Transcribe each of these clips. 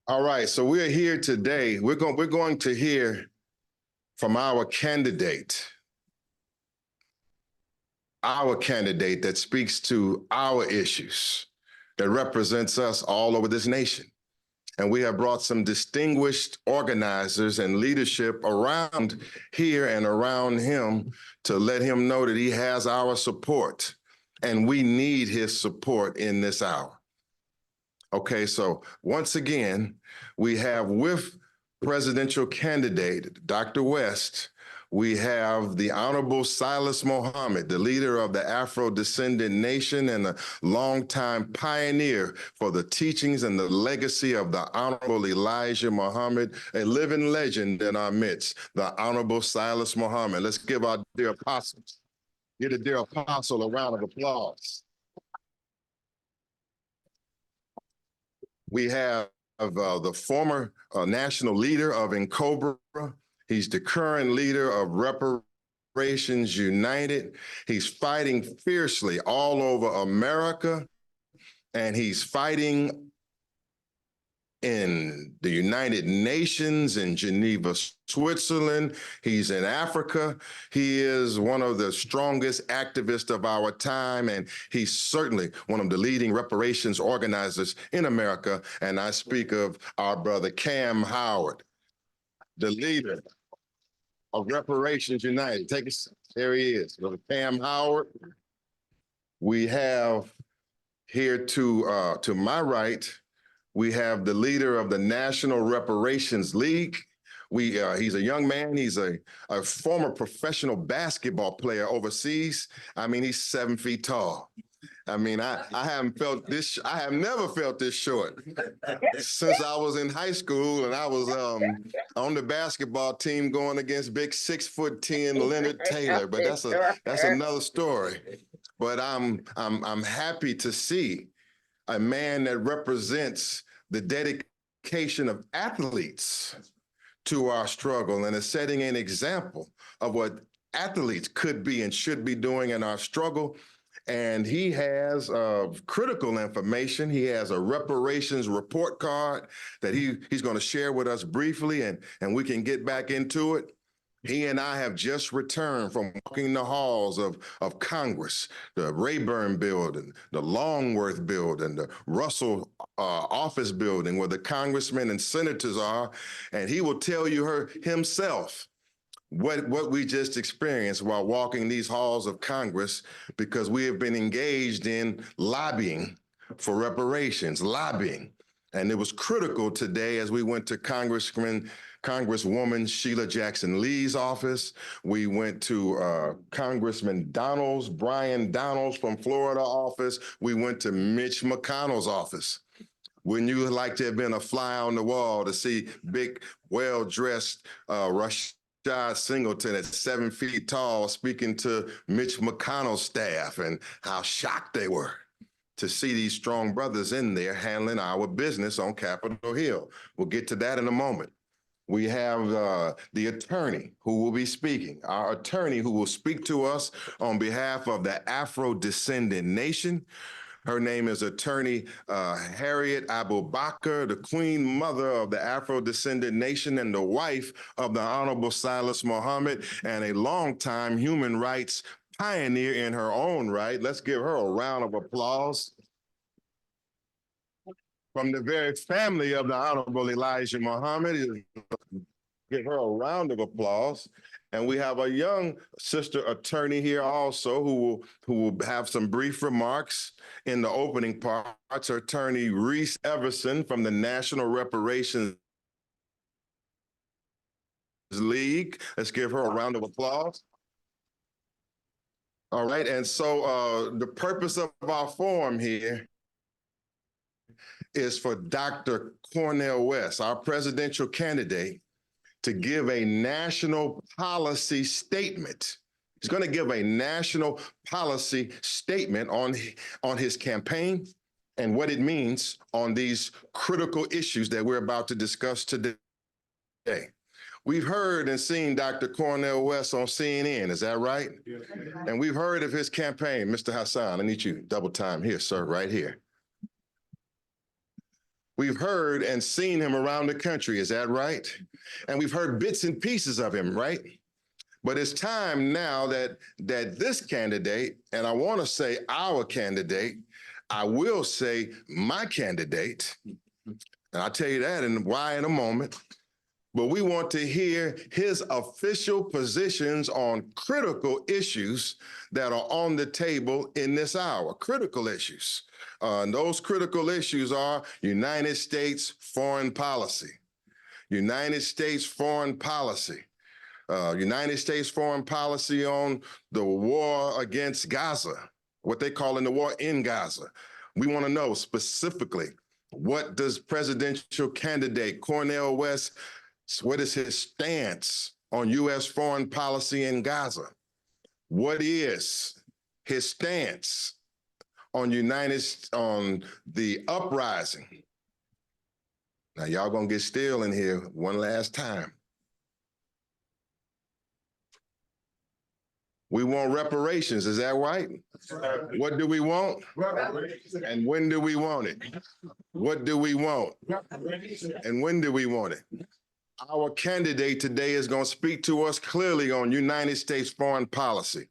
All right, so we're here today. We're going to hear from our candidate that speaks to our issues, that represents us all over this nation. And we have brought some distinguished organizers and leadership around here and around him to let him know that he has our support, and we need his support in this hour. Okay, so once again, we have with presidential candidate Dr. West, we have the Honorable Silas Mohammed, the leader of the Afrodescendant Nation and a longtime pioneer for the teachings and the legacy of the Honorable Elijah Muhammad, a living legend in our midst, the Honorable Silas Mohammed. Let's give our dear apostles, give the dear apostle a round of applause. We have the former national leader of NCOBRA. He's the current leader of Reparations United. He's fighting fiercely all over America, and he's fighting in the United Nations, in Geneva, Switzerland. He's in Africa. He is one of the strongest activists of our time, and he's certainly one of the leading reparations organizers in America. And I speak of our brother Cam Howard, the leader of Reparations United. Take us, there he is, brother Cam Howard. We have here to my right, we have the leader of the National Reparations League. He's a young man. He's a former professional basketball player overseas. I mean, he's 7 feet tall. I mean, I haven't felt this. I have never felt this short since I was in high school, and I was on the basketball team going against big 6'10" Leonard Taylor. But that's another story. But I'm happy to see a man that represents the dedication of athletes to our struggle and is setting an example of what athletes could be and should be doing in our struggle. And he has critical information. He has a reparations report card that he's going to share with us briefly, and we can get back into it. He and I have just returned from walking the halls of Congress, the Rayburn building, the Longworth building, the Russell office building where the congressmen and senators are. And he will tell you himself what we just experienced while walking these halls of Congress, because we have been engaged in lobbying for reparations, lobbying. And it was critical today as we went to Congresswoman Sheila Jackson Lee's office. We went to Congressman Brian Donalds from Florida office. We went to Mitch McConnell's office. Wouldn't you like to have been a fly on the wall to see big, well-dressed Rashad Singleton at 7 feet tall speaking to Mitch McConnell's staff, and how shocked they were to see these strong brothers in there handling our business on Capitol Hill. We'll get to that in a moment. We have the attorney who will be speaking, our attorney who will speak to us on behalf of the Afrodescendant Nation. Her name is Attorney Harriet Abubakar, the Queen Mother of the Afrodescendant Nation and the wife of the Honorable Silas Mohammed, and a longtime human rights pioneer in her own right. Let's give her a round of applause. From the very family of the Honorable Elijah Muhammad, give her a round of applause. And we have a young sister attorney here also who will have some brief remarks in the opening parts. Attorney Reese Everson from the National Reparations League. Let's give her a round of applause. All right, and so the purpose of our forum here is for Dr. Cornell West, our presidential candidate, to give a national policy statement. He's going to give a national policy statement on his campaign and what it means on these critical issues that we're about to discuss today. We've heard and seen Dr. Cornell West on CNN, is that right? Yes. And we've heard of his campaign. Mr. Hassan, I need you double time here, sir, right here. We've heard and seen him around the country, is that right? And we've heard bits and pieces of him, right? But it's time now that this candidate, and I want to say our candidate, I will say my candidate, and I'll tell you that and why in a moment, but we want to hear his official positions on critical issues that are on the table in this hour, critical issues. And those critical issues are United States foreign policy, United States foreign policy, United States foreign policy on the war against Gaza, what they call in the war in Gaza. We want to know specifically, what does presidential candidate Cornell West, what is his stance on U.S. foreign policy in Gaza? What is his stance on the uprising? Now y'all gonna get still in here one last time. We want reparations, is that right? What do we want? And when do we want it? What do we want? And when do we want it? Our candidate today is going to speak to us clearly on United States foreign policy.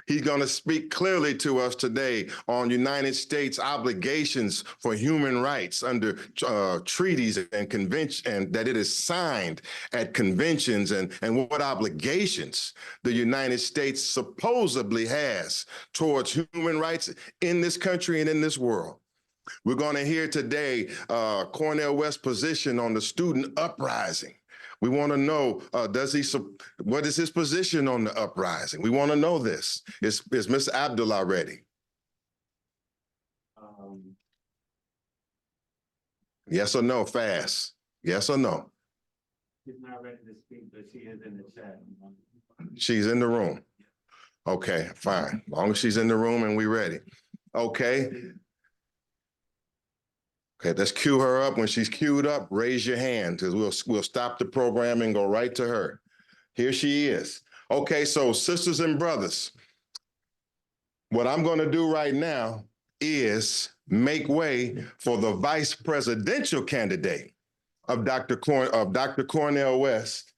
He's going to speak clearly to us today on United States obligations for human rights under treaties and conventions, and that it is signed at conventions, and what obligations the United States supposedly has towards human rights in this country and in this world. We're going to hear today Cornell West's position on the student uprising. We want to know, what is his position on the uprising? We want to know this. Is Mr. Abdullah ready? Yes or no, fast. Yes or no? She's not ready to speak, but she is in the chat. She's in the room. Okay, fine. As long as she's in the room and we're ready. Okay. Okay, let's cue her up. When she's queued up, raise your hand, because we'll stop the program and go right to her. Here she is. Okay, so sisters and brothers, what I'm going to do right now is make way for the vice presidential candidate of Dr. Cornell West.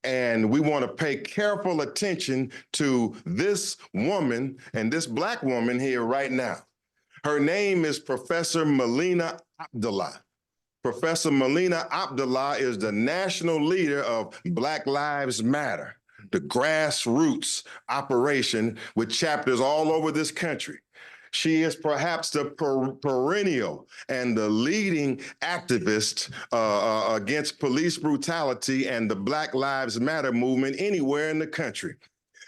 And we want to pay careful attention to this woman and this Black woman here right now. Her name is Professor Melina Abdullah. Professor Melina Abdullah is the national leader of Black Lives Matter, the grassroots operation with chapters all over this country. She is perhaps the perennial and the leading activist against police brutality and the Black Lives Matter movement anywhere in the country.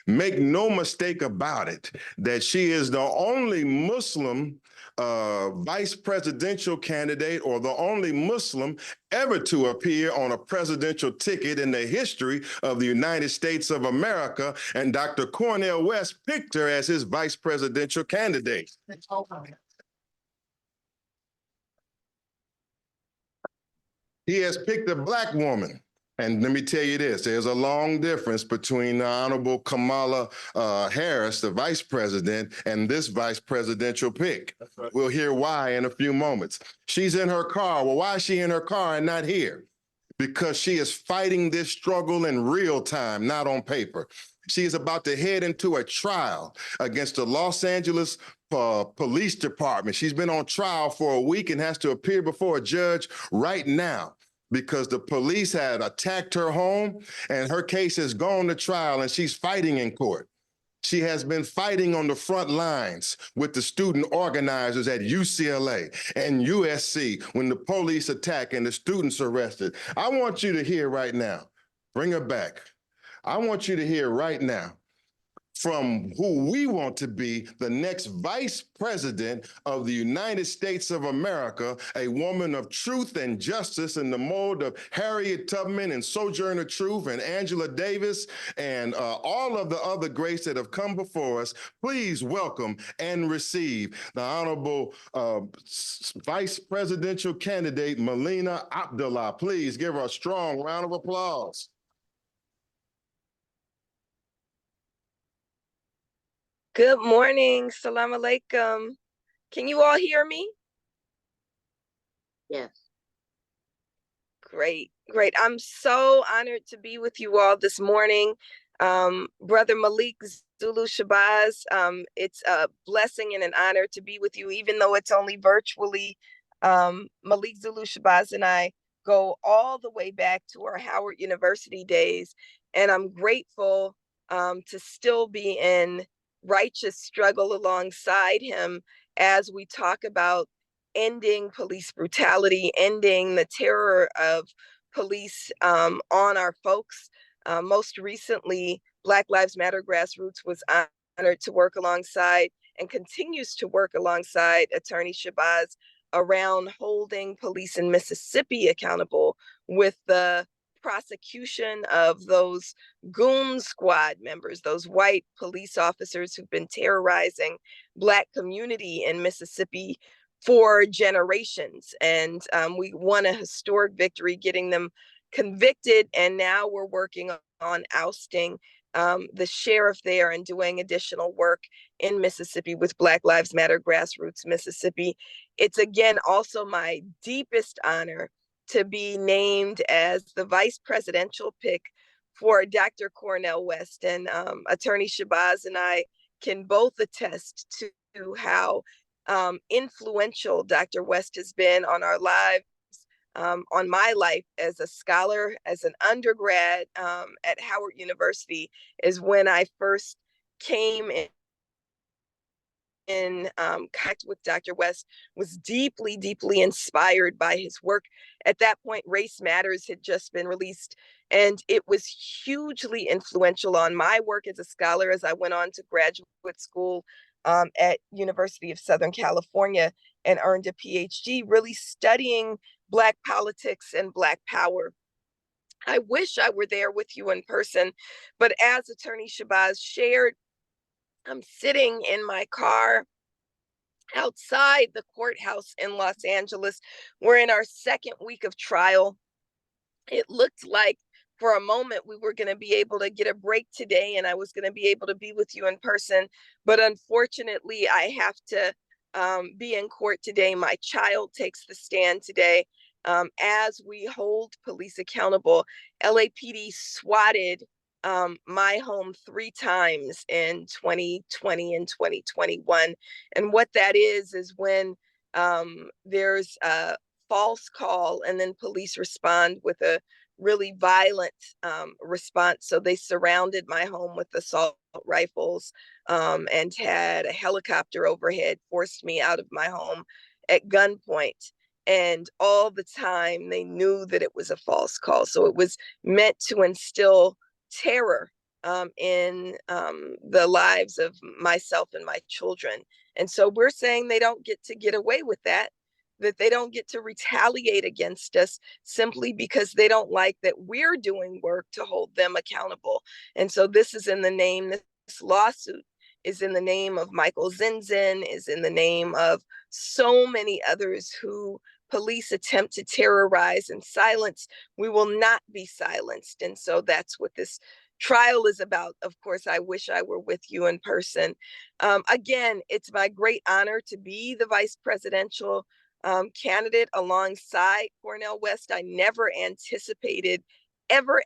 Make no mistake about it, that she is the only Muslim vice presidential candidate, or the only Muslim ever to appear on a presidential ticket in the history of the United States of America. And Dr. Cornell West picked her as his vice presidential candidate. He has picked a Black woman. And let me tell you this, there's a long difference between the Honorable Kamala Harris, the vice president, and this vice presidential pick. Right. We'll hear why in a few moments. She's in her car. Well, why is she in her car and not here? Because she is fighting this struggle in real time, not on paper. She is about to head into a trial against the Los Angeles Police Department. She's been on trial for a week and has to appear before a judge right now, because the police had attacked her home and her case has gone to trial and she's fighting in court. She has been fighting on the front lines with the student organizers at UCLA and USC when the police attack and the students arrested. I want you to hear right now, bring her back. I want you to hear right now from who we want to be the next vice president of the United States of America, a woman of truth and justice in the mold of Harriet Tubman and Sojourner Truth and Angela Davis and all of the other greats that have come before us. Please welcome and receive the Honorable Vice Presidential Candidate Melina Abdullah. Please give her a strong round of applause. Good morning. Salam alaikum. Can you all hear me? Yes. Great, great. I'm so honored to be with you all this morning. Brother Malik Zulu Shabazz, it's a blessing and an honor to be with you, even though it's only virtually. Malik Zulu Shabazz and I go all the way back to our Howard University days, and I'm grateful to still be in righteous struggle alongside him as we talk about ending police brutality, ending the terror of police on our folks. Most recently, Black Lives Matter Grassroots was honored to work alongside and continues to work alongside Attorney Shabazz around holding police in Mississippi accountable with the prosecution of those goon squad members, those white police officers who've been terrorizing Black community in Mississippi for generations. And we won a historic victory getting them convicted. And now we're working on ousting the sheriff there and doing additional work in Mississippi with Black Lives Matter Grassroots Mississippi. It's again also my deepest honor to be named as the vice presidential pick for Dr. Cornell West. And Attorney Shabazz and I can both attest to how influential Dr. West has been on our lives, on my life as a scholar, as an undergrad at Howard University, is when I first came in contact with Dr. West, was deeply, deeply inspired by his work. At that point, Race Matters had just been released, and it was hugely influential on my work as a scholar as I went on to graduate school at University of Southern California and earned a PhD, really studying Black politics and Black power. I wish I were there with you in person, but as Attorney Shabazz shared, I'm sitting in my car outside the courthouse in Los Angeles. We're in our second week of trial. It looked like for a moment we were going to be able to get a break today and I was going to be able to be with you in person. But unfortunately, I have to be in court today. My child takes the stand today. As we hold police accountable, LAPD swatted my home 3 times in 2020 and 2021. And what that is when there's a false call and then police respond with a really violent response. So they surrounded my home with assault rifles and had a helicopter overhead, forced me out of my home at gunpoint. And all the time they knew that it was a false call. So it was meant to instill terror in the lives of myself and my children. And so we're saying they don't get away with that they don't get to retaliate against us simply because they don't like that we're doing work to hold them accountable. And so this lawsuit is in the name of Michael Zinzin, is in the name of so many others who police attempt to terrorize and silence. We will not be silenced. And so that's what this trial is about. Of course, I wish I were with you in person. Again, it's my great honor to be the vice presidential candidate alongside Cornell West. I never anticipated ever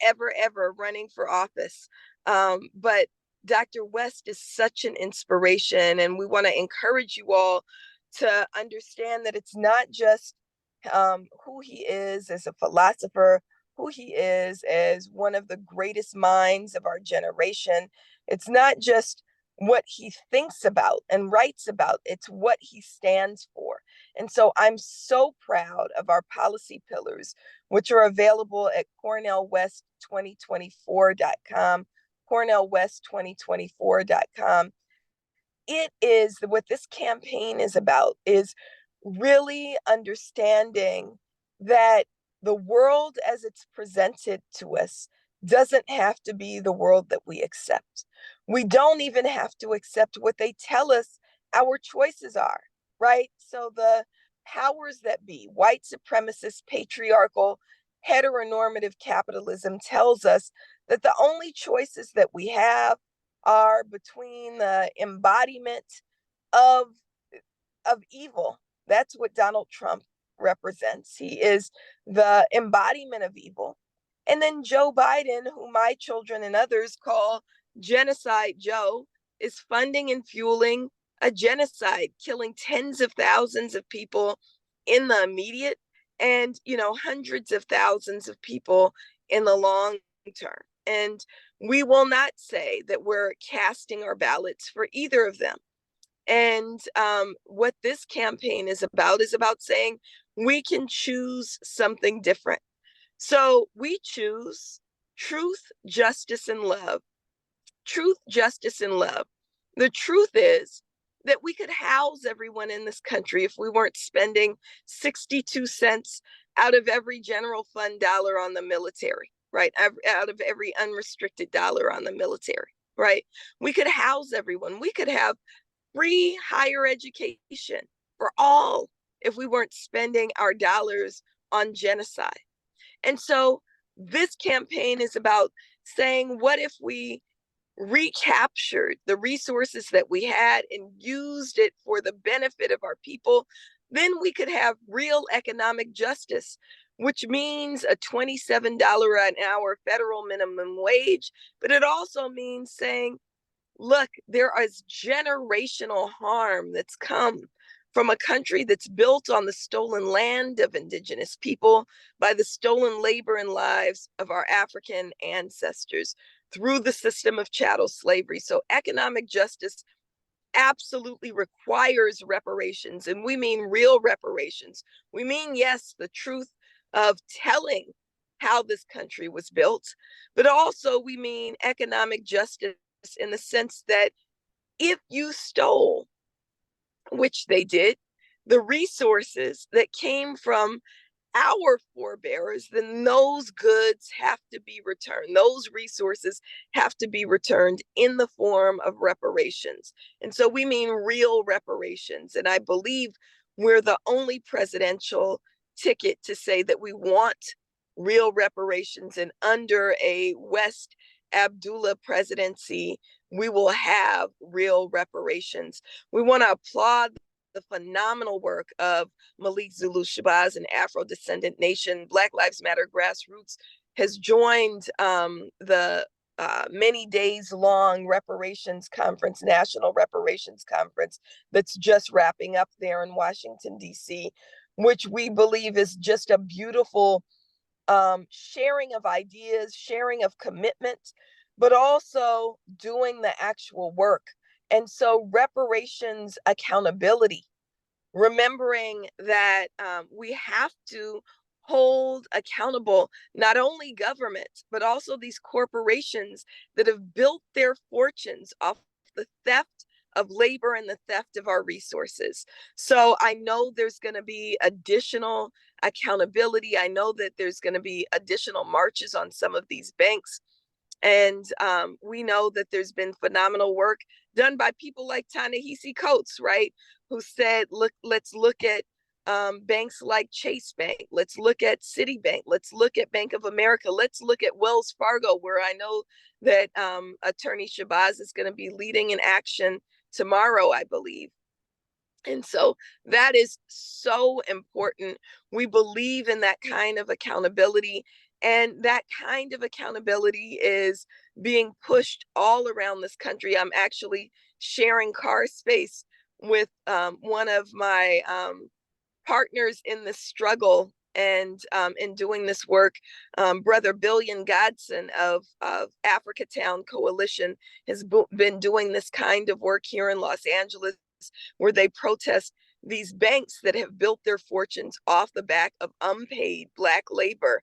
running for office. But Dr. West is such an inspiration, and we want to encourage you all to understand that it's not just who he is as a philosopher, who he is as one of the greatest minds of our generation. It's not just what he thinks about and writes about, it's what he stands for. And so I'm so proud of our policy pillars, which are available at cornellwest2024.com, cornellwest2024.com. It is what this campaign is about, is really understanding that the world as it's presented to us doesn't have to be the world that we accept. We don't even have to accept what they tell us our choices are, right? So the powers that be, white supremacist, patriarchal, heteronormative capitalism tells us that the only choices that we have are between the embodiment of evil. That's what Donald Trump represents. He is the embodiment of evil. And then Joe Biden, who my children and others call Genocide Joe, is funding and fueling a genocide, killing tens of thousands of people in the immediate and, hundreds of thousands of people in the long term. And we will not say that we're casting our ballots for either of them. And what this campaign is about saying we can choose something different. So we choose truth, justice, and love. Truth, justice, and love. The truth is that we could house everyone in this country if we weren't spending 62 cents out of every general fund dollar on the military, right? Out of every unrestricted dollar on the military, right? We could house everyone. We could have free higher education for all if we weren't spending our dollars on genocide. And so this campaign is about saying, what if we recaptured the resources that we had and used it for the benefit of our people? Then we could have real economic justice, which means a $27 an hour federal minimum wage. But it also means saying, look, there is generational harm that's come from a country that's built on the stolen land of Indigenous people by the stolen labor and lives of our African ancestors through the system of chattel slavery. So economic justice absolutely requires reparations, and we mean real reparations. We mean, yes, the truth of telling how this country was built, but also we mean economic justice in the sense that if you stole, which they did, the resources that came from our forebears, then those goods have to be returned. Those resources have to be returned in the form of reparations. And so we mean real reparations. And I believe we're the only presidential ticket to say that we want real reparations. And under a West Abdullah presidency, we will have real reparations. We want to applaud the phenomenal work of Malik Zulu Shabazz and Afrodescendant Nation. Black Lives Matter Grassroots has joined the many days long reparations conference, National Reparations Conference, that's just wrapping up there in Washington, D.C., which we believe is just a beautiful sharing of ideas, sharing of commitment, but also doing the actual work. And so reparations accountability, remembering that we have to hold accountable not only government, but also these corporations that have built their fortunes off the theft of labor and the theft of our resources. So I know there's going to be additional accountability. I know that there's going to be additional marches on some of these banks. And we know that there's been phenomenal work done by people like Ta-Nehisi Coates, right? Who said, look, let's look at banks like Chase Bank. Let's look at Citibank. Let's look at Bank of America. Let's look at Wells Fargo, where I know that Attorney Shabazz is going to be leading an action tomorrow, I believe. And so that is so important. We believe in that kind of accountability. And that kind of accountability is being pushed all around this country. I'm actually sharing car space with one of my partners in this struggle and in doing this work. Brother Billion Godson of Africa Town Coalition has been doing this kind of work here in Los Angeles, where they protest these banks that have built their fortunes off the back of unpaid Black labor.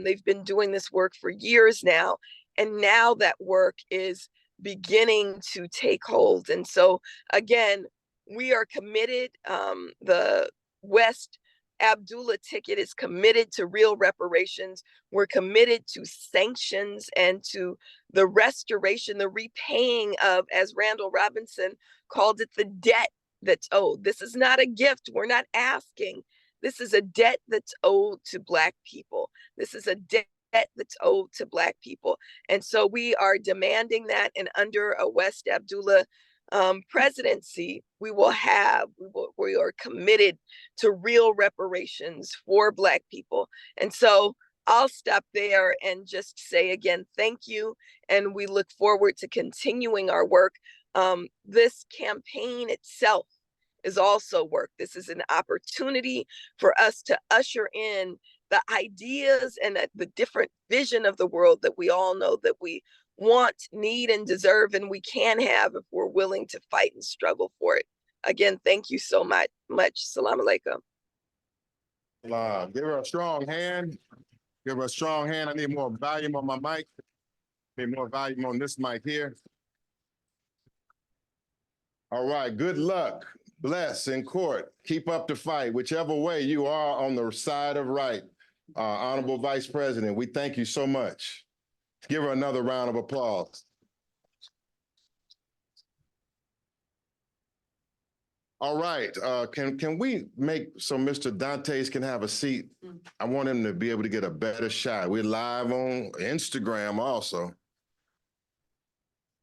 They've been doing this work for years now, and now that work is beginning to take hold. And so, again, we are committed. The West Abdullah ticket is committed to real reparations. We're committed to sanctions and to the restoration, the repaying of, as Randall Robinson called it, the debt that's owed. This is not a gift. We're not asking. This is a debt that's owed to Black people. This is a debt that's owed to Black people. And so we are demanding that. And under a West Abdullah presidency, we are committed to real reparations for Black people. And so I'll stop there and just say again, thank you. And we look forward to continuing our work. This campaign itself is also work. This is an opportunity for us to usher in the ideas and the different vision of the world that we all know that we want, need, and deserve, and we can have if we're willing to fight and struggle for it. Again, thank you so much. Salam alaikum. Give her a strong hand. Give her a strong hand. I need more volume on my mic. Need more volume on this mic here. All right, good luck. Bless in court. Keep up the fight, whichever way you are on the side of right. Honorable Vice President, we thank you so much. Give her another round of applause. All right, can we make so Mr. Dantes can have a seat? I want him to be able to get a better shot. We're live on Instagram also.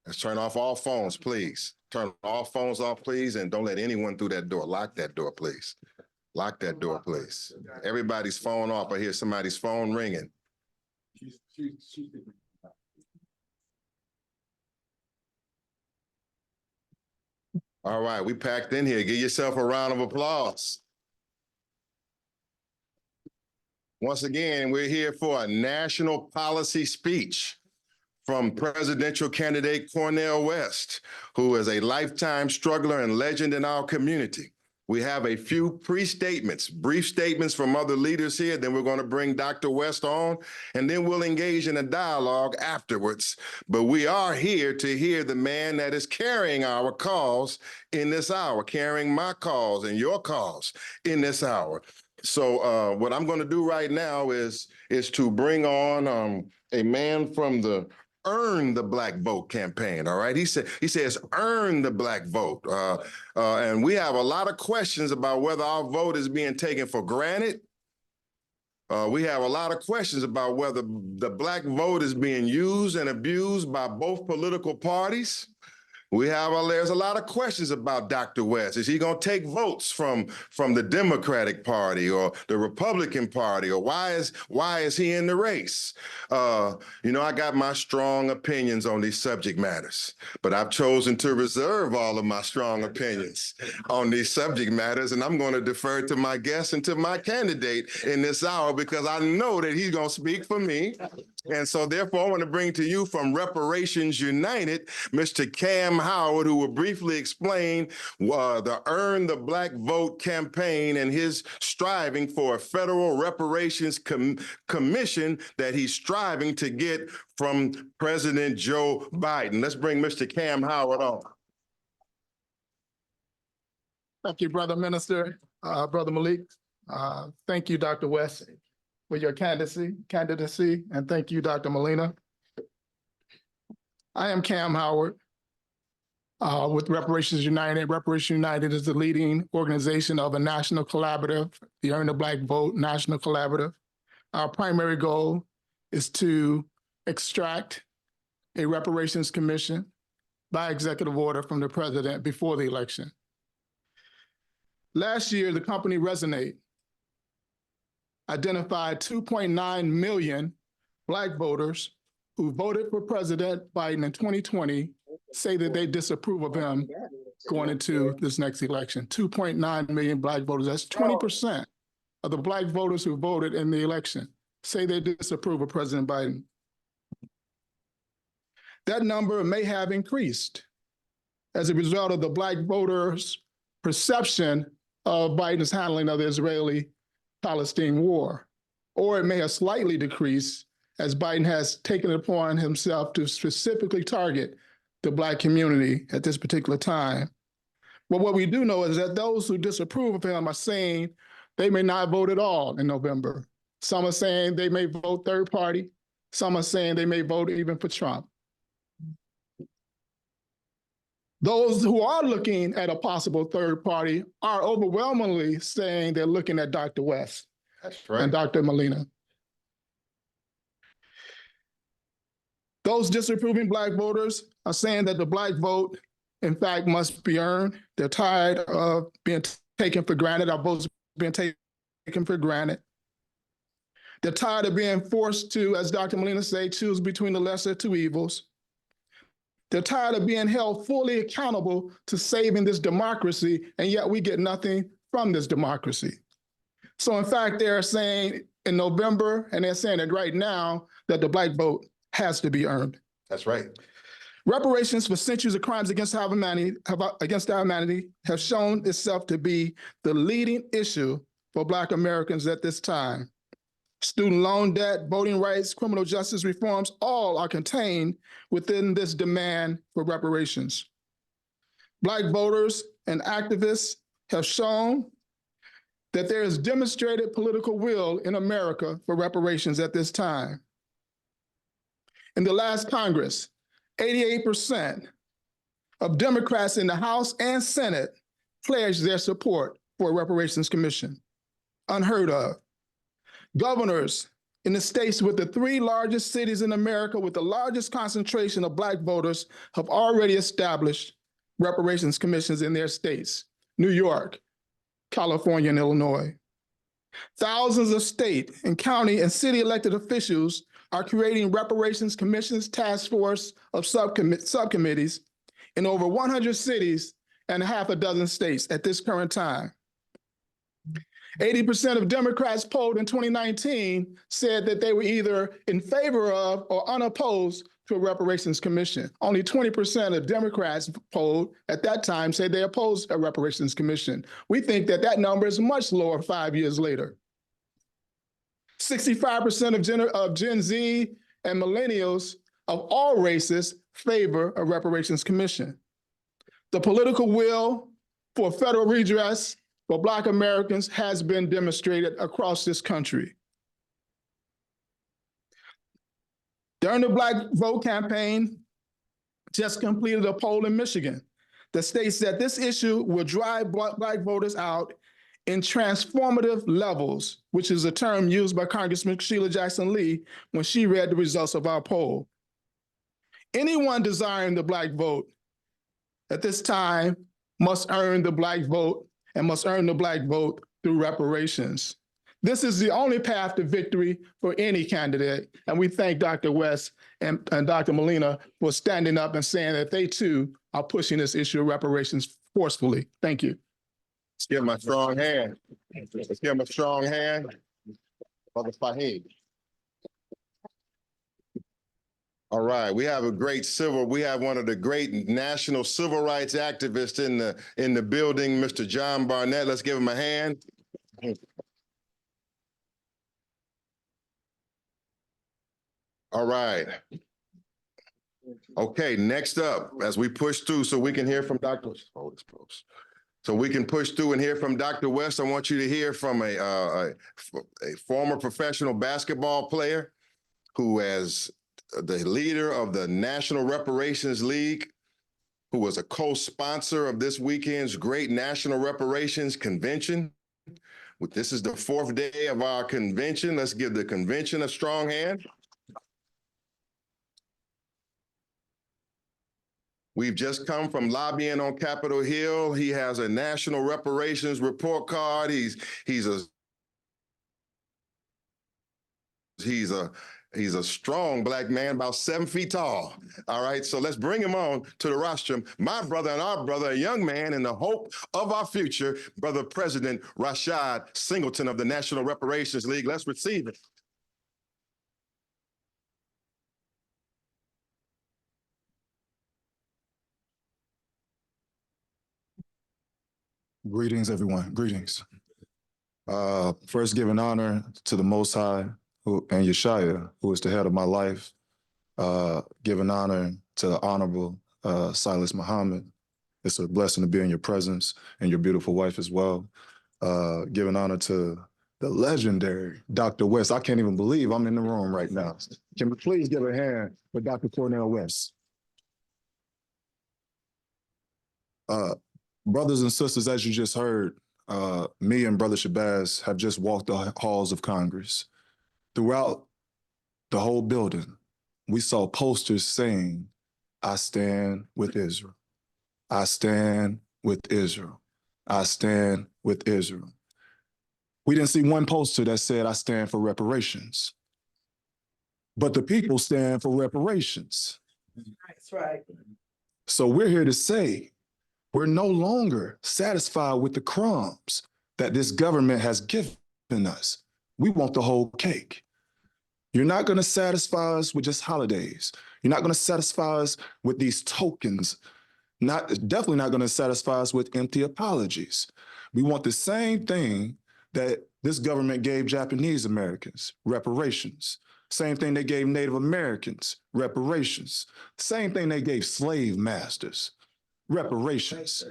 Let's turn off all phones, please. Turn all phones off, please, and don't let anyone through that door. Lock that door, please. Lock that door, please. Everybody's phone off. I hear somebody's phone ringing. All right, we packed in here. Give yourself a round of applause. Once again, we're here for a national policy speech from presidential candidate Cornell West, who is a lifetime struggler and legend in our community. We have a few pre-statements, brief statements from other leaders here. Then we're going to bring Dr. West on, and then we'll engage in a dialogue afterwards. But we are here to hear the man that is carrying our cause in this hour, carrying my cause and your cause in this hour. So what I'm going to do right now is to bring on a man from the Earn the Black Vote campaign. All right. He says, earn the Black vote. And we have a lot of questions about whether our vote is being taken for granted. We have a lot of questions about whether the Black vote is being used and abused by both political parties. There's a lot of questions about Dr. West. Is he going to take votes from the Democratic Party or the Republican Party, or why is he in the race? I got my strong opinions on these subject matters, but I've chosen to reserve all of my strong opinions on these subject matters, and I'm going to defer to my guest and to my candidate in this hour because I know that he's going to speak for me. And so therefore, I want to bring to you from Reparations United, Mr. Cam Howard, who will briefly explain the Earn the Black Vote campaign and his striving for a federal reparations commission that he's striving to get from President Joe Biden. Let's bring Mr. Cam Howard on. Thank you, Brother Minister, Brother Malik. Thank you, Dr. West, for your candidacy, and thank you, Dr. Melina. I am Cam Howard with Reparations United. Reparations United is the leading organization of a national collaborative, the Earn the Black Vote National Collaborative. Our primary goal is to extract a reparations commission by executive order from the president before the election. Last year, the company Resonate identified 2.9 million Black voters who voted for President Biden in 2020 say that they disapprove of him going into this next election. 2.9 million Black voters, that's 20% of the Black voters who voted in the election say they disapprove of President Biden. That number may have increased as a result of the Black voters' perception of Biden's handling of the Israeli-Palestine war, or it may have slightly decreased as Biden has taken it upon himself to specifically target the Black community at this particular time. But what we do know is that those who disapprove of him are saying they may not vote at all in November. Some are saying they may vote third party. Some are saying they may vote even for Trump. Those who are looking at a possible third party are overwhelmingly saying they're looking at Dr. West. That's right. And Dr. Melina. Those disapproving Black voters are saying that the Black vote in fact, must be earned. They're tired of being taken for granted, our votes being taken for granted. They're tired of being forced to, as Dr. Melina said, choose between the lesser two evils. They're tired of being held fully accountable to saving this democracy, and yet we get nothing from this democracy. So in fact, they're saying in November, and they're saying it right now, that the Black vote has to be earned. That's right. Reparations for centuries of crimes against our humanity have shown itself to be the leading issue for Black Americans at this time. Student loan debt, voting rights, criminal justice reforms, all are contained within this demand for reparations. Black voters and activists have shown that there is demonstrated political will in America for reparations at this time. In the last Congress, 88% of Democrats in the House and Senate pledged their support for a reparations commission. Unheard of. Governors in the states with the 3 largest cities in America with the largest concentration of Black voters have already established reparations commissions in their states: New York, California, and Illinois. Thousands of state and county and city elected officials are creating reparations commissions, task force of subcommittees in over 100 cities and half a dozen states at this current time. 80% of Democrats polled in 2019 said that they were either in favor of or unopposed to a reparations commission. Only 20% of Democrats polled at that time said they opposed a reparations commission. We think that that number is much lower 5 years later. 65% of Gen Z and millennials of all races favor a reparations commission. The political will for federal redress for Black Americans has been demonstrated across this country. During the Black Vote campaign, just completed a poll in Michigan that states that this issue will drive Black voters out in transformative levels, which is a term used by Congressman Sheila Jackson Lee when she read the results of our poll. Anyone desiring the Black vote at this time must earn the Black vote and must earn the Black vote through reparations. This is the only path to victory for any candidate. And we thank Dr. West and Dr. Melina for standing up and saying that they too are pushing this issue of reparations forcefully. Thank you. Let's give him a strong hand. Let's give him a strong hand. Brother Fahim. All right, we have one of the great national civil rights activists in the building, Mr. John Barnett. Let's give him a hand. All right. Okay, next up, as we push through so we can hear from Dr. So we can push through and hear from Dr. West. I want you to hear from a former professional basketball player who, as the leader of the National Reparations League, who was a co-sponsor of this weekend's great National Reparations Convention. This is the 4th day of our convention. Let's give the convention a strong hand. We've just come from lobbying on Capitol Hill. He has a National Reparations report card. He's a strong Black man, about 7 feet tall. All right, so let's bring him on to the rostrum. My brother and our brother, a young man and the hope of our future, Brother President Rashad Singleton of the National Reparations League. Let's receive it. Greetings, everyone. Greetings. First, giving honor to the Most High and Yeshaya, who is the head of my life. Giving honor to the Honorable Silas Muhammad. It's a blessing to be in your presence and your beautiful wife as well. Giving honor to the legendary Dr. West. I can't even believe I'm in the room right now. Can we please give a hand for Dr. Cornell West? Brothers and sisters, as you just heard, me and Brother Shabazz have just walked the halls of Congress. Throughout the whole building, we saw posters saying, "I stand with Israel. I stand with Israel. I stand with Israel. We didn't see one poster that said, I stand for reparations. But the people stand for reparations. That's right. So we're here to say, we're no longer satisfied with the crumbs that this government has given us. We want the whole cake. You're not going to satisfy us with just holidays. You're not going to satisfy us with these tokens. Definitely not going to satisfy us with empty apologies. We want the same thing that this government gave Japanese Americans, reparations. Same thing they gave Native Americans, reparations. Same thing they gave slave masters, reparations.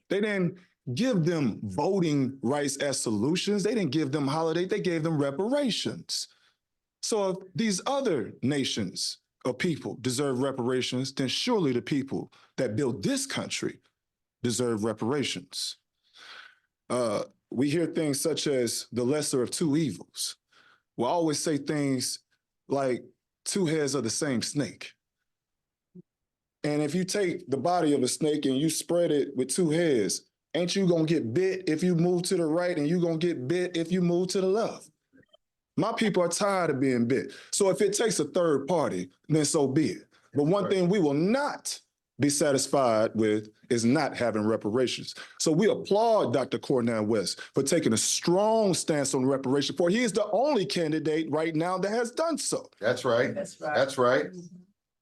They didn't give them voting rights as solutions. They didn't give them holidays. They gave them reparations. So if these other nations of people deserve reparations, then surely the people that built this country deserve reparations. We hear things such as the lesser of two evils. We'll always say things like two heads of the same snake. And if you take the body of a snake and you spread it with two heads, ain't you gonna get bit if you move to the right, and you gonna get bit if you move to the left? My people are tired of being bit. So if it takes a third party, then so be it. But one thing we will not be satisfied with is not having reparations. So we applaud Dr. Cornell West for taking a strong stance on reparations, for he is the only candidate right now that has done so. That's right. That's right. That's right.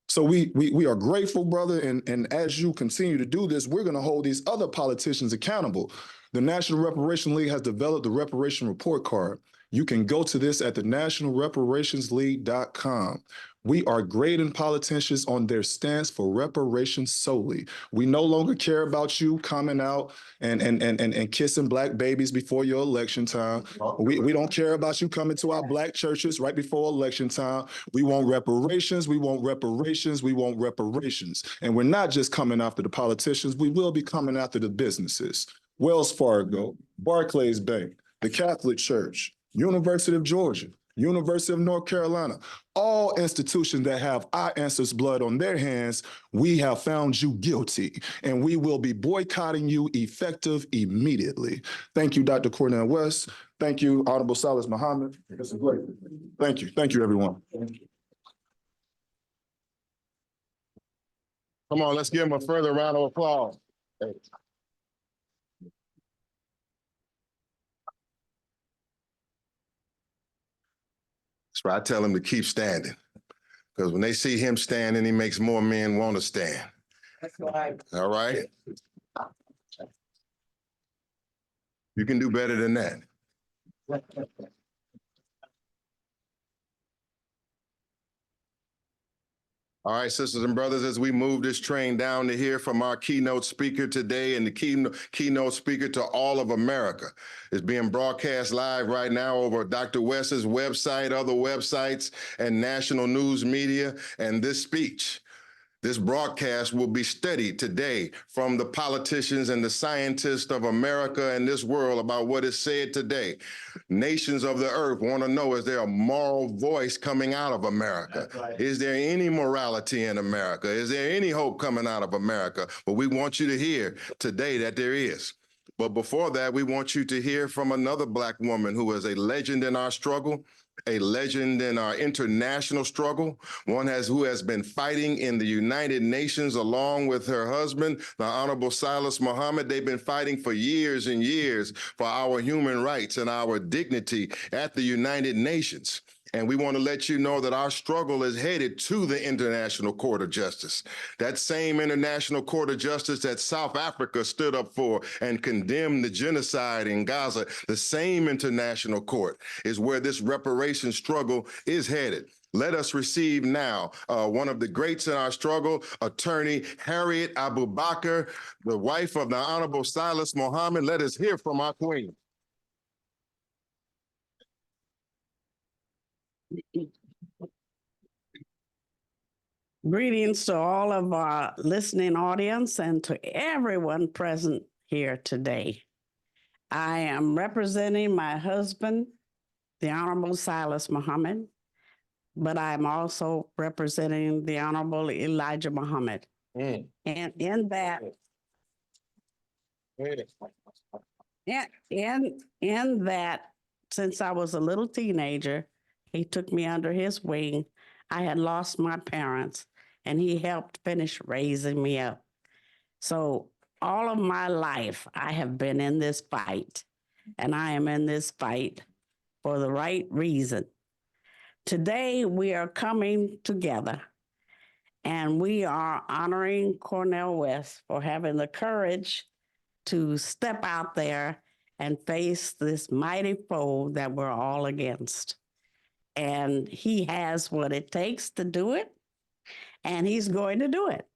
So we are grateful, brother, and as you continue to do this, we're going to hold these other politicians accountable. The National Reparations League has developed the Reparation Report Card. You can go to this at the nationalreparationsleague.com. We are grading politicians on their stance for reparations solely. We no longer care about you coming out and kissing black babies before your election time. We don't care about you coming to our black churches right before election time. We want reparations, we want reparations, we want reparations. And we're not just coming after the politicians, we will be coming after the businesses. Wells Fargo, Barclays Bank, the Catholic Church, University of Georgia, University of North Carolina, all institutions that have our ancestors' blood on their hands, we have found you guilty, and we will be boycotting you effective immediately. Thank you, Dr. Cornell West. Thank you, Honorable Salas Muhammad. This is great. Thank you. Thank you, everyone. Come on, let's give him a further round of applause. That's right. I tell him to keep standing, because when they see him standing, he makes more men want to stand. That's right. All right? You can do better than that. All right, sisters and brothers, as we move this train down to hear from our keynote speaker today, and the keynote speaker to all of America is being broadcast live right now over Dr. West's website, other websites, and national news media. And this speech, this broadcast will be studied today from the politicians and the scientists of America and this world about what is said today. Nations of the earth want to know, is there a moral voice coming out of America? Right. Is there any morality in America? Is there any hope coming out of America? But we want you to hear today that there is. But before that, we want you to hear from another Black woman who is a legend in our struggle, a legend in our international struggle, one who has been fighting in the United Nations along with her husband, the Honorable Silas Muhammad. They've been fighting for years and years for our human rights and our dignity at the United Nations. And we want to let you know that our struggle is headed to the International Court of Justice. That same International Court of Justice that South Africa stood up for and condemned the genocide in Gaza, the same international court is where this reparations struggle is headed. Let us receive now one of the greats in our struggle, Attorney Harriet Abubakar, the wife of the Honorable Silas Muhammad. Let us hear from our queen. Greetings to all of our listening audience and to everyone present here today. I am representing my husband, the Honorable Silas Muhammad, but I'm also representing the Honorable Elijah Muhammad. And in that, In that, since I was a little teenager, he took me under his wing. I had lost my parents, and he helped finish raising me up. So all of my life, I have been in this fight, and I am in this fight for the right reason. Today, we are coming together, and we are honoring Cornell West for having the courage to step out there and face this mighty foe that we're all against. And he has what it takes to do it, and he's going to do it.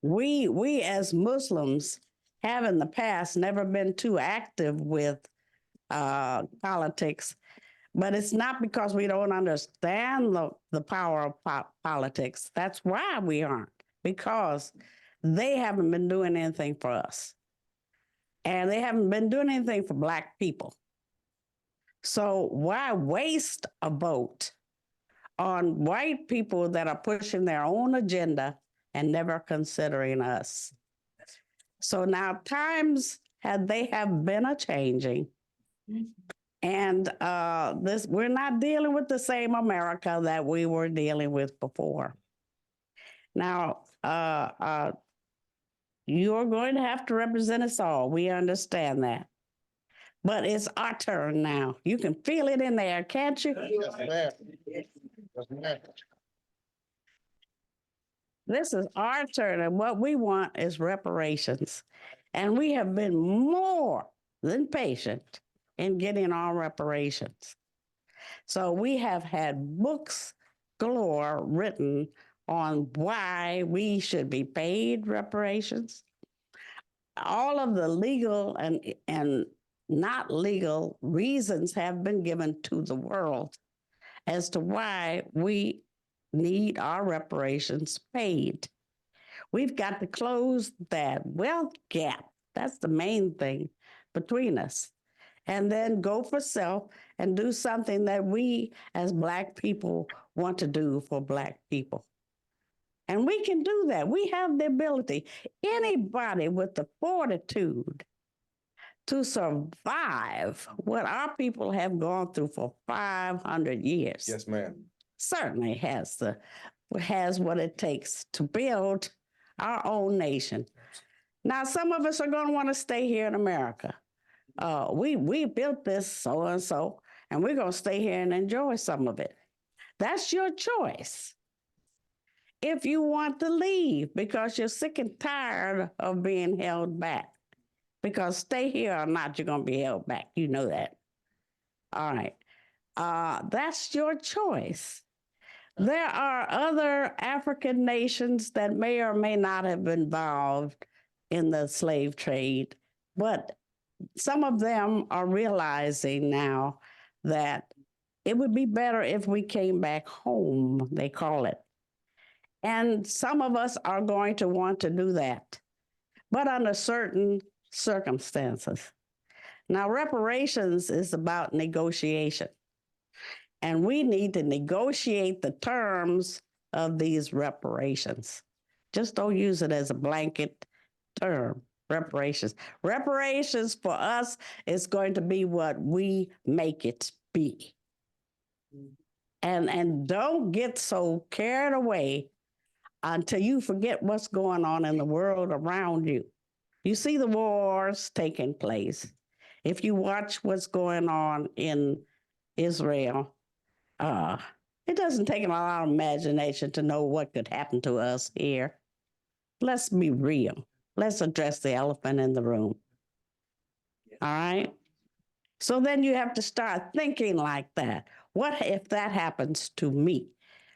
We as Muslims have in the past never been too active with politics, but it's not because we don't understand the power of politics. That's why we aren't, because they haven't been doing anything for us. And they haven't been doing anything for Black people. So why waste a vote on white people that are pushing their own agenda and never considering us? So now times have been a changing. And we're not dealing with the same America that we were dealing with before. Now, you're going to have to represent us all. We understand that. But it's our turn now. You can feel it in there, can't you? Yes, ma'am. Yes, ma'am. This is our turn, and what we want is reparations. And we have been more than patient in getting our reparations. So we have had books galore written on why we should be paid reparations. All of the legal and not legal reasons have been given to the world as to why we need our reparations paid. We've got to close that wealth gap. That's the main thing between us. And then go for self and do something that we as Black people want to do for Black people. And we can do that. We have the ability. Anybody with the fortitude to survive what our people have gone through for 500 years. Yes, ma'am. Certainly has what it takes to build our own nation. Now, some of us are going to want to stay here in America. We built this so and so, and we're going to stay here and enjoy some of it. That's your choice. If you want to leave because you're sick and tired of being held back, because stay here or not, you're going to be held back. You know that. All right. That's your choice. There are other African nations that may or may not have been involved in the slave trade, but some of them are realizing now that it would be better if we came back home, they call it. And some of us are going to want to do that, but under certain circumstances. Now, reparations is about negotiation. And we need to negotiate the terms of these reparations. Just don't use it as a blanket term, reparations. Reparations for us is going to be what we make it be. And don't get so carried away until you forget what's going on in the world around you. You see the wars taking place. If you watch what's going on in Israel, it doesn't take a lot of imagination to know what could happen to us here. Let's be real. Let's address the elephant in the room. All right? So then you have to start thinking like that. What if that happens to me?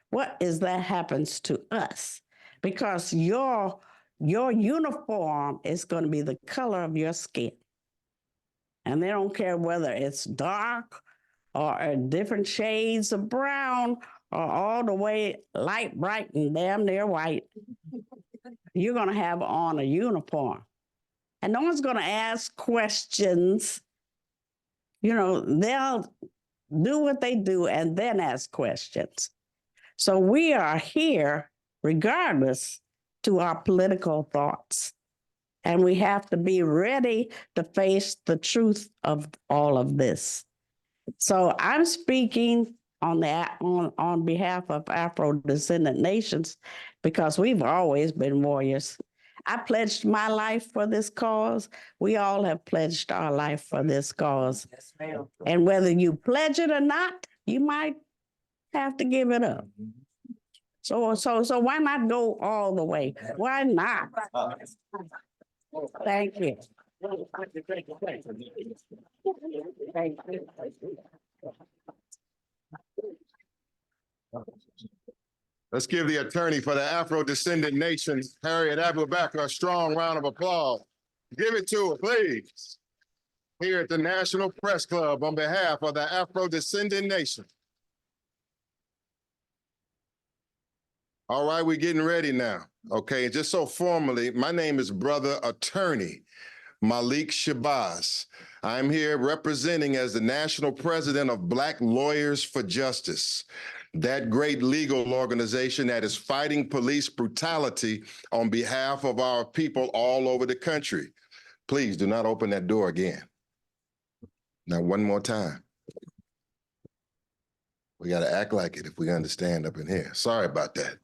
What if that happens to us? Because your uniform is going to be the color of your skin. And they don't care whether it's dark or different shades of brown or all the way light, bright, and damn near white. You're going to have on a uniform. And no one's going to ask questions. You know, they'll do what they do and then ask questions. So we are here regardless to our political thoughts. And we have to be ready to face the truth of all of this. So I'm speaking on behalf of Afro-descendant nations because we've always been warriors. I pledged my life for this cause. We all have pledged our life for this cause. Yes, ma'am. And whether you pledge it or not, you might have to give it up. So why not go all the way? Why not? Thank you. Let's give the attorney for the Afro-Descendant Nation, Harriet Abdullah, a strong round of applause. Give it to her, please. Here at the National Press Club on behalf of the Afro-Descendant Nation. All right, we're getting ready now. Okay, just so formally, my name is Brother Attorney Malik Shabazz. I'm here representing as the National President of Black Lawyers for Justice, that great legal organization that is fighting police brutality on behalf of our people all over the country. Please do not open that door again. Now, one more time. We got to act like it if we understand up in here. Sorry about that.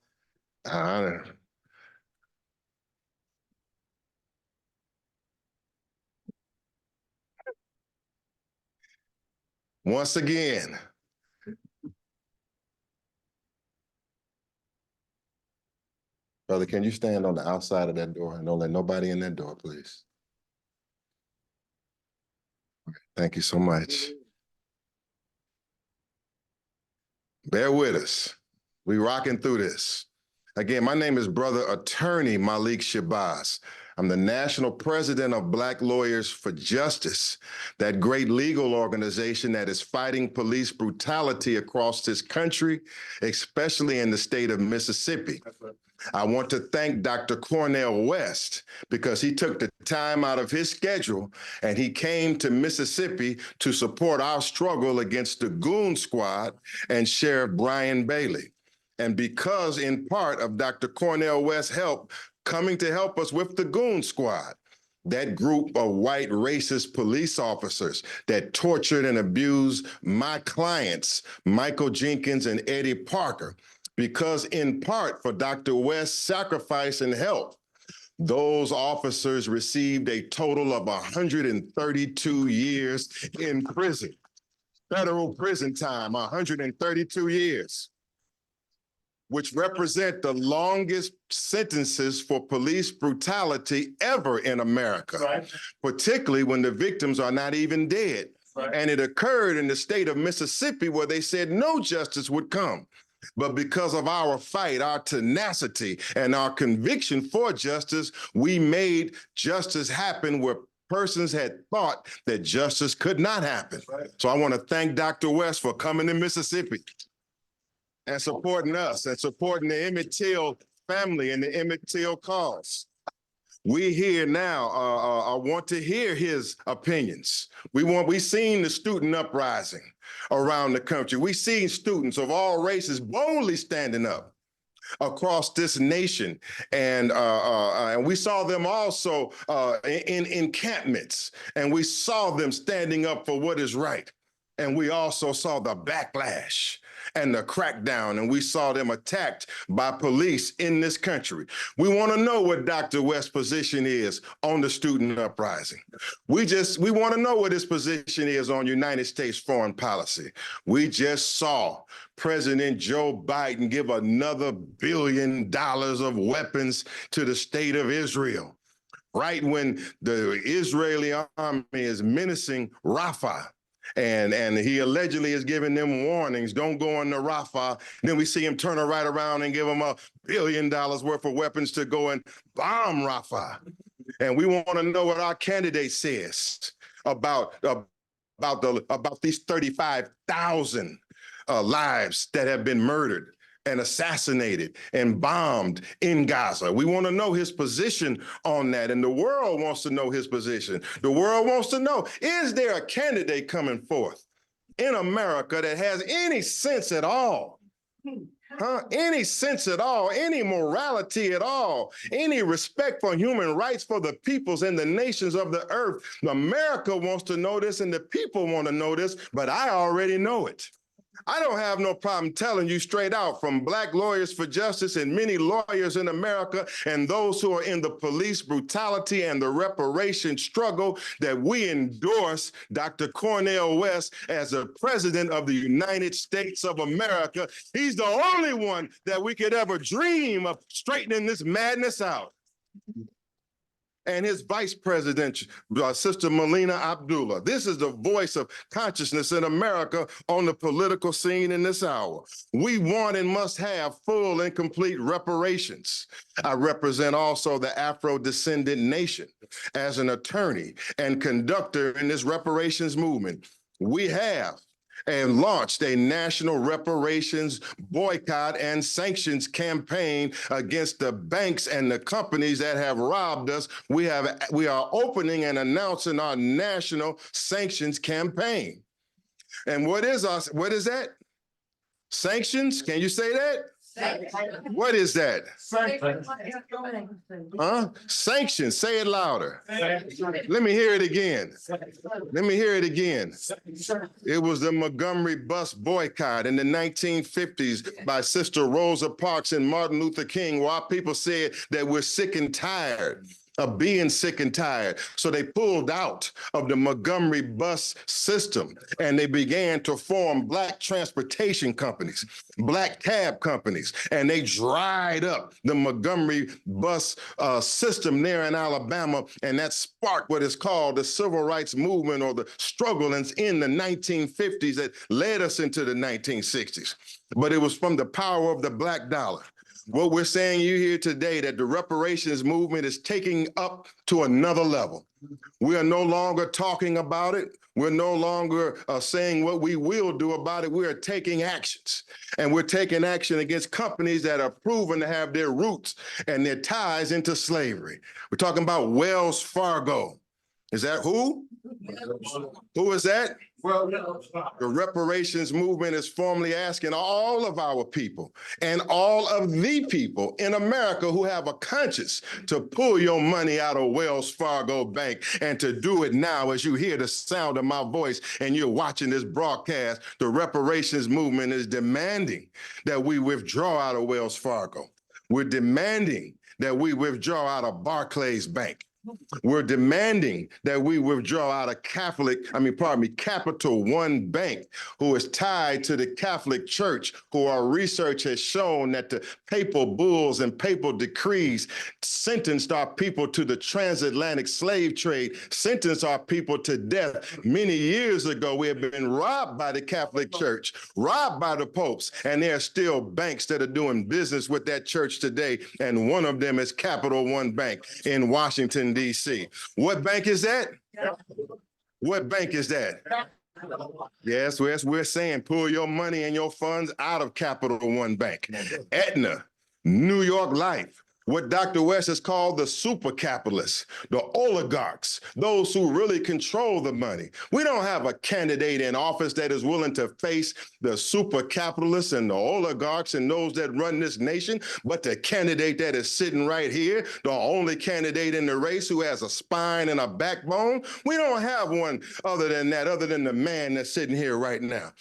Once again, brother, can you stand on the outside of that door and don't let nobody in that door, please? Okay, thank you so much. Bear with us. We rocking through this. Again, my name is Brother Attorney Malik Shabazz. I'm the National President of Black Lawyers for Justice, that great legal organization that is fighting police brutality across this country, especially in the state of Mississippi. I want to thank Dr. Cornell West because he took the time out of his schedule and he came to Mississippi to support our struggle against the Goon Squad and Sheriff Brian Bailey. And because in part of Dr. Cornell West's help coming to help us with the Goon Squad, that group of white racist police officers that tortured and abused my clients, Michael Jenkins and Eddie Parker, because in part for Dr. West's sacrifice and help, those officers received a total of 132 years in prison, federal prison time, 132 years, which represent the longest sentences for police brutality ever in America, right, particularly when the victims are not even dead. Right. And it occurred in the state of Mississippi where they said no justice would come. But because of our fight, our tenacity, and our conviction for justice, we made justice happen where persons had thought that justice could not happen. Right. So I want to thank Dr. West for coming to Mississippi and supporting us and supporting the Emmett Till family and the Emmett Till cause. We here now want to hear his opinions. We've seen the student uprising around the country. We've seen students of all races boldly standing up across this nation. And we saw them also in encampments, and we saw them standing up for what is right. And we also saw the backlash and the crackdown, and we saw them attacked by police in this country. We want to know what Dr. West's position is on the student uprising. We want to know what his position is on United States foreign policy. We just saw President Joe Biden give another $1 billion of weapons to the state of Israel, right when the Israeli army is menacing Rafah. And he allegedly is giving them warnings, don't go into Rafah. Then we see him turn right around and give them $1 billion worth of weapons to go and bomb Rafah. And we want to know what our candidate says about these 35,000 lives that have been murdered and assassinated and bombed in Gaza. We want to know his position on that, and the world wants to know his position. The world wants to know, is there a candidate coming forth in America that has any sense at all Any sense at all, any morality at all, any respect for human rights for the peoples and the nations of the earth. America wants to know this and the people want to know this, but I already know it. I don't have no problem telling you straight out, from Black Lawyers for Justice and many lawyers in America and those who are in the police brutality and the reparation struggle, that we endorse Dr. Cornell West as the President of the United States of America. He's the only one that we could ever dream of straightening this madness out. And his Vice President, Sister Melina Abdullah. This is the voice of consciousness in America on the political scene in this hour. We want and must have full and complete reparations. I represent also the Afrodescendant Nation as an attorney and conductor in this reparations movement. We have and launched a national reparations boycott and sanctions campaign against the banks and the companies that have robbed us. We are opening and announcing our national sanctions campaign. And what is that? Sanctions? Can you say that? What is that? Sanctions. Say it louder. Let me hear it again. Let me hear it again. It was the Montgomery bus boycott in the 1950s by Sister Rosa Parks and Martin Luther King, where our people said that we're sick and tired of being sick and tired. So they pulled out of the Montgomery bus system and they began to form Black transportation companies, Black cab companies, and they dried up the Montgomery bus system there in Alabama, and that sparked what is called the civil rights movement or the struggle in the 1950s that led us into the 1960s. But it was from the power of the Black dollar. What we're saying you here today, that the reparations movement is taking up to another level. We are no longer talking about it. We're no longer saying what we will do about it. We are taking actions. And we're taking action against companies that are proven to have their roots and their ties into slavery. We're talking about Wells Fargo. Is that who? Who is that? The reparations movement is formally asking all of our people and all of the people in America who have a conscience to pull your money out of Wells Fargo Bank, and to do it now as you hear the sound of my voice and you're watching this broadcast. The reparations movement is demanding that we withdraw out of Wells Fargo. We're demanding that we withdraw out of Barclays Bank. We're demanding that we withdraw out of Capital One Bank, who is tied to the Catholic Church, who our research has shown that the papal bulls and papal decrees sentenced our people to the transatlantic slave trade, sentenced our people to death. Many years ago, we have been robbed by the Catholic Church, robbed by the popes, and there are still banks that are doing business with that church today, and one of them is Capital One Bank in Washington, D.C. What bank is that? What bank is that? Yes, we're saying pull your money and your funds out of Capital One Bank. Aetna, New York Life, what Dr. West has called the super capitalists, the oligarchs, those who really control the money. We don't have a candidate in office that is willing to face the super capitalists and the oligarchs and those that run this nation, but the candidate that is sitting right here, the only candidate in the race who has a spine and a backbone. We don't have one other than that, other than the man that's sitting here right now.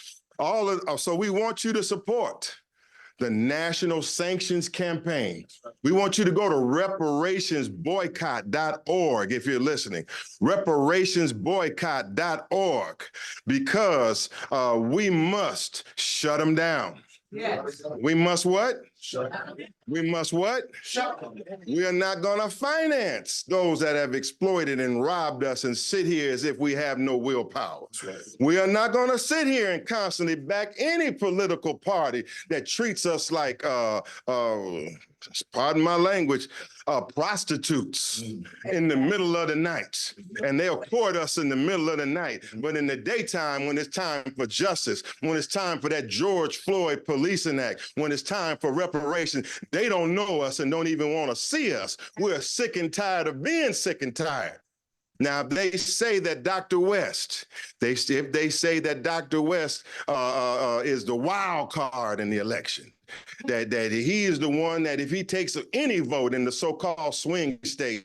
So we want you to support the National Sanctions Campaign. We want you to go to reparationsboycott.org if you're listening. Reparationsboycott.org, because we must shut them down. Yes. We must what? We must what? We are not going to finance those that have exploited and robbed us and sit here as if we have no willpower. Right. We are not going to sit here and constantly back any political party that treats us like, pardon my language, prostitutes in the middle of the night. And they'll court us in the middle of the night. But in the daytime, when it's time for justice, when it's time for that George Floyd Policing Act, when it's time for reparations, they don't know us and don't even want to see us. We're sick and tired of being sick and tired. Now, if they say that Dr. West, if they say that Dr. West is the wild card in the election, that he is the one that if he takes any vote in the so-called swing states,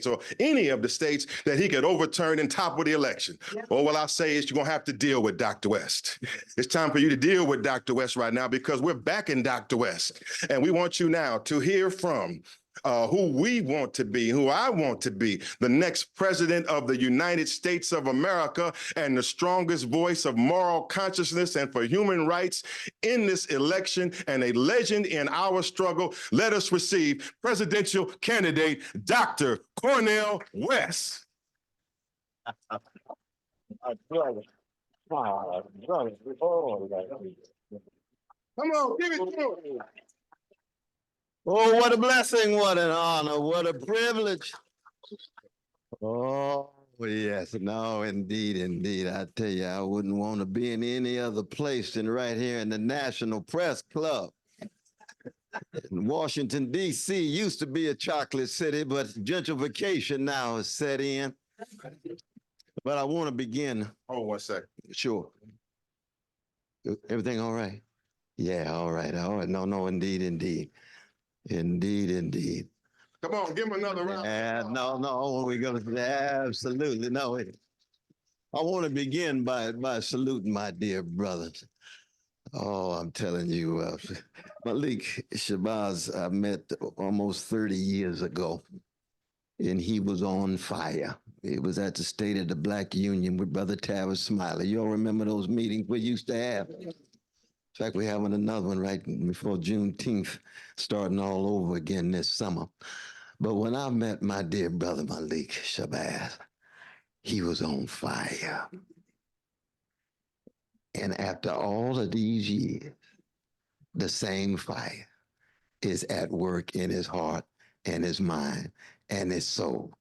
or any of the states, that he could overturn and topple the election. Or what I say is you're going to have to deal with Dr. West. It's time for you to deal with Dr. West right now, because we're backing Dr. West. And we want you now to hear from who we want to be, who I want to be, the next president of the United States of America and the strongest voice of moral consciousness and for human rights in this election and a legend in our struggle. Let us receive presidential candidate Dr. Cornell West. Come on, give it to him. Oh, what a blessing, what an honor, what a privilege. Oh, yes, no, indeed, indeed. I tell you, I wouldn't want to be in any other place than right here in the National Press Club. Washington, D.C. used to be a chocolate city, but gentrification now has set in. But I want to begin. Hold 1 second. Sure. Everything all right? Yeah, all right. All right. No, no, indeed, indeed. Indeed, indeed. Come on, give him another round. No, we're going to absolutely no. I want to begin by saluting my dear brothers. Oh, I'm telling you, Malik Shabazz, I met almost 30 years ago, and he was on fire. It was at the State of the Black Union with Brother Tavis Smiley. You all remember those meetings we used to have? In fact, we're having another one right before Juneteenth, starting all over again this summer. But when I met my dear brother Malik Shabazz, he was on fire. And after all of these years, the same fire is at work in his heart and his mind and his soul.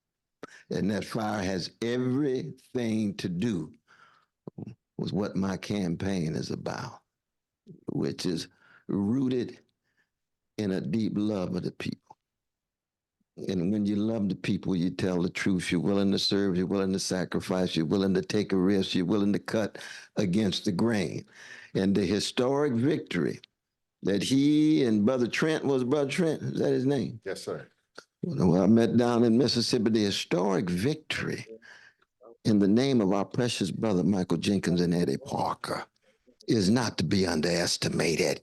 And that fire has everything to do with what my campaign is about, which is rooted in a deep love of the people. And when you love the people, you tell the truth. You're willing to serve, you're willing to sacrifice, you're willing to take a risk, you're willing to cut against the grain. And the historic victory that he and Brother Trent, is that his name? Yes, sir. Well, I met down in Mississippi, the historic victory in the name of our precious brother Michael Jenkins and Eddie Parker is not to be underestimated.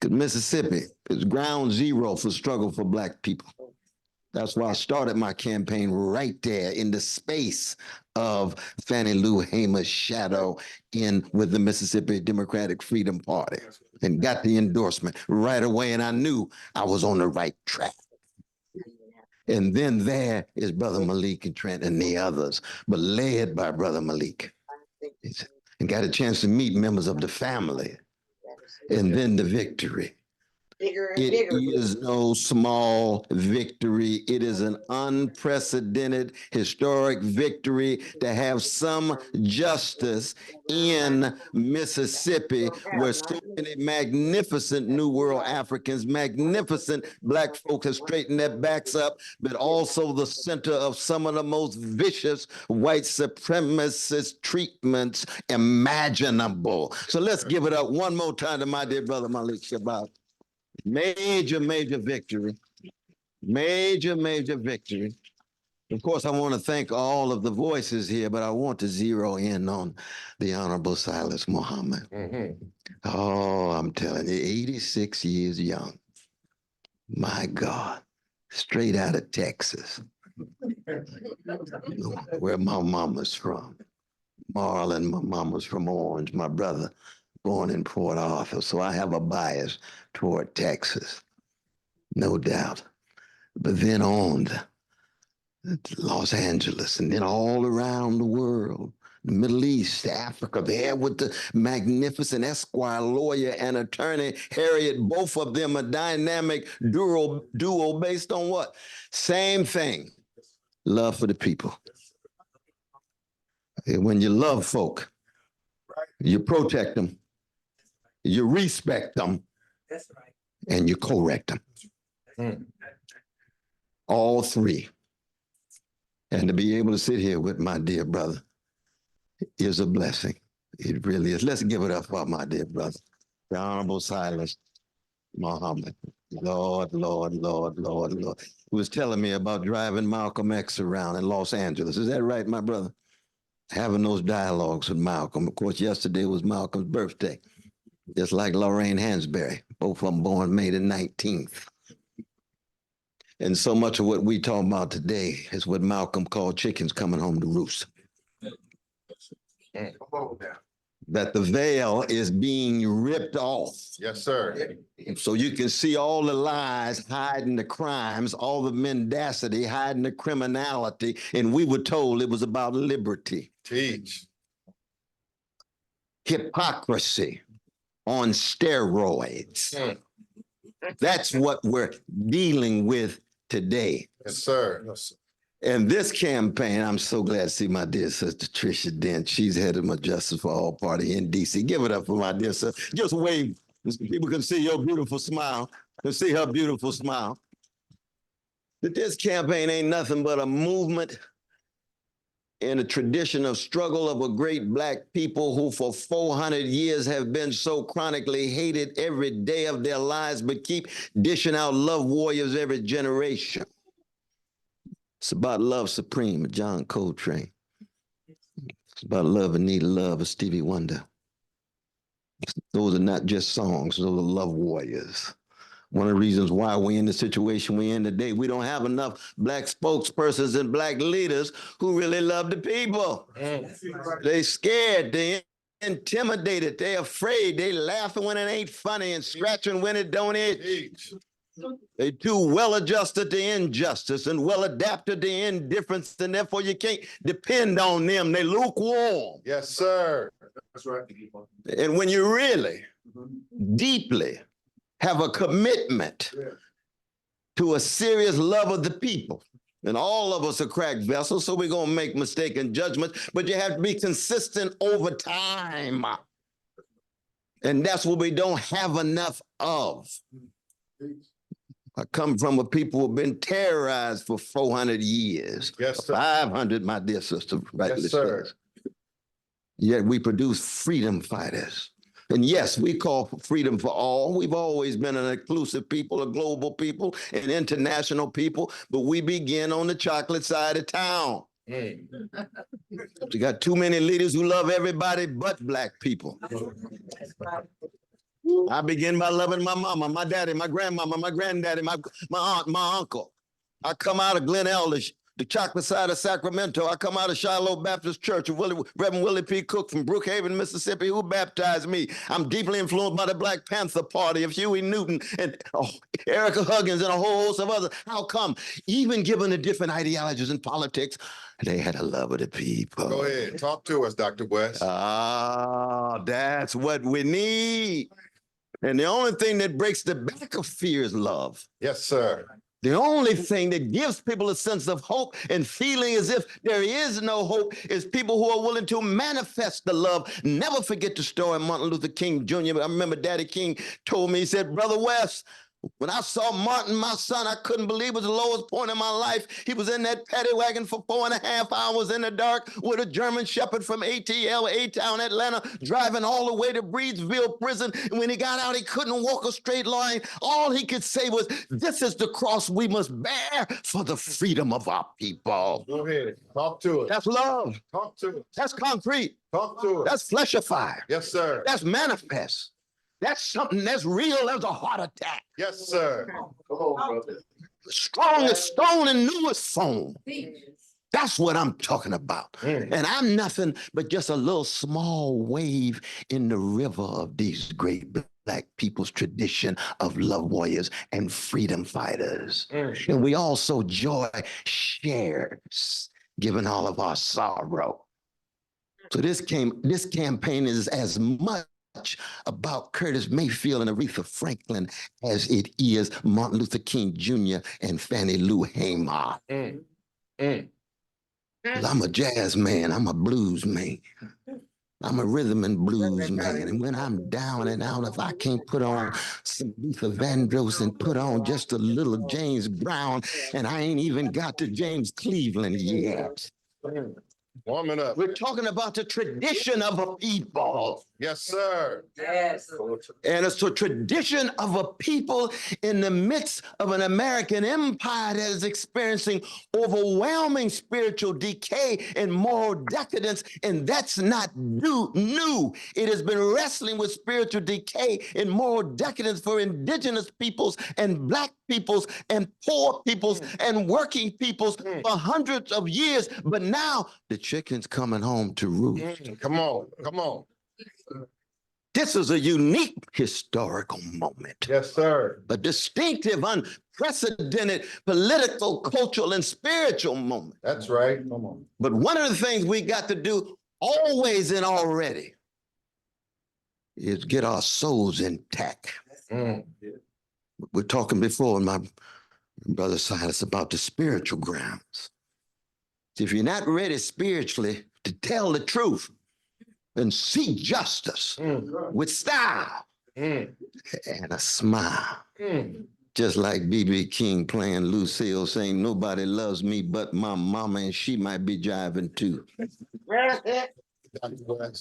Because Mississippi is ground zero for struggle for Black people. That's why I started my campaign right there in the space of Fannie Lou Hamer's shadow with the Mississippi Democratic Freedom Party, and got the endorsement right away. And I knew I was on the right track. And then there is Brother Malik and Trent and the others, but led by Brother Malik. And got a chance to meet members of the family. And then the victory. It is no small victory. It is an unprecedented historic victory to have some justice in Mississippi, where so many magnificent New World Africans, magnificent Black folk have straightened their backs up, but also the center of some of the most vicious white supremacist treatments imaginable. So let's give it up one more time to my dear brother Malik Shabazz. Major, major victory. Major, major victory. Of course, I want to thank all of the voices here, but I want to zero in on the Honorable Silas Muhammad. Oh, I'm telling you, 86 years young. My God, straight out of Texas, where my mama's from. Marlon, my mama's from Orange, my brother born in Port Arthur, so I have a bias toward Texas, no doubt. But then on to Los Angeles, and then all around the world, the Middle East, Africa, there with the magnificent Esquire lawyer and attorney, Harriet, both of them a dynamic duo based on what? Same thing, love for the people. When you love folk, you protect them, you respect them, That's right. and you correct them. All three. And to be able to sit here with my dear brother is a blessing. It really is. Let's give it up for my dear brother, the Honorable Silas Muhammad. Lord, Lord, Lord, Lord, Lord. He was telling me about driving Malcolm X around in Los Angeles. Is that right, my brother? Having those dialogues with Malcolm. Of course, yesterday was Malcolm's birthday, just like Lorraine Hansberry, both of them born May the 19th. And so much of what we talk about today is what Malcolm called chickens coming home to roost. That the veil is being ripped off. Yes, sir. So you can see all the lies hiding the crimes, all the mendacity hiding the criminality. And we were told it was about liberty. Teach. Hypocrisy on steroids. That's what we're dealing with today. Yes, sir. Yes, sir. And this campaign, I'm so glad to see my dear sister Tricia Dent. She's head of my Justice for All party in DC. Give it up for my dear sister. Just wave. People can see your beautiful smile. Can see her beautiful smile. But this campaign ain't nothing but a movement in a tradition of struggle of a great Black people who for 400 years have been so chronically hated every day of their lives, but keep dishing out love warriors every generation. It's about love supreme of John Coltrane. It's about love and need of love of Stevie Wonder. Those are not just songs, those are love warriors. One of the reasons why we're in the situation we're in today, we don't have enough Black spokespersons and Black leaders who really love the people. They scared, they intimidated, they afraid, they laughing when it ain't funny and scratching when it don't itch. They too well adjusted to injustice and well adapted to indifference, and therefore you can't depend on them. They lukewarm. Yes, sir. That's right. And when you really deeply have a commitment to a serious love of the people, and all of us are cracked vessels, so we're going to make mistaken judgments, but you have to be consistent over time. And that's what we don't have enough of. I come from a people who've been terrorized for 400 years. Yes, sir. 500, my dear sister. Yes, sir. Yet we produce freedom fighters. And yes, we call for freedom for all. We've always been an inclusive people, a global people, an international people, but we begin on the chocolate side of town. You got too many leaders who love everybody but Black people. I begin by loving my mama, my daddy, my grandmama, my granddaddy, my aunt, my uncle. I come out of Glen Elders, the chocolate side of Sacramento. I come out of Shiloh Baptist Church of Reverend Willie P. Cook from Brookhaven, Mississippi, who baptized me. I'm deeply influenced by the Black Panther Party of Huey Newton and Erica Huggins and a whole host of others. How come? Even given the different ideologies in politics, they had a love of the people. Go ahead. Talk to us, Dr. West. That's what we need. And the only thing that breaks the back of fear is love. Yes, sir. The only thing that gives people a sense of hope and feeling as if there is no hope is people who are willing to manifest the love. Never forget the story of Martin Luther King Jr. I remember Daddy King told me, he said, Brother West, when I saw Martin, my son, I couldn't believe it was the lowest point in my life. He was in that paddy wagon for 4.5 hours in the dark with a German shepherd from ATL, A-Town, Atlanta, driving all the way to Breedsville prison. And when he got out, he couldn't walk a straight line. All he could say was, this is the cross we must bear for the freedom of our people. Go ahead. Talk to us. That's love. Talk to us. That's concrete. Talk to us. That's fleshified. Yes, sir. That's manifest. That's something that's real as a heart attack. Yes, sir. Come on, brother. Strong as stone and new as foam. That's what I'm talking about. And I'm nothing but just a little small wave in the river of these great Black people's tradition of love warriors and freedom fighters. And we also joy shares, given all of our sorrow. So this campaign is as much about Curtis Mayfield and Aretha Franklin as it is Martin Luther King Jr. and Fannie Lou Hamer. I'm a jazz man, I'm a blues man. I'm a rhythm and blues man. And when I'm down and out, if I can't put on some Luther Vandross and put on just a little James Brown, and I ain't even got to James Cleveland yet. Warming up. We're talking about the tradition of a people. Yes, sir. Yes. And it's a tradition of a people in the midst of an American empire that is experiencing overwhelming spiritual decay and moral decadence. And that's not new. It has been wrestling with spiritual decay and moral decadence for indigenous peoples and Black peoples and poor peoples and working peoples for hundreds of years. But now the chicken's coming home to roost. Come on. Come on. This is a unique historical moment. Yes, sir. A distinctive, unprecedented political, cultural, and spiritual moment. That's right. Come on. But one of the things we got to do always and already is get our souls intact. We're talking before, my brother Silas, about the spiritual grounds. If you're not ready spiritually to tell the truth and seek justice with style and a smile, just like B.B. King playing Lucille saying, nobody loves me but my mama, and she might be jiving too.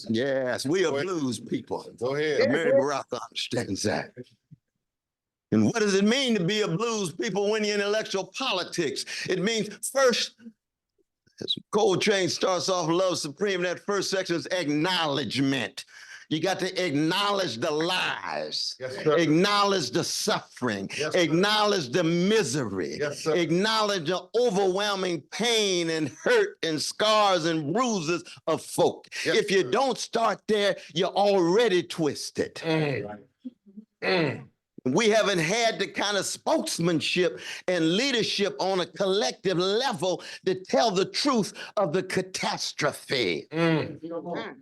Yes, we are blues people. Go ahead. Mary Barack understands that. And what does it mean to be a blues people when you're in intellectual politics? It means first, as Coltrane starts off Love Supreme, that first section is acknowledgement. You got to acknowledge the lies, Yes, sir. acknowledge the suffering, Yes, sir. acknowledge the misery, Yes, sir. acknowledge the overwhelming pain and hurt and scars and bruises of folk. Yes, If you sir. don't start there, you're already twisted. We haven't had the kind of spokesmanship and leadership on a collective level to tell the truth of the catastrophe.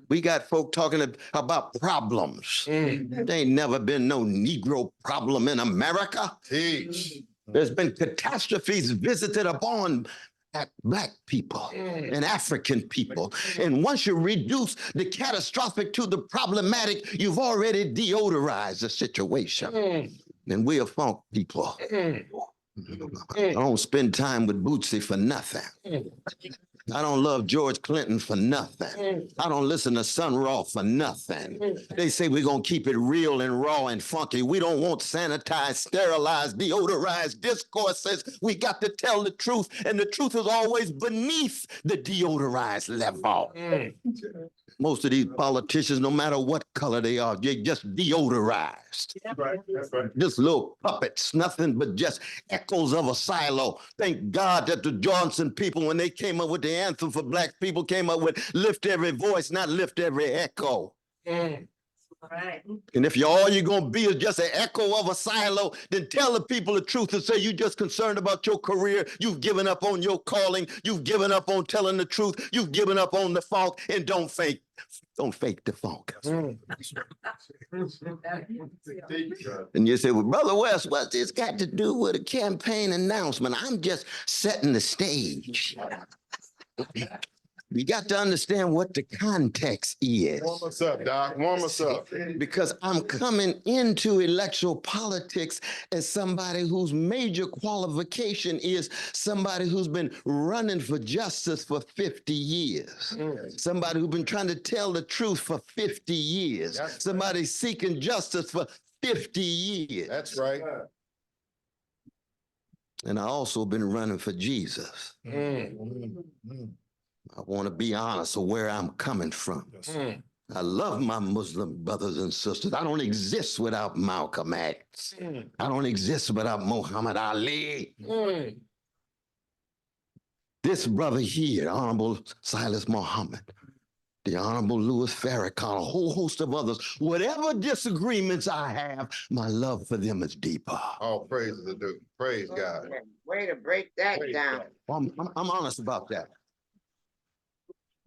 We got folk talking about problems. There ain't never been no Negro problem in America. Teach. There's been catastrophes visited upon Black people and African people. And once you reduce the catastrophic to the problematic, you've already deodorized the situation. And we are funk people. I don't spend time with Bootsy for nothing. I don't love George Clinton for nothing. I don't listen to Sun Ra for nothing. They say we're going to keep it real and raw and funky. We don't want sanitized, sterilized, deodorized discourses. We got to tell the truth, and the truth is always beneath the deodorized level. Most of these politicians, no matter what color they are, they're just deodorized. Right. That's right. Just little puppets, nothing but just echoes of a silo. Thank God that the Johnson people, when they came up with the anthem for Black people, came up with lift every voice, not lift every echo. Right. And if all you're going to be is just an echo of a silo, then tell the people the truth and say you're just concerned about your career. You've given up on your calling. You've given up on telling the truth. You've given up on the funk, and don't fake the funk. And you say, well, Brother West, what's this got to do with a campaign announcement? I'm just setting the stage. We got to understand what the context is. Warm us up, Doc. Warm us up. Because I'm coming into electoral politics as somebody whose major qualification is somebody who's been running for justice for 50 years. Somebody who's been trying to tell the truth for 50 years. That's Somebody seeking justice for 50 years. That's right. And I also been running for Jesus. I want to be honest of where I'm coming from. I love my Muslim brothers and sisters. I don't exist without Malcolm X. I don't exist without Muhammad Ali. This brother here, Honorable Silas Muhammad, the Honorable Louis Farrakhan, a whole host of others, whatever disagreements I have, my love for them is deeper. All praises are due. Praise God. Way to break that Praise down. God. I'm honest about that.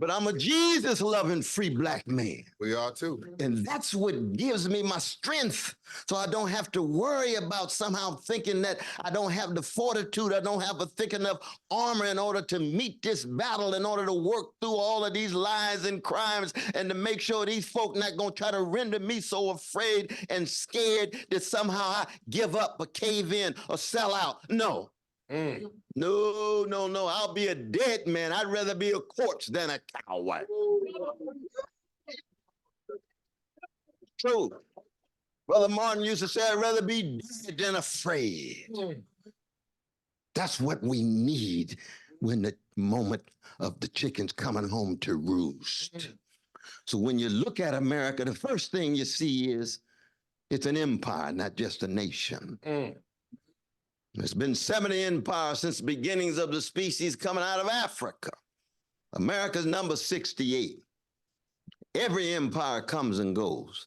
But I'm a Jesus-loving free Black man. We are too. And that's what gives me my strength. So I don't have to worry about somehow thinking that I don't have the fortitude, I don't have a thick enough armor in order to meet this battle, in order to work through all of these lies and crimes, and to make sure these folk not going to try to render me so afraid and scared that somehow I give up or cave in or sell out. No. No, no, no. I'll be a dead man. I'd rather be a corpse than a coward. True. Brother Martin used to say, I'd rather be dead than afraid. That's what we need when the moment of the chickens coming home to roost. So when you look at America, the first thing you see is it's an empire, not just a nation. There's been 70 empires since the beginnings of the species coming out of Africa. America's number 68. Every empire comes and goes.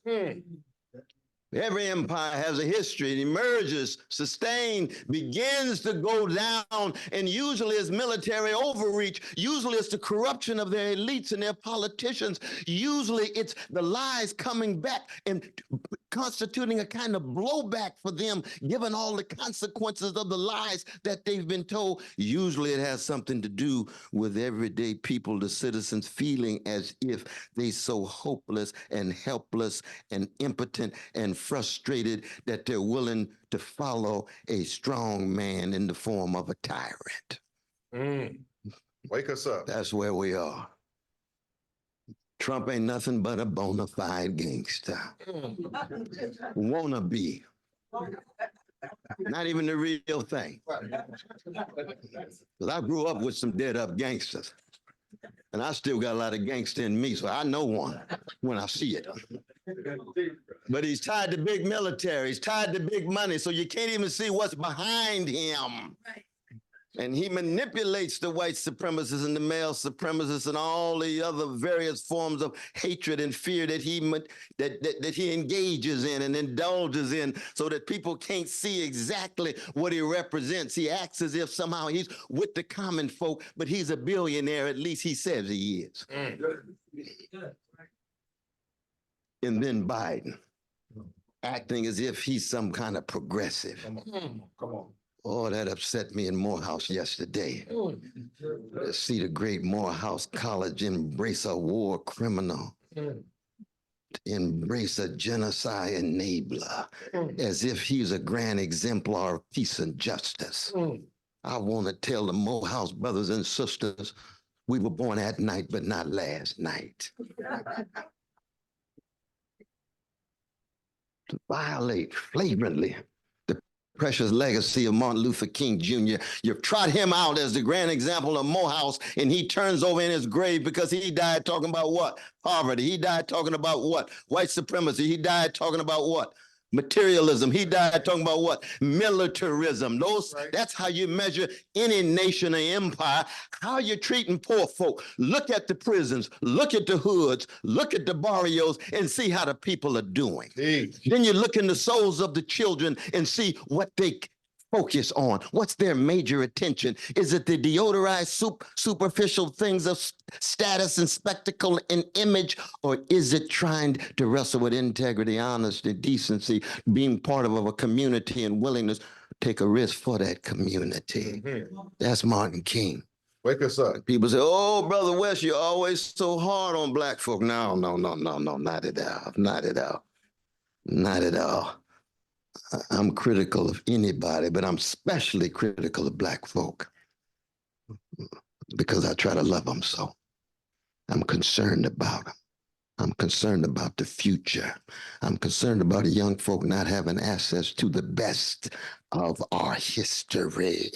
Every empire has a history. It emerges, sustained, begins to go down, and usually it's military overreach. Usually it's the corruption of their elites and their politicians. Usually it's the lies coming back and constituting a kind of blowback for them, given all the consequences of the lies that they've been told. Usually it has something to do with everyday people, the citizens, feeling as if they so hopeless and helpless and impotent and frustrated that they're willing to follow a strong man in the form of a tyrant. Wake us up. That's where we are. Trump ain't nothing but a bona fide gangster. Wanna be. Not even the real thing. Because I grew up with some dead up gangsters. And I still got a lot of gangster in me, so I know one when I see it. But he's tied to big military, he's tied to big money, so you can't even see what's behind him. And he manipulates the white supremacists and the male supremacists and all the other various forms of hatred and fear that he engages in and indulges in, so that people can't see exactly what he represents. He acts as if somehow he's with the common folk, but he's a billionaire, at least he says he is. And then Biden, acting as if he's some kind of progressive. Come on. Oh, that upset me in Morehouse yesterday. To see the great Morehouse College embrace a war criminal, embrace a genocide enabler, as if he's a grand exemplar of peace and justice. I want to tell the Morehouse brothers and sisters, we were born at night, but not last night. To violate flagrantly the precious legacy of Martin Luther King Jr. You've trot him out as the grand example of Morehouse, and he turns over in his grave because he died talking about what? Poverty. He died talking about what? White supremacy. He died talking about what? Materialism. He died talking about what? Militarism. That's how you measure any nation or empire. How you're treating poor folk. Look at the prisons, look at the hoods, look at the barrios, and see how the people are doing. Then you look in the souls of the children and see what they focus on. What's their major attention? Is it the deodorized superficial things of status and spectacle and image, or is it trying to wrestle with integrity, honesty, decency, being part of a community and willingness to take a risk for that community? That's Martin King. Wake us up. People say, oh, Brother West, you're always so hard on black folk. No, not at all. Not at all. Not at all. I'm critical of anybody, but I'm especially critical of black folk because I try to love them so. I'm concerned about them. I'm concerned about the future. I'm concerned about young folk not having access to the best of our history.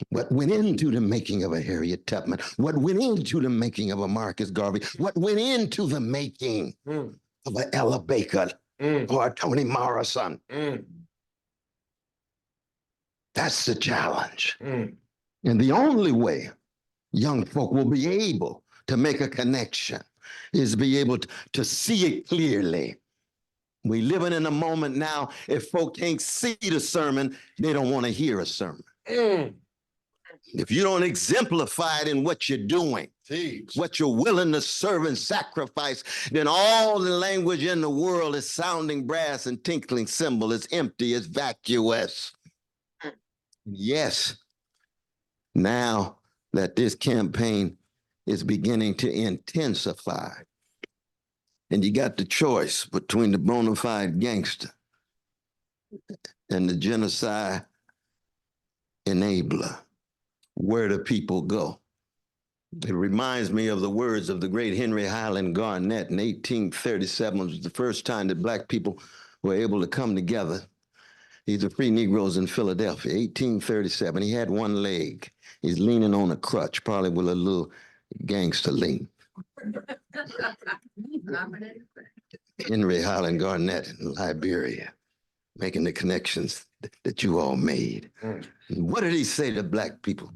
What went into the making of a Harriet Tubman? What went into the making of a Marcus Garvey? What went into the making of a Ella Baker? Or Toni Morrison. That's the challenge. And the only way young folk will be able to make a connection is be able to see it clearly. We living in a moment now, if folk can't see the sermon, they don't want to hear a sermon. If you don't exemplify it in what you're doing, what you're willing to serve and sacrifice, then all the language in the world is sounding brass and tinkling cymbal. It's empty, it's vacuous. Yes, now that this campaign is beginning to intensify, and you got the choice between the bona fide gangster and the genocide enabler. Where do people go? It reminds me of the words of the great Henry Highland Garnett in 1837. It was the first time that Black people were able to come together. He's a free Negroes in Philadelphia, 1837. He had one leg. He's leaning on a crutch, probably with a little gangster lean. Henry Highland Garnett in Liberia, making the connections that you all made. And what did he say to Black people?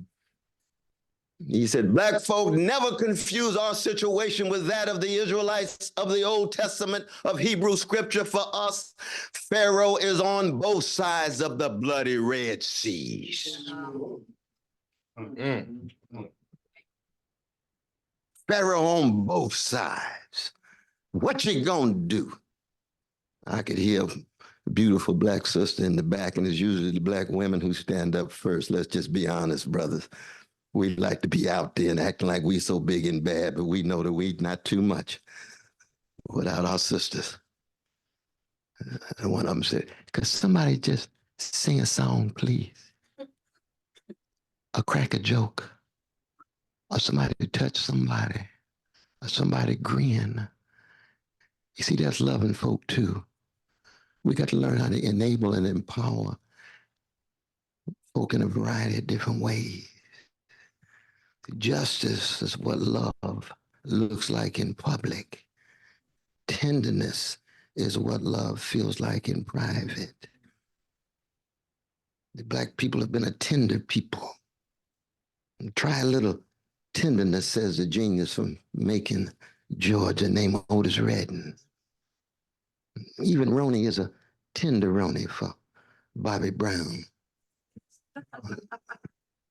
He said, Black folk, never confuse our situation with that of the Israelites of the Old Testament of Hebrew scripture. For us, Pharaoh is on both sides of the bloody Red Seas. Pharaoh on both sides. What you gonna do? I could hear a beautiful Black sister in the back, and it's usually the Black women who stand up first. Let's just be honest, brothers. We like to be out there and acting like we so big and bad, but we know that we not too much without our sisters. And one of them said, could somebody just sing a song, please? Or crack a joke? Or somebody touch somebody? Or somebody grin? You see, that's loving folk too. We got to learn how to enable and empower folk in a variety of different ways. Justice is what love looks like in public. Tenderness is what love feels like in private. The Black people have been a tender people. And try a little tenderness, says the genius from Macon, Georgia, named Otis Redding. Even Roni is a tenderoni for Bobby Brown.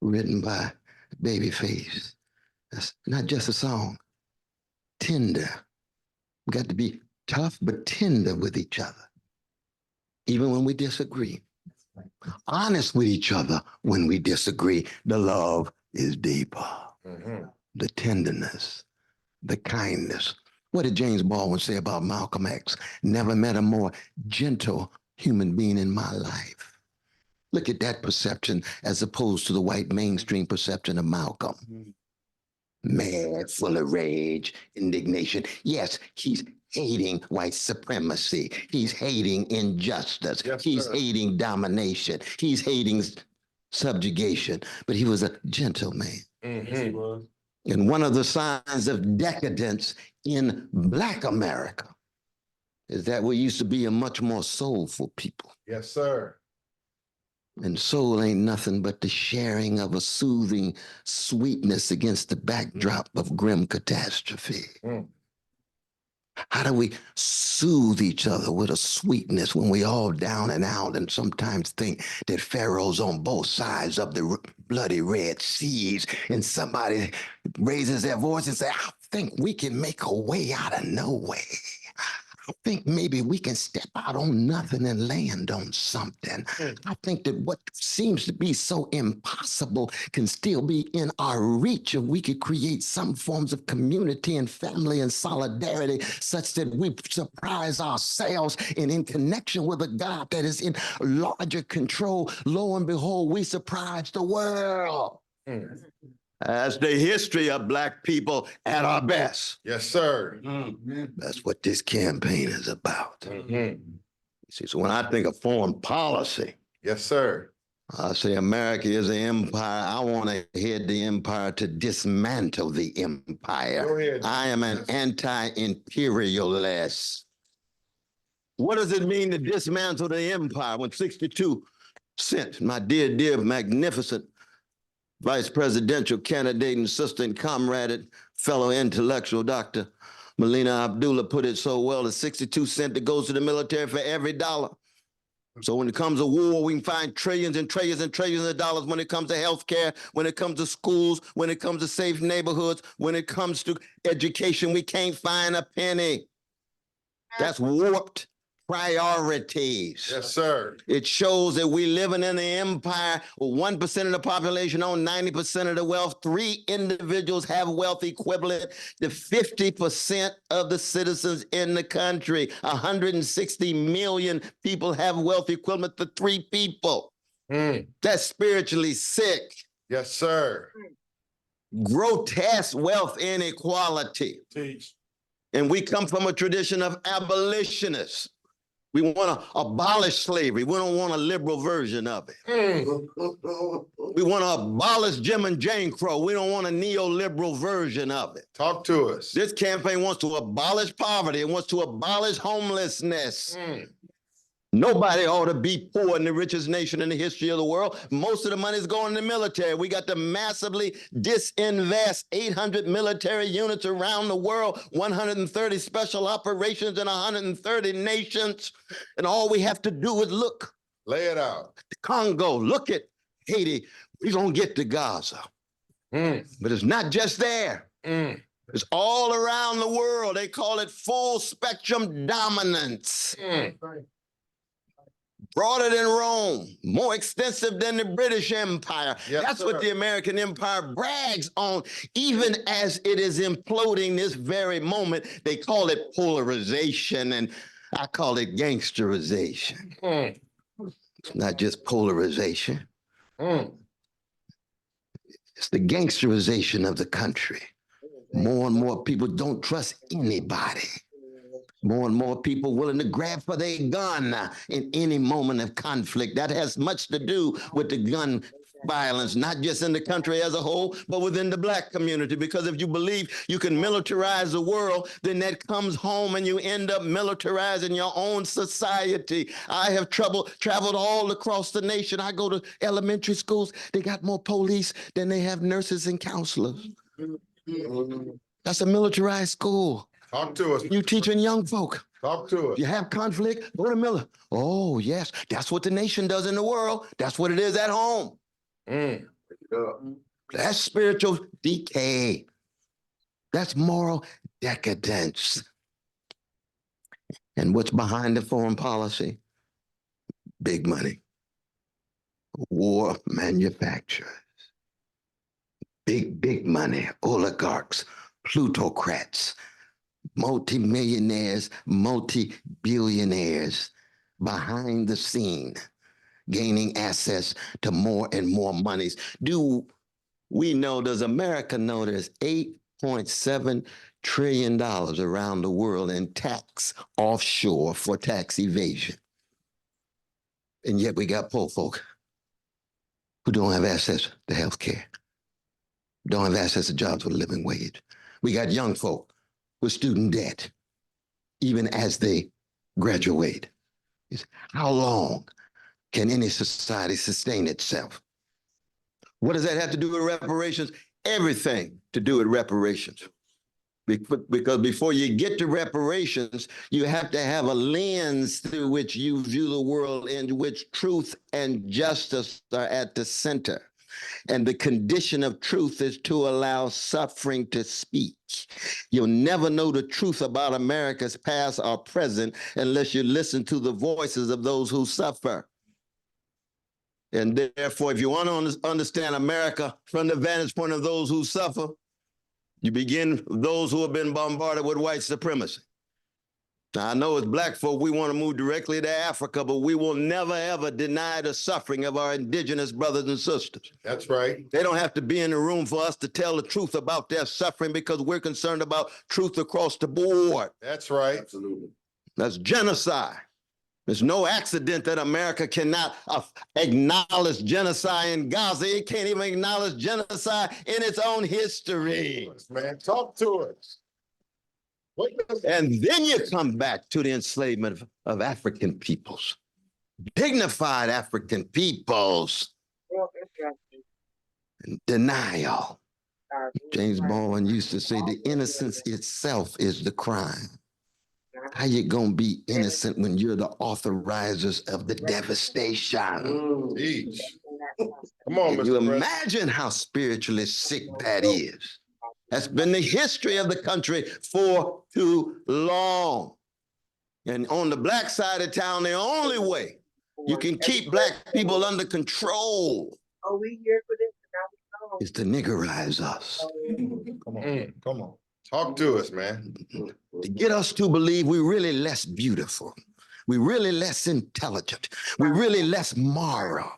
Written by Babyface. That's not just a song. Tender. We got to be tough but tender with each other, even when we disagree. Honest with each other when we disagree. The love is deeper. The tenderness, the kindness. What did James Baldwin say about Malcolm X? Never met a more gentle human being in my life. Look at that perception as opposed to the white mainstream perception of Malcolm. Mad, full of rage, indignation. Yes, he's hating white supremacy. He's hating injustice. Yes, he's hating domination. He's hating subjugation. But he was a gentle man. And one of the signs of decadence in Black America is that we used to be a much more soulful people. Yes, sir. And soul ain't nothing but the sharing of a soothing sweetness against the backdrop of grim catastrophe. How do we soothe each other with a sweetness when we all down and out and sometimes think that Pharaoh's on both sides of the bloody Red Seas and somebody raises their voice and say, I think we can make a way out of no way. I think maybe we can step out on nothing and land on something. I think that what seems to be so impossible can still be in our reach if we could create some forms of community and family and solidarity such that we surprise ourselves and in connection with a God that is in larger control. Lo and behold, we surprise the world. That's the history of Black people at our best. Yes, sir. That's what this campaign is about. See, so when I think of foreign policy, Yes, sir. I say America is an empire. I want to head the empire to dismantle the empire. Go ahead. I am an anti-imperialist. What does it mean to dismantle the empire when 62 Cent, my dear, magnificent vice presidential candidate and sister and comrade and fellow intellectual, Dr. Melina Abdullah, put it so well, the 62 cents that goes to the military for every dollar. So when it comes to war, we can find trillions and trillions and trillions of dollars when it comes to healthcare, when it comes to schools, when it comes to safe neighborhoods, when it comes to education, we can't find a penny. That's warped priorities. Yes, sir. It shows that we living in an empire where 1% of the population own 90% of the wealth. 3 individuals have wealth equivalent to 50% of the citizens in the country. 160 million people have wealth equivalent to 3 people. That's spiritually sick. Yes, sir. Grotesque wealth inequality. Teach. And we come from a tradition of abolitionists. We want to abolish slavery. We don't want a liberal version of it. We want to abolish Jim and Jane Crow. We don't want a neoliberal version of it. Talk to us. This campaign wants to abolish poverty. It wants to abolish homelessness. Nobody ought to be poor in the richest nation in the history of the world. Most of the money is going in the military. We got to massively disinvest 800 military units around the world, 130 special operations in 130 nations. And all we have to do is look. Lay it out. The Congo, look at Haiti. We're going to get to Gaza. But it's not just there. It's all around the world. They call it full spectrum dominance. Broader than Rome, more extensive than the British Empire. Yes, That's what the American Empire brags on, even as it is imploding this very moment. They call it polarization, and I call it gangsterization. It's not just polarization. It's the gangsterization of the country. More and more people don't trust anybody. More and more people willing to grab for their gun in any moment of conflict. That has much to do with the gun violence, not just in the country as a whole, but within the Black community. Because if you believe you can militarize the world, then that comes home and you end up militarizing your own society. I have traveled all across the nation. I go to elementary schools. They got more police than they have nurses and counselors. That's a militarized school. Talk to us. You teaching young folk. Talk to us. You have conflict, go to Miller. Oh, yes, that's what the nation does in the world. That's what it is at home. That's spiritual decay. That's moral decadence. And what's behind the foreign policy? Big money. War manufacturers. Big money. Oligarchs. Plutocrats. Multi-millionaires, multi-billionaires behind the scene, gaining access to more and more monies. Do we know, does America know there's $8.7 trillion around the world in tax offshore for tax evasion? And yet we got poor folk who don't have access to health care, don't have access to jobs with a living wage. We got young folk with student debt, even as they graduate. How long can any society sustain itself? What does that have to do with reparations? Everything to do with reparations. Because before you get to reparations, you have to have a lens through which you view the world, in which truth and justice are at the center. And the condition of truth is to allow suffering to speak. You'll never know the truth about America's past or present unless you listen to the voices of those who suffer. And therefore, if you want to understand America from the vantage point of those who suffer, you begin with those who have been bombarded with white supremacy. Now, I know as Black folk, we want to move directly to Africa, but we will never, ever deny the suffering of our indigenous brothers and sisters. That's right. They don't have to be in the room for us to tell the truth about their suffering, because we're concerned about truth across the board. That's right. Absolutely. That's genocide. There's no accident that America cannot acknowledge genocide in Gaza. It can't even acknowledge genocide in its own history. Man, talk to us. And then you come back to the enslavement of African peoples, dignified African peoples, and denial. James Baldwin used to say the innocence itself is the crime. How you gonna be innocent when you're the authorizers of the devastation? Each. Come on, Mr. You President. imagine how spiritually sick that is. That's been the history of the country for too long. And on the Black side of town, the only way you can keep Black people under control is to niggerize us. Come on. Talk to us, man. To get us to believe we're really less beautiful. We're really less intelligent. We're really less moral.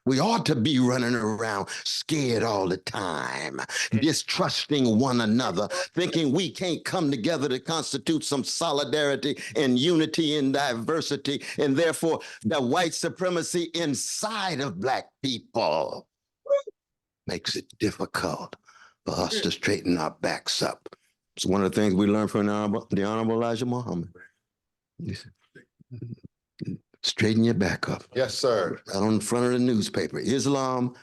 We ought to be running around scared all the time, distrusting one another, thinking we can't come together to constitute some solidarity and unity in diversity, and therefore the white supremacy inside of Black people makes it difficult for us to straighten our backs up. It's one of the things we learned from the Honorable Elijah Muhammad. Straighten your back up. Yes, sir. Right on the front of the newspaper. Islam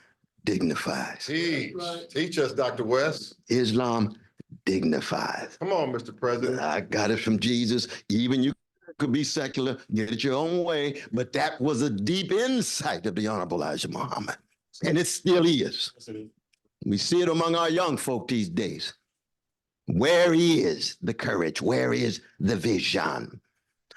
dignifies. Teach us, Dr. West. Islam dignifies. Come on, Mr. President. I got it from Jesus. Even you could be secular, get it your own way, but that was a deep insight of the Honorable Elijah Muhammad. And it still is. We see it among our young folk these days. Where is the courage? Where is the vision?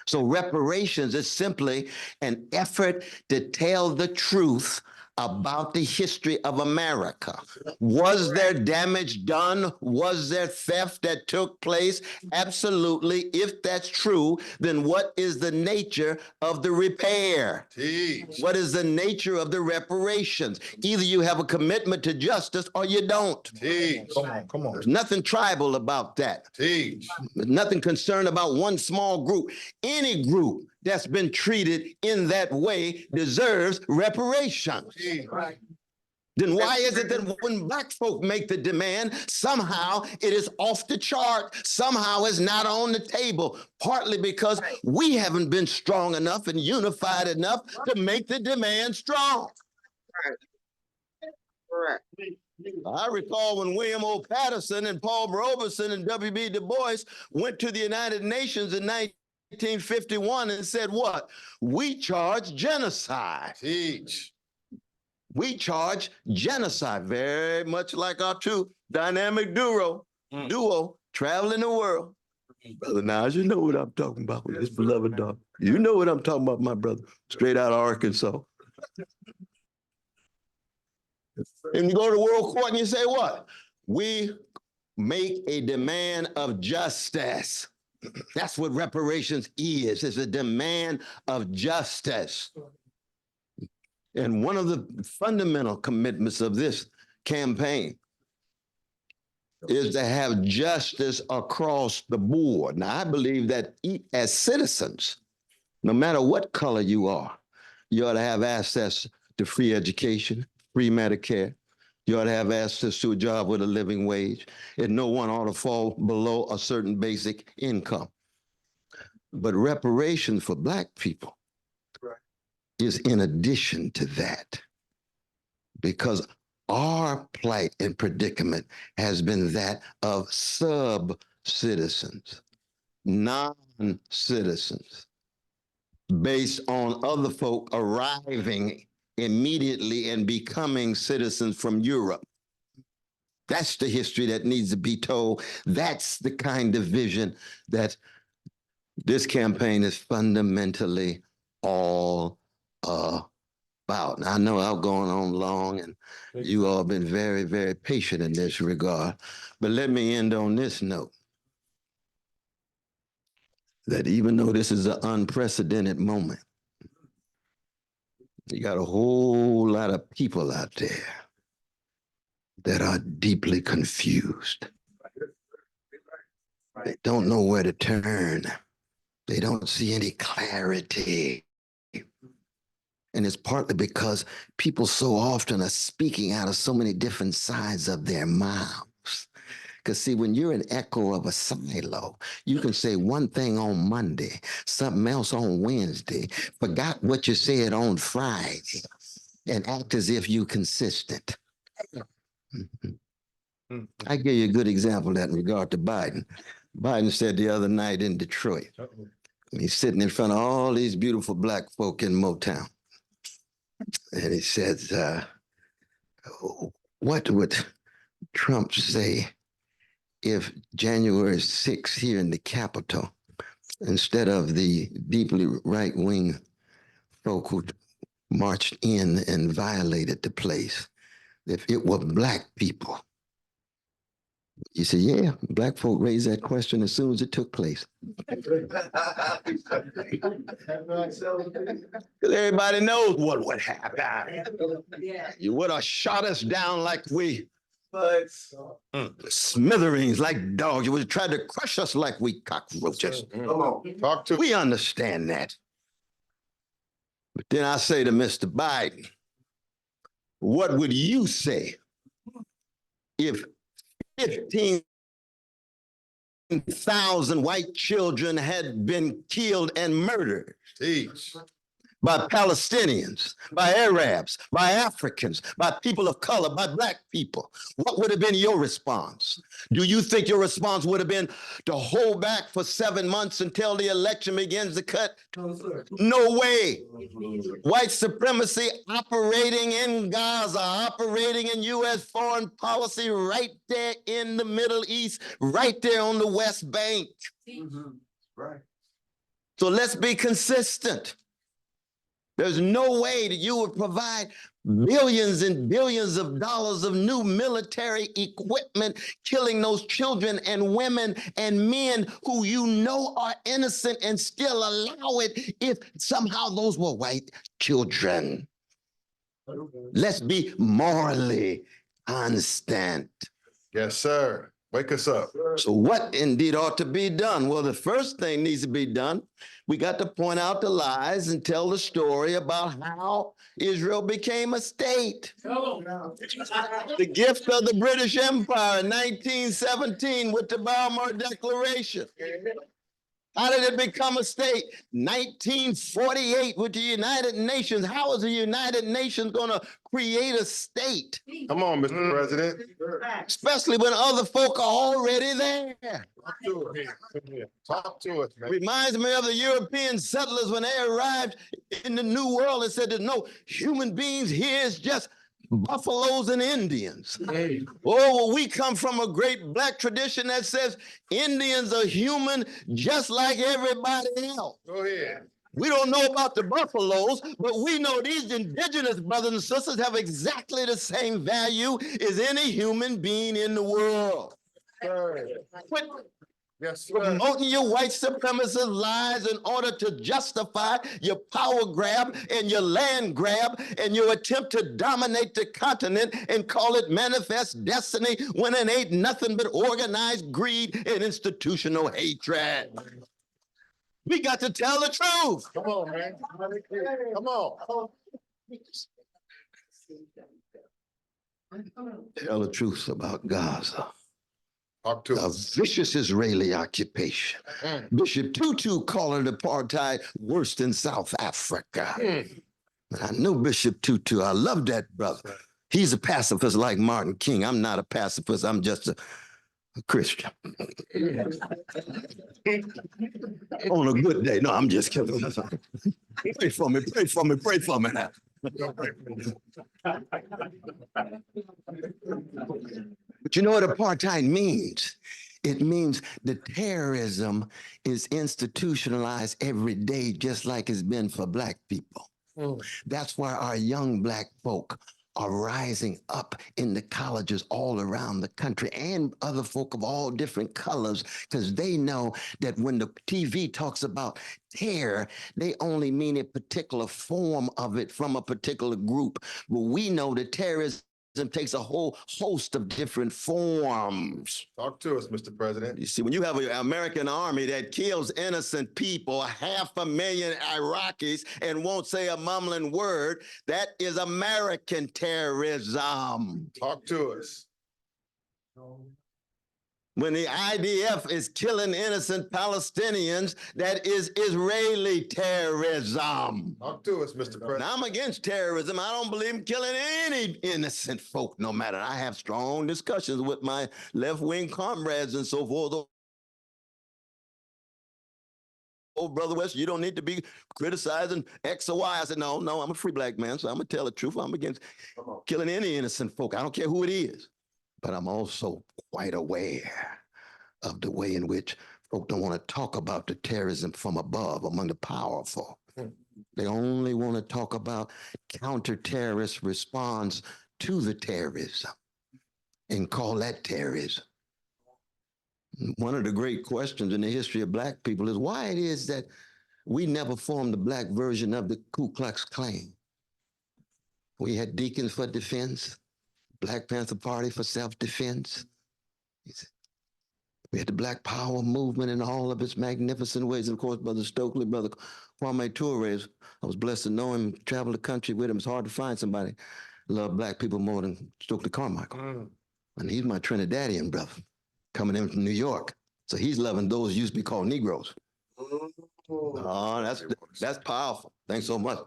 So reparations is simply an effort to tell the truth about the history of America. Was there damage done? Was there theft that took place? Absolutely. If that's true, then what is the nature of the repair? Teach. What is the nature of the reparations? Either you have a commitment to justice or you don't. Teach. Come on. There's nothing tribal about that. Teach. There's nothing concerned about one small group. Any group that's been treated in that way deserves reparations. Then why is it that when Black folk make the demand, somehow it is off the chart, somehow it's not on the table, partly because we haven't been strong enough and unified enough to make the demand strong. Correct. I recall when William O. Patterson and Paul Robeson and W.B. Du Bois went to the United Nations in 1951 and said what? We charge genocide. Teach. We charge genocide, very much like our two dynamic duo traveling the world. Brother Najee, you know what I'm talking about with this beloved dog. You know what I'm talking about, my brother, straight out of Arkansas. And you go to the World Court and you say what? We make a demand of justice. That's what reparations is. It's a demand of justice. And one of the fundamental commitments of this campaign is to have justice across the board. Now, I believe that as citizens, no matter what color you are, you ought to have access to free education, free Medicare. You ought to have access to a job with a living wage, and no one ought to fall below a certain basic income. But reparations for Black people is in addition to that, because our plight and predicament has been that of sub-citizens, non-citizens, based on other folk arriving immediately and becoming citizens from Europe. That's the history that needs to be told. That's the kind of vision that this campaign is fundamentally all about. Now, I know I've gone on long, and you all been very, very patient in this regard. But let me end on this note, that even though this is an unprecedented moment, you got a whole lot of people out there that are deeply confused. They don't know where to turn. They don't see any clarity. And it's partly because people so often are speaking out of so many different sides of their mouths. Because see, when you're an echo of a silo, you can say one thing on Monday, something else on Wednesday, forgot what you said on Friday, and act as if you're consistent. I give you a good example of that in regard to Biden. Biden said the other night in Detroit, he's sitting in front of all these beautiful Black folk in Motown. And he says, what would Trump say if January 6th here in the Capitol, instead of the deeply right-wing folk who marched in and violated the place, if it were Black people, You said, yeah, black folk raised that question as soon as it took place. Everybody knows what would happen. You would have shot us down like we smithereens, like dogs. You would have tried to crush us like we cockroaches. Come on, talk to We understand that. But then I say to Mr. Biden, what would you say if 15,000 white children had been killed and murdered teach. by Palestinians, by Arabs, by Africans, by people of color, by black people? What would have been your response? Do you think your response would have been to hold back for 7 months until the election begins to cut? No way. White supremacy operating in Gaza, operating in U.S. foreign policy right there in the Middle East, right there on the West Bank. Right. So let's be consistent. There's no way that you would provide billions and billions of dollars of new military equipment, killing those children and women and men who you know are innocent and still allow it if somehow those were white children. Let's be morally constant. Yes, sir. Wake us up. So what indeed ought to be done? Well, the first thing needs to be done, we got to point out the lies and tell the story about how Israel became a state. The gift of the British Empire in 1917 with the Balmoral Declaration. How did it become a state? 1948 with the United Nations. How is the United Nations going to create a state? Come on, Mr. President. Especially when other folk are already there. Talk to us, man. Reminds me of the European settlers when they arrived in the New World and said there's no human beings here, it's just buffaloes and Indians. Oh, well, we come from a great black tradition that says Indians are human just like everybody else. Go ahead. We don't know about the buffaloes, but we know these indigenous brothers and sisters have exactly the same value as any human being in the world. Quit Yes, sir. promoting your white supremacist lies in order to justify your power grab and your land grab and your attempt to dominate the continent and call it manifest destiny when it ain't nothing but organized greed and institutional hatred. We got to tell the truth. Come on, man. Come on. Tell the truth about Gaza. Talk to A us. vicious Israeli occupation. Bishop Tutu calling apartheid worse than South Africa. I know Bishop Tutu. I love that brother. He's a pacifist like Martin King. I'm not a pacifist. I'm just a Christian. On a good day. No, I'm just kidding. Pray for me. Pray for me. Pray for me now. But you know what apartheid means? It means that terrorism is institutionalized every day, just like it's been for black people. That's why our young black folk are rising up in the colleges all around the country and other folk of all different colors, because they know that when the TV talks about terror, they only mean a particular form of it from a particular group. But we know that terrorism takes a whole host of different forms. Talk to us, Mr. President. You see, when you have an American army that kills innocent people, 500,000 Iraqis, and won't say a mumbling word, that is American terrorism. Talk to us. When the IDF is killing innocent Palestinians, that is Israeli terrorism. Talk to us, Mr. President. Now, I'm against terrorism. I don't believe in killing any innocent folk, no matter. I have strong discussions with my left-wing comrades and so forth. Oh, Brother West, you don't need to be criticizing X or Y. I said, no, I'm a free black man, so I'm going to tell the truth. I'm against killing any innocent folk. I don't care who it is. But I'm also quite aware of the way in which folk don't want to talk about the terrorism from above among the powerful. They only want to talk about counter-terrorist response to the terrorism and call that terrorism. One of the great questions in the history of black people is why it is that we never formed the black version of the Ku Klux Klan. We had Deacons for Defense, Black Panther Party for self-defense. We had the Black Power movement in all of its magnificent ways. And of course, Brother Stokely, Brother Kwame Ture, I was blessed to know him, travel the country with him. It's hard to find somebody love black people more than Stokely Carmichael. And he's my Trinidadian brother coming in from New York. So he's loving those used to be called Negroes. Oh, that's powerful. Thanks so much.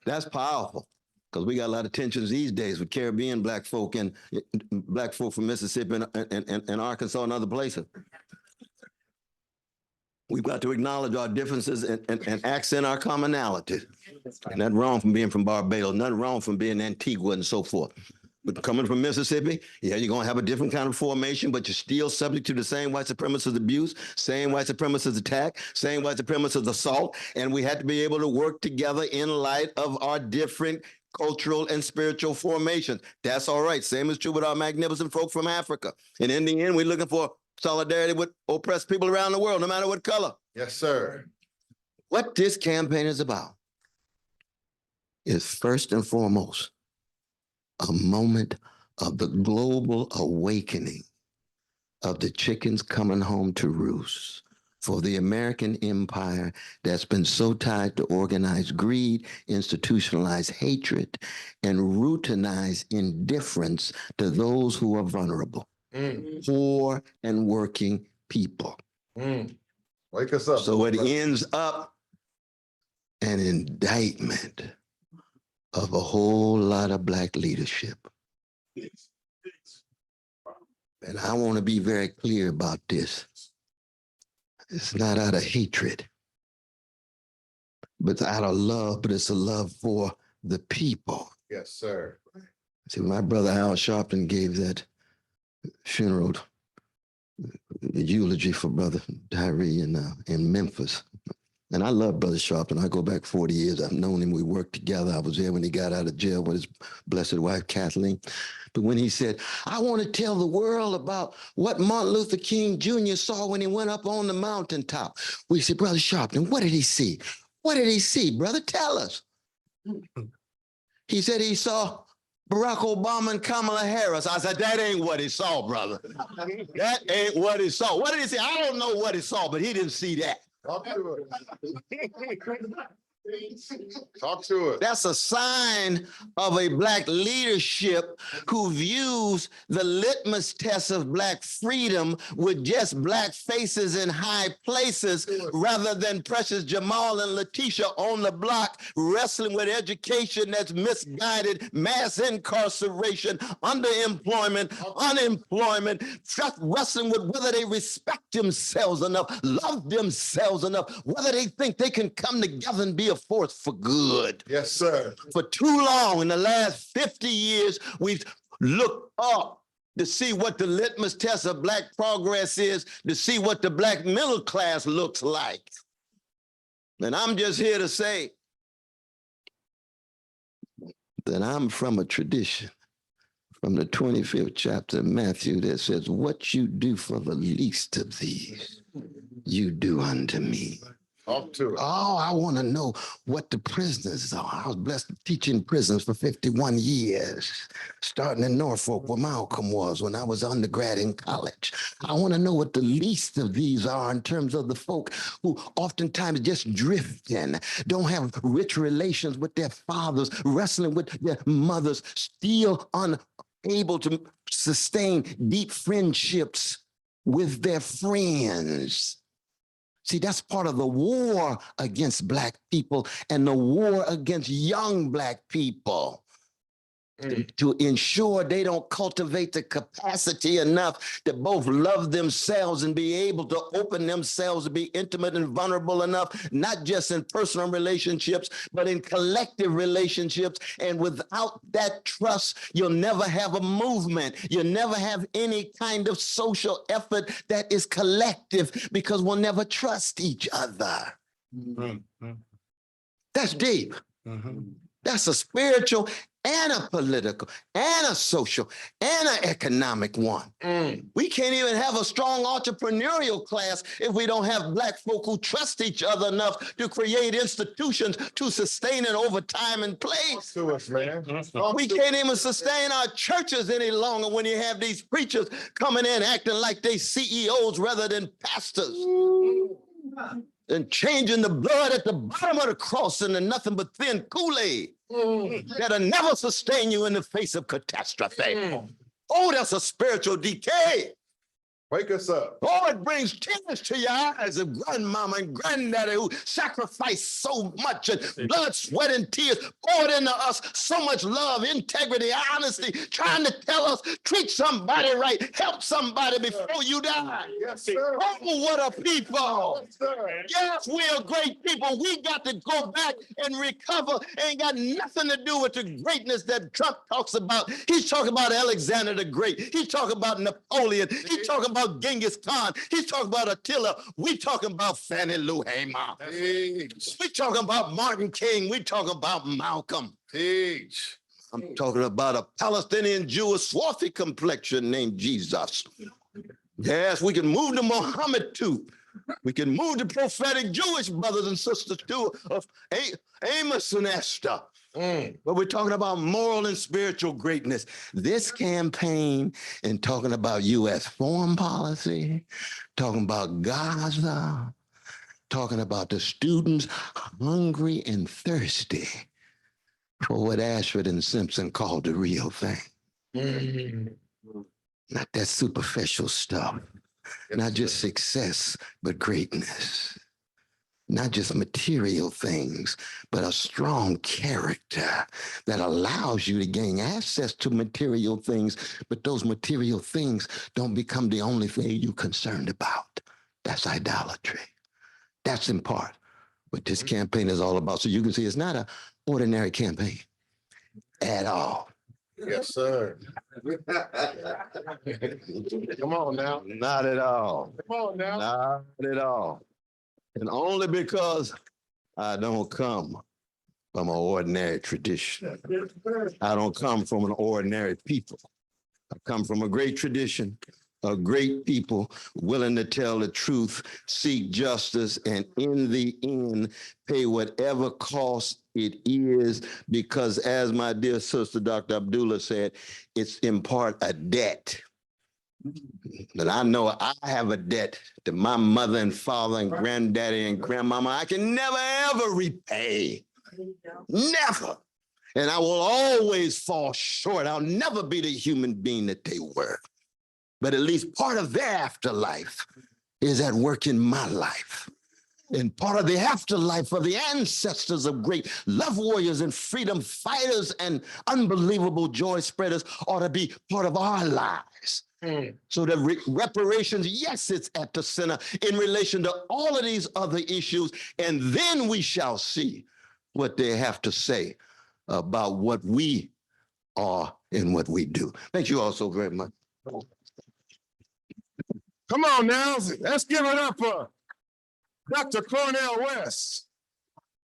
That's powerful. Because we got a lot of tensions these days with Caribbean black folk and black folk from Mississippi and Arkansas and other places. We've got to acknowledge our differences and accent our commonalities. Nothing wrong from being from Barbados, nothing wrong from being Antigua and so forth. But coming from Mississippi, yeah, you're going to have a different kind of formation, but you're still subject to the same white supremacist abuse, same white supremacist attack, same white supremacist assault. And we had to be able to work together in light of our different cultural and spiritual formations. That's all right. Same is true with our magnificent folk from Africa. And in the end, we're looking for solidarity with oppressed people around the world, no matter what color. Yes, sir. What this campaign is about is first and foremost a moment of the global awakening of the chickens coming home to roost for the American empire that's been so tied to organized greed, institutionalized hatred, and routinized indifference to those who are vulnerable, poor and working people. Wake us up. So it ends up an indictment of a whole lot of black leadership. And I want to be very clear about this. It's not out of hatred, but it's out of love, but it's a love for the people. Yes, sir. See, my brother Al Sharpton gave that funeral eulogy for Brother Tyree in Memphis. And I love Brother Sharpton. I go back 40 years. I've known him. We worked together. I was there when he got out of jail with his blessed wife, Kathleen. But when he said, I want to tell the world about what Martin Luther King Jr. saw when he went up on the mountaintop. We said, Brother Sharpton, what did he see? What did he see, brother? Tell us. He said he saw Barack Obama and Kamala Harris. I said, that ain't what he saw, brother. That ain't what he saw. What did he see? I don't know what he saw, but he didn't see that. Talk to it. Talk to it. That's a sign of a black leadership who views the litmus test of black freedom with just black faces in high places rather than Precious Jamal and Letitia on the block wrestling with education that's misguided, mass incarceration, underemployment, unemployment, just wrestling with whether they respect themselves enough, love themselves enough, whether they think they can come together and be a force for good. Yes, sir. For too long, in the last 50 years, we've looked up to see what the litmus test of black progress is, to see what the black middle class looks like. And I'm just here to say that I'm from a tradition, from the 25th chapter of Matthew that says, what you do for the least of these, you do unto me. Talk to it. Oh, I want to know what the prisoners are. I was blessed teaching prisons for 51 years, starting in Norfolk where Malcolm was when I was undergrad in college. I want to know what the least of these are in terms of the folk who oftentimes just drifting, don't have rich relations with their fathers, wrestling with their mothers, still unable to sustain deep friendships with their friends. See, that's part of the war against black people and the war against young black people to ensure they don't cultivate the capacity enough to both love themselves and be able to open themselves to be intimate and vulnerable enough, not just in personal relationships, but in collective relationships. And without that trust, you'll never have a movement. You'll never have any kind of social effort that is collective because we'll never trust each other. That's deep. That's a spiritual and a political and a social and an economic one. We can't even have a strong entrepreneurial class if we don't have Black folk who trust each other enough to create institutions to sustain it over time and place. To us, man. We can't even sustain our churches any longer when you have these preachers coming in acting like they CEOs rather than pastors. And changing the blood at the bottom of the cross into nothing but thin Kool-Aid that'll never sustain you in the face of catastrophe. Oh, that's a spiritual decay. Wake us up. Oh, it brings tears to your eyes of grandmama and granddaddy who sacrificed so much and blood, sweat, and tears poured into us so much love, integrity, honesty, trying to tell us, treat somebody right, help somebody before you die. Yes, sir. Oh, what a people. Yes, sir. Yes, we are great people. We got to go back and recover. Ain't got nothing to do with the greatness that Trump talks about. He's talking about Alexander the Great. He's talking about Napoleon. He's talking about Genghis Khan. He's talking about Attila. We talking about Fannie Lou Hamer. We talking about Martin King. We talking about Malcolm. I'm talking about a Palestinian Jew, a swarthy complexion named Jesus. Yes, we can move to Muhammad too. We can move to prophetic Jewish brothers and sisters too, of Amos and Esther. But we're talking about moral and spiritual greatness. This campaign and talking about U.S. foreign policy, talking about Gaza, talking about the students hungry and thirsty for what Ashford and Simpson called the real thing. Not that superficial stuff. Not just success, but greatness. Not just material things, but a strong character that allows you to gain access to material things, but those material things don't become the only thing you're concerned about. That's idolatry. That's in part what this campaign is all about. So you can see it's not an ordinary campaign at all. Yes, sir. Come on now. Not at all. Come on now. Not at all. And only because I don't come from an ordinary tradition. I don't come from an ordinary people. I come from a great tradition, a great people willing to tell the truth, seek justice, and in the end, pay whatever cost it is, because as my dear sister, Dr. Abdullah said, it's in part a debt. But I know I have a debt to my mother and father and granddaddy and grandmama I can never, ever repay. Never. And I will always fall short. I'll never be the human being that they were. But at least part of their afterlife is at work in my life. And part of the afterlife of the ancestors of great love warriors and freedom fighters and unbelievable joy spreaders ought to be part of our lives. So the reparations, yes, it's at the center in relation to all of these other issues. And then we shall see what they have to say about what we are and what we do. Thank you all so very much. Come on now. Let's give it up for Dr. Cornell West.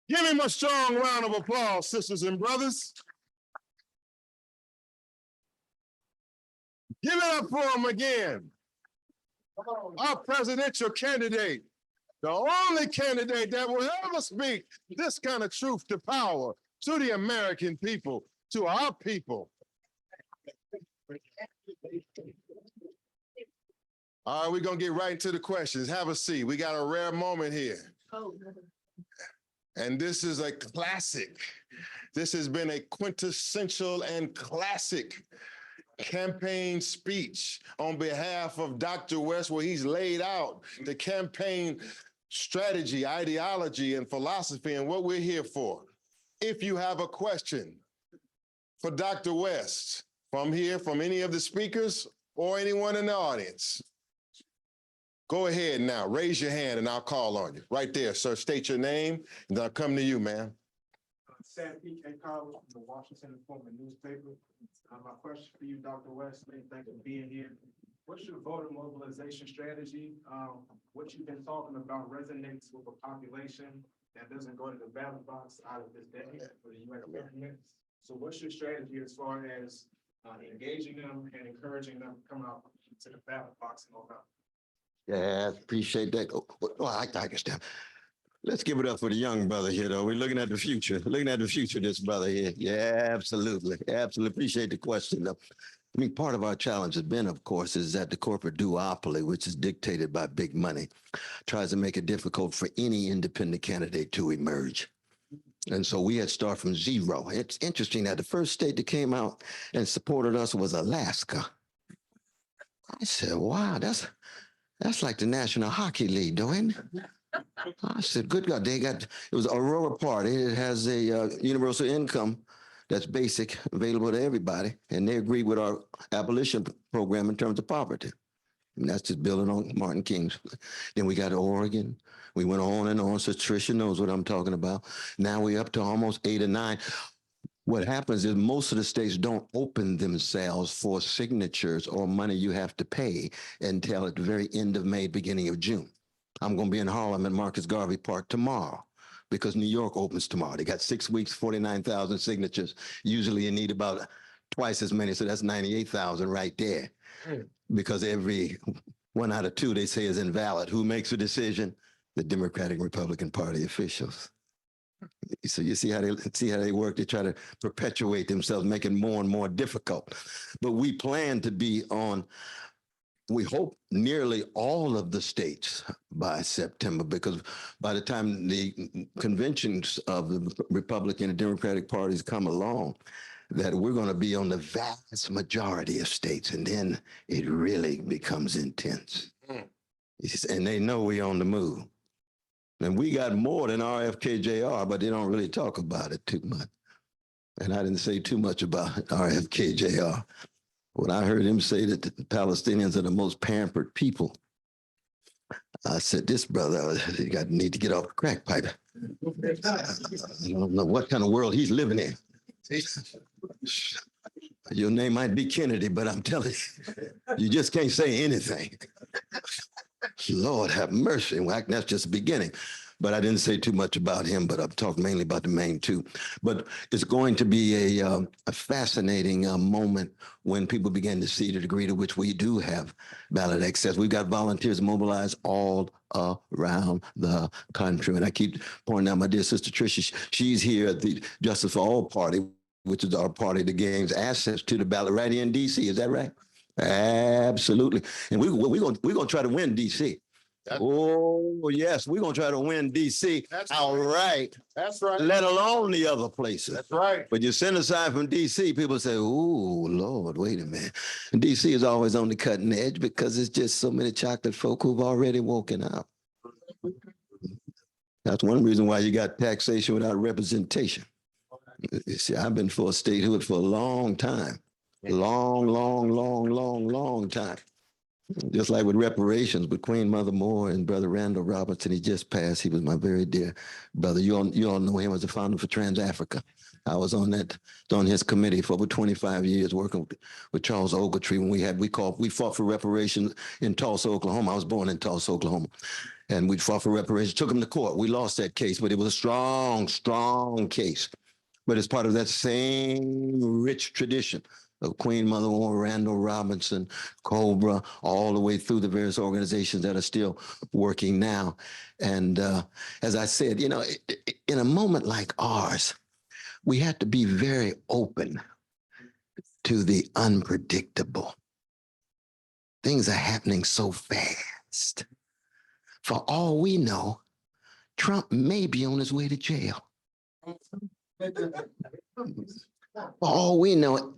Give him a strong round of applause, sisters and brothers. Give it up for him again. Our presidential candidate, the only candidate that will ever speak this kind of truth to power, to the American people, to our people. All right, we're going to get right into the questions. Have a seat. We got a rare moment here. And this is a classic. This has been a quintessential and classic campaign speech on behalf of Dr. West, where he's laid out the campaign strategy, ideology, and philosophy, and what we're here for. If you have a question for Dr. West from here, from any of the speakers or anyone in the audience, go ahead now, raise your hand and I'll call on you. Right there, sir, state your name and I'll come to you, ma'am. Sam P.K. Collins from the Washington Information newspaper. My question for you, Dr. West, thanks for being here. What's your voter mobilization strategy? What you've been talking about resonates with the population. that doesn't go to the ballot box out of this decade for the US government. So what's your strategy as far as engaging them and encouraging them to come out to the ballot box in November? Yeah, appreciate that. I understand. Let's give it up for the young brother here, though. We're looking at the future, this brother here. Yeah, absolutely. Absolutely. Appreciate the question, though. I mean, part of our challenge has been, of course, is that the corporate duopoly, which is dictated by big money, tries to make it difficult for any independent candidate to emerge. And so we had to start from zero. It's interesting that the first state that came out and supported us was Alaska. I said, wow, that's like the National Hockey League, don't it? I said, good God, it was Aurora Party. It has a universal income that's basic, available to everybody. And they agreed with our abolition program in terms of poverty. And that's just building on Martin King's. Then we got Oregon. We went on and on. So Tricia knows what I'm talking about. Now we're up to almost 8 or 9. What happens is most of the states don't open themselves for signatures or money you have to pay until at the very end of May, beginning of June. I'm going to be in Harlem at Marcus Garvey Park tomorrow because New York opens tomorrow. They got 6 weeks, 49,000 signatures. Usually you need about twice as many, so that's 98,000 right there. Because every 1 out of 2 they say is invalid. Who makes the decision? The Democratic and Republican Party officials. So you see how they work. They try to perpetuate themselves, make it more and more difficult. But we plan to be on, we hope, nearly all of the states by September, because by the time the conventions of the Republican and Democratic parties come along, that we're going to be on the vast majority of states, and then it really becomes intense. And they know we're on the move. And we got more than RFK-Jr., but they don't really talk about it too much. And I didn't say too much about RFK-Jr. When I heard him say that the Palestinians are the most pampered people, I said, this brother, he need to get off the crack pipe. I don't know what kind of world he's living in. Your name might be Kennedy, but I'm telling you just can't say anything. Lord have mercy. Well, that's just the beginning. But I didn't say too much about him, but I'm talking mainly about the main two. But it's going to be a fascinating moment when people begin to see the degree to which we do have ballot access. We've got volunteers mobilized all around the country. And I keep pointing out my dear sister Tricia, she's here at the Justice for All Party, which is our party that gains access to the ballot right here in D.C. Is that right? Absolutely. And we're gonna try to win D.C. Oh, yes, we're going to try to win D.C. outright. That's right. Let alone the other places. That's right. But you send aside from D.C., people say, oh, Lord, wait a minute. And D.C. is always on the cutting edge because it's just so many chocolate folk who've already woken up. That's one reason why you got taxation without representation. You see, I've been for statehood for a long time. Long time. Just like with reparations, with Queen Mother Moore and Brother Randall Robertson, he just passed. He was my very dear brother. You all know him as the founder for Trans Africa. I was on his committee for over 25 years, working with Charles Ogletree when we fought for reparations in Tulsa, Oklahoma. I was born in Tulsa, Oklahoma, and we fought for reparations. Took him to court. We lost that case, but it was a strong case. But it's part of that same rich tradition of Queen Mother Moore, Randall Robinson, Cobra, all the way through the various organizations that are still working now. And as I said, in a moment like ours, we have to be very open to the unpredictable. Things are happening so fast. For all we know, Trump may be on his way to jail. For all we know,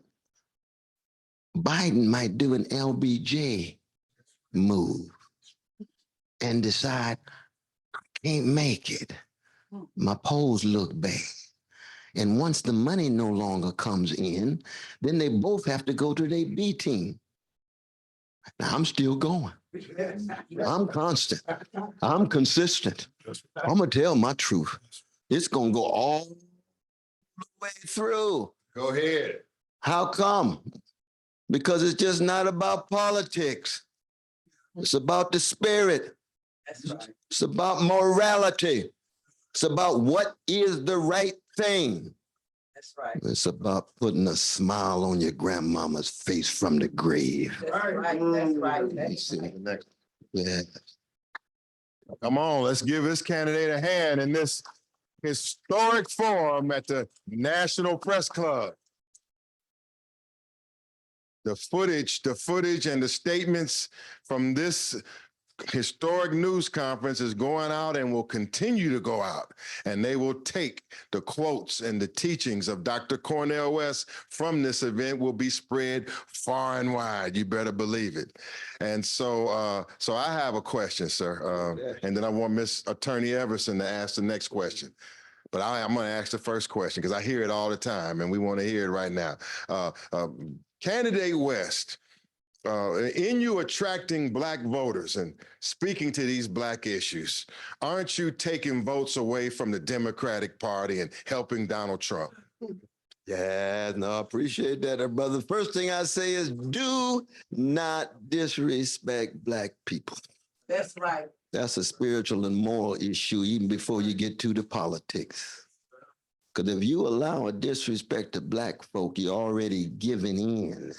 Biden might do an LBJ move and decide, I can't make it. My polls look bad. And once the money no longer comes in, then they both have to go to their B team. Now, I'm still going. I'm constant. I'm consistent. I'm going to tell my truth. It's going to go all the way through. Go ahead. How come? Because it's just not about politics. It's about the spirit. That's right. It's about morality. It's about what is the right thing. That's right. It's about putting a smile on your grandmama's face from the grave. That's right. That's right. You That's see? right. Yeah. Come on, let's give this candidate a hand in this historic forum at the National Press Club. The footage and the statements from this historic news conference is going out and will continue to go out. And they will take the quotes and the teachings of Dr. Cornell West from this event will be spread far and wide. You better believe it. And so I have a question, sir. And then I want Miss Attorney Everson to ask the next question. But I'm going to ask the first question because I hear it all the time and we want to hear it right now. Candidate West, in you attracting Black voters and speaking to these Black issues, aren't you taking votes away from the Democratic Party and helping Donald Trump? Yeah, no, I appreciate that, brother. First thing I say is do not disrespect Black people. That's right. That's a spiritual and moral issue even before you get to the politics. Because if you allow a disrespect to Black folk, you're already giving in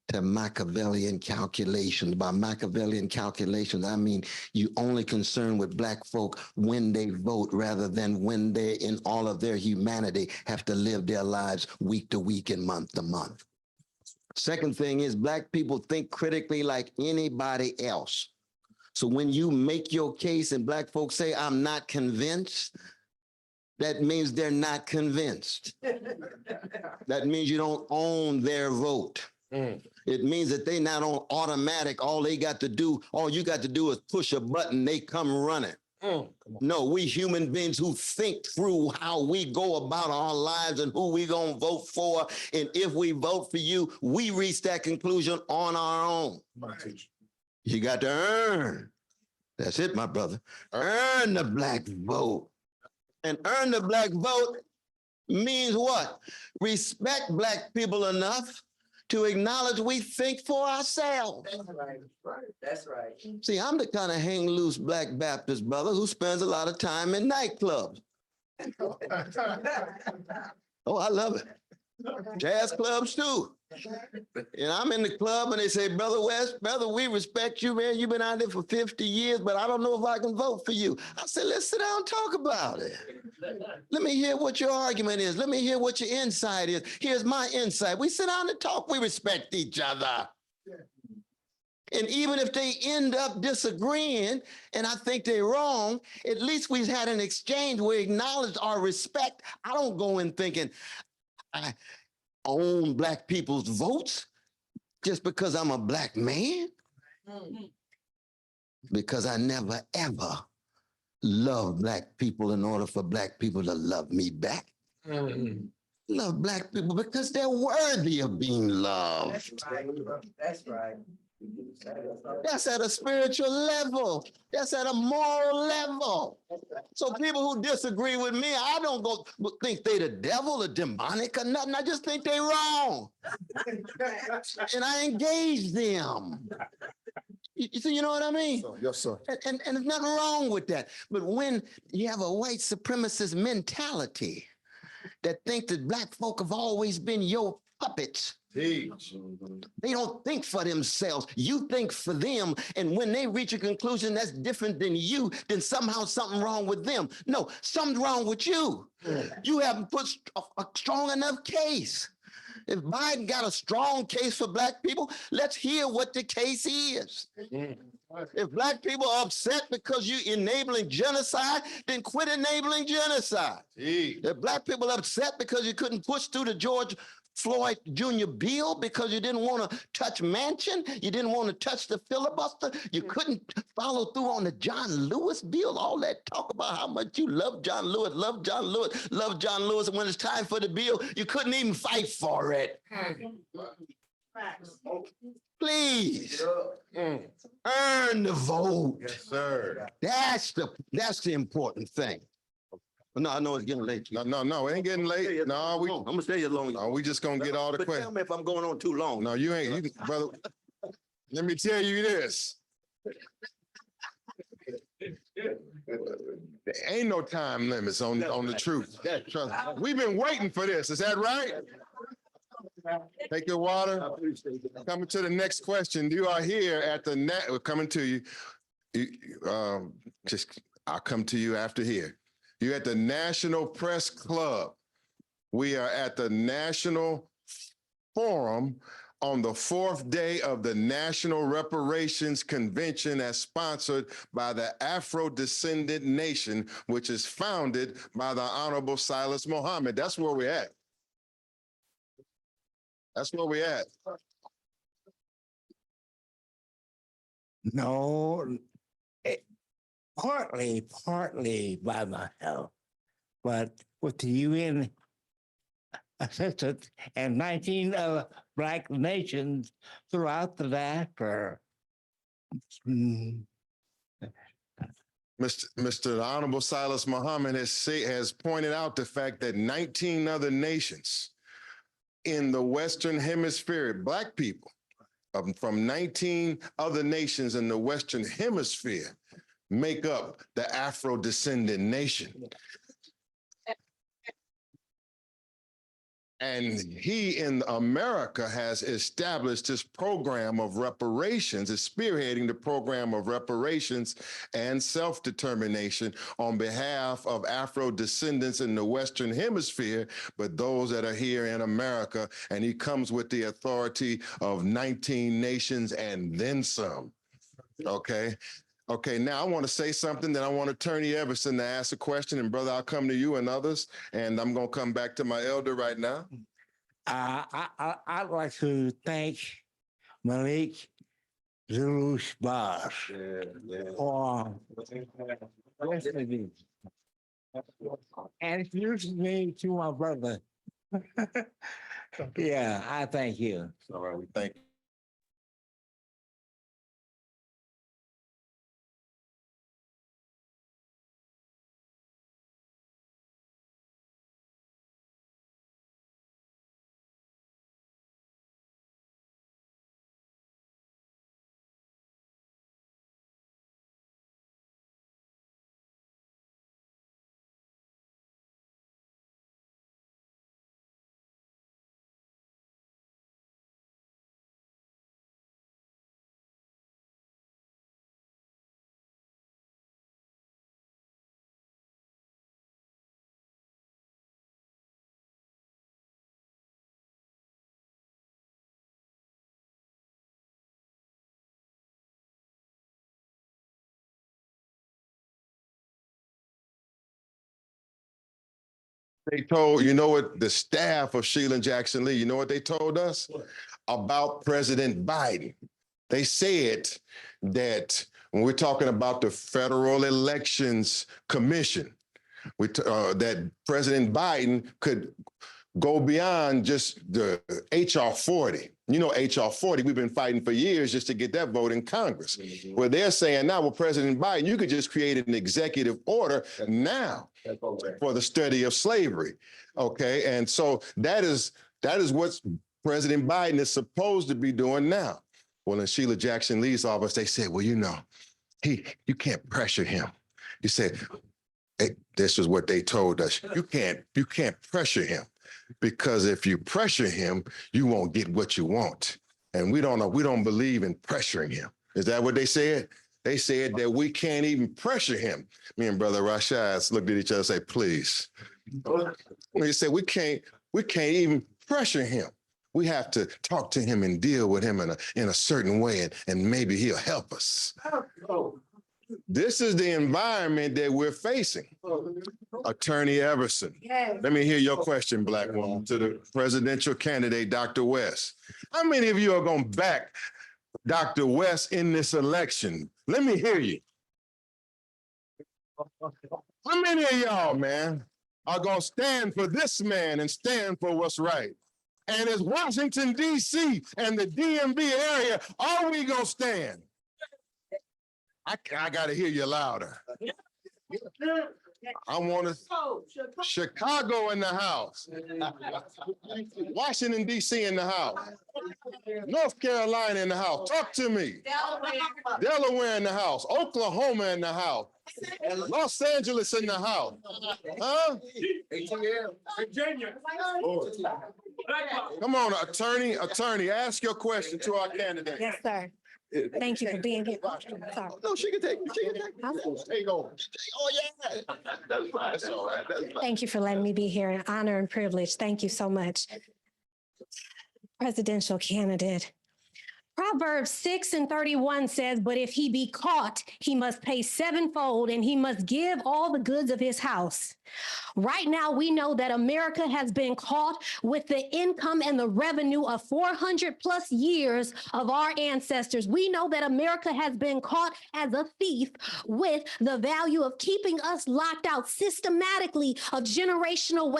to Machiavellian calculations. By Machiavellian calculations, I mean you only concerned with Black folk when they vote rather than when they, in all of their humanity, have to live their lives week to week and month to month. Second thing is Black people think critically like anybody else. So when you make your case and Black folks say, I'm not convinced, that means they're not convinced. That means you don't own their vote. It means that they not on automatic. All you got to do is push a button, they come running. No, we human beings who think through how we go about our lives and who we gonna vote for. And if we vote for you, we reach that conclusion on our own. You got to earn. That's it, my brother. Earn the Black vote. And earn the Black vote means what? Respect Black people enough to acknowledge we think for ourselves. That's right. That's right. See, I'm the kind of hang loose Black Baptist brother who spends a lot of time in nightclubs. Oh, I love it. Jazz clubs too. And I'm in the club and they say, Brother West, brother, we respect you, man. You've been out there for 50 years, but I don't know if I can vote for you. I said, let's sit down and talk about it. Let me hear what your argument is. Let me hear what your insight is. Here's my insight. We sit down and talk. We respect each other. And even if they end up disagreeing, and I think they're wrong, at least we've had an exchange where we acknowledge our respect. I don't go in thinking, I own Black people's votes just because I'm a Black man. Because I never, ever loved Black people in order for Black people to love me back. Love Black people because they're worthy of being loved. That's right. That's right. That's at a spiritual level. That's at a moral level. So people who disagree with me, I don't go think they the devil or demonic or nothing. I just think they wrong. And I engage them. You know what I mean? Yes, sir. And there's nothing wrong with that. But when you have a white supremacist mentality that think that Black folk have always been your puppets, they don't think for themselves. You think for them. And when they reach a conclusion that's different than you, then somehow something wrong with them. No, something's wrong with you. You haven't put a strong enough case. If Biden got a strong case for Black people, let's hear what the case is. If Black people are upset because you're enabling genocide, then quit enabling genocide. If Black people are upset because you couldn't push through the George Floyd Jr. bill because you didn't want to touch Manchin, you didn't want to touch the filibuster, you couldn't follow through on the John Lewis bill, all that talk about how much you love John Lewis, and when it's time for the bill, you couldn't even fight for it. Please, earn the vote. Yes, sir. That's the important thing. No, I know it's getting late. No, it ain't getting late. No, I'm gonna stay here long. no, we just gonna get all the But tell questions. me if I'm going on too long. No, you ain't, brother. Let me tell you this. There ain't no time limits on the truth. Trust me. We've been waiting for this. Is that right? Take your water. Coming to the next question. You are here at the we're coming to you. I'll come to you after here. You're at the National Press Club. We are at the National Forum on the 4th day of the National Reparations Convention as sponsored by the Afrodescendant Nation, which is founded by the Honorable Silas Muhammad. That's where we're at. That's where we're at. No, partly by myself, but with the UN assistance and 19 other Black nations throughout the diaspora. Mr. Honorable Silas Muhammad has pointed out the fact that 19 other nations in the Western Hemisphere, Black people from 19 other nations in the Western Hemisphere make up the Afrodescendant Nation. And he in America has established this program of reparations, is spearheading the program of reparations and self-determination on behalf of Afro-descendants in the Western Hemisphere, but those that are here in America. And he comes with the authority of 19 nations and then some, okay? Okay, now I want to say something that I want Attorney Everson to ask a question, and brother, I'll come to you and others, and I'm going to come back to my elder right now. I'd like to thank Malik Zulu Shabazz for listening and introducing me to my brother. Yeah, I thank you. All right, we thank you. They told, you know what, the staff of Sheila Jackson Lee, you know what they told us about President Biden? They said that when we're talking about the Federal Elections Commission, that President Biden could go beyond just the HR 40. You know, HR 40, we've been fighting for years just to get that vote in Congress. Mm-hmm. Well, they're saying now with President Biden, you could just create an executive order now for the study of slavery. Okay, and so that is what President Biden is supposed to be doing now. Well, in Sheila Jackson Lee's office, they said, well, you know, you can't pressure him. You said, hey, this is what they told us. You can't pressure him. Because if you pressure him, you won't get what you want. And we don't believe in pressuring him. Is that what they said? They said that we can't even pressure him. Me and Brother Rashad looked at each other and said, please. They said, we can't even pressure him. We have to talk to him and deal with him in a certain way, and maybe he'll help us. This is the environment that we're facing. Attorney Everson, let me hear your question, Black woman, to the presidential candidate, Dr. West. How many of you are going to back Dr. West in this election? Let me hear you. How many of y'all, man, are going to stand for this man and stand for what's right? And as Washington, D.C. and the DMV area, are we going to stand? I got to hear you louder. I want to, Chicago in the house. Washington, D.C. in the house. North Carolina in the house. Talk to me. Delaware in the house. Oklahoma in the house. Los Angeles in the house. Huh? Virginia. Come on, attorney, ask your question to our candidate. Yes, sir. Thank you for being here. Sorry. No, she can take it. Take over. Oh, yeah. That's fine. That's all right. That's fine. Thank you for letting me be here. An honor and privilege. Thank you so much. Presidential candidate. Proverbs 6:31 says, but if he be caught, he must pay sevenfold and he must give all the goods of his house. Right now, we know that America has been caught with the income and the revenue of 400 plus years of our ancestors. We know that America has been caught as a thief with the value of keeping us locked out systematically of generational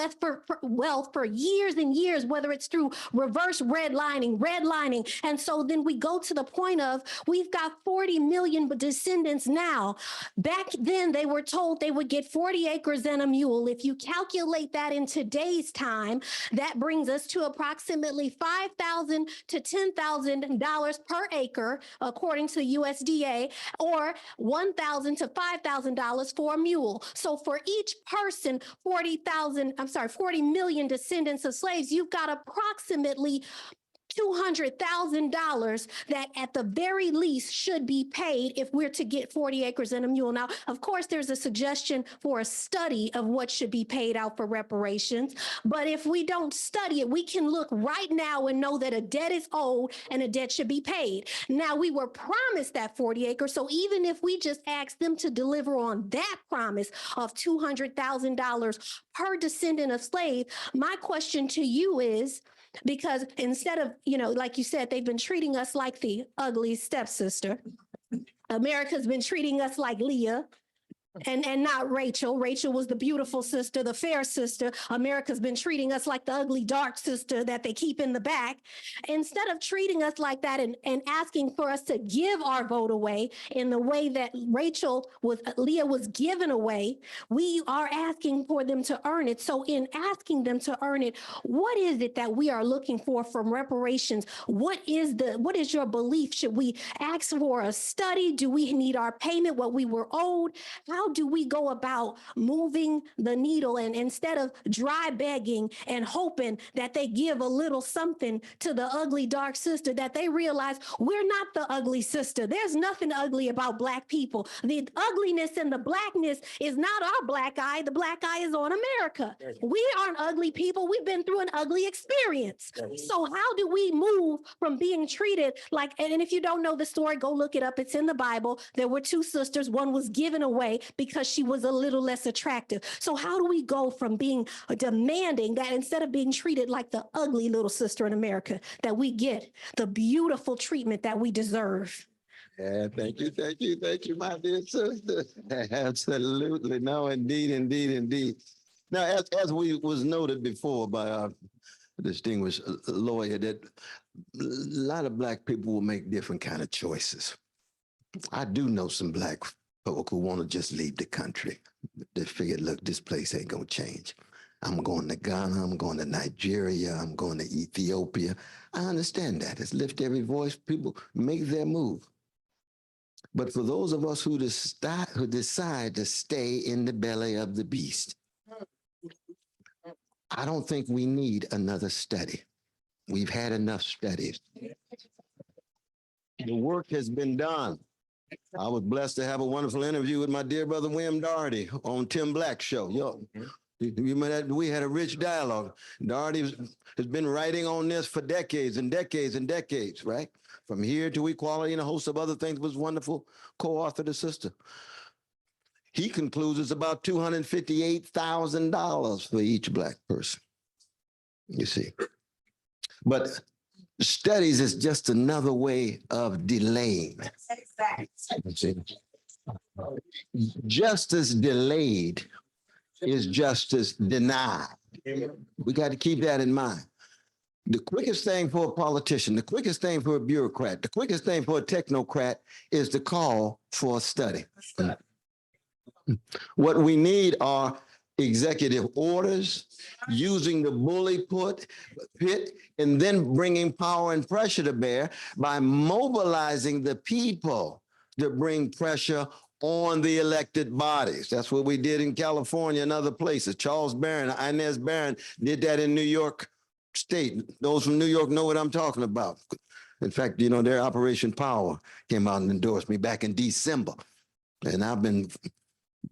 wealth for years and years, whether it's through reverse redlining. And so then we go to the point of we've got 40 million descendants now. Back then, they were told they would get 40 acres and a mule. If you calculate that in today's time, that brings us to approximately $5,000 to $10,000 per acre, according to USDA, or $1,000 to $5,000 for a mule. So for each person, 40 million descendants of slaves, you've got approximately $200,000 that at the very least should be paid if we're to get 40 acres and a mule. Now, of course, there's a suggestion for a study of what should be paid out for reparations. But if we don't study it, we can look right now and know that a debt is owed and a debt should be paid. Now, we were promised that 40 acres. So even if we just ask them to deliver on that promise of $200,000 per descendant of slave, my question to you is, because instead of, like you said, they've been treating us like the ugly stepsister. America's been treating us like Leah and not Rachel. Rachel was the beautiful sister, the fair sister. America's been treating us like the ugly dark sister that they keep in the back. Instead of treating us like that and asking for us to give our vote away in the way that Leah was given away, we are asking for them to earn it. So in asking them to earn it, what is it that we are looking for from reparations? What is your belief? Should we ask for a study? Do we need our payment, what we were owed? How do we go about moving the needle, and instead of dry begging and hoping that they give a little something to the ugly dark sister, that they realize we're not the ugly sister. There's nothing ugly about Black people. The ugliness and the Blackness is not our black eye. The black eye is on America. We aren't ugly people. We've been through an ugly experience. So how do we move from being treated like, and if you don't know the story, go look it up. It's in the Bible. There were two sisters. One was given away because she was a little less attractive. So how do we go from being demanding that instead of being treated like the ugly little sister in America, that we get the beautiful treatment that we deserve? Yeah, thank you, my dear sister. Absolutely. No, indeed. Now, as we was noted before by our distinguished lawyer, that a lot of Black people will make different kind of choices. I do know some Black folk who want to just leave the country. They figured, look, this place ain't gonna change. I'm going to Ghana, I'm going to Nigeria, I'm going to Ethiopia. I understand that. It's lift every voice. People make their move. But for those of us who decide to stay in the belly of the beast, I don't think we need another study. We've had enough studies. The work has been done. I was blessed to have a wonderful interview with my dear brother William Doherty on Tim Black's show. We had a rich dialogue. Doherty has been writing on this for decades and decades and decades, right? From Here to Equality and a host of other things. Was wonderful co-author to sister. He concludes it's about $258,000 for each Black person, you see. But studies is just another way of delaying. Exactly. Justice delayed is justice denied. We got to keep that in mind. The quickest thing for a politician, the quickest thing for a bureaucrat, the quickest thing for a technocrat is to call for a study. What we need are executive orders, using the bully pit, and then bringing power and pressure to bear by mobilizing the people to bring pressure on the elected bodies. That's what we did in California and other places. Charles Barron, Inez Barron did that in New York State. Those from New York know what I'm talking about. In fact, you know, their Operation Power came out and endorsed me back in December. And I've been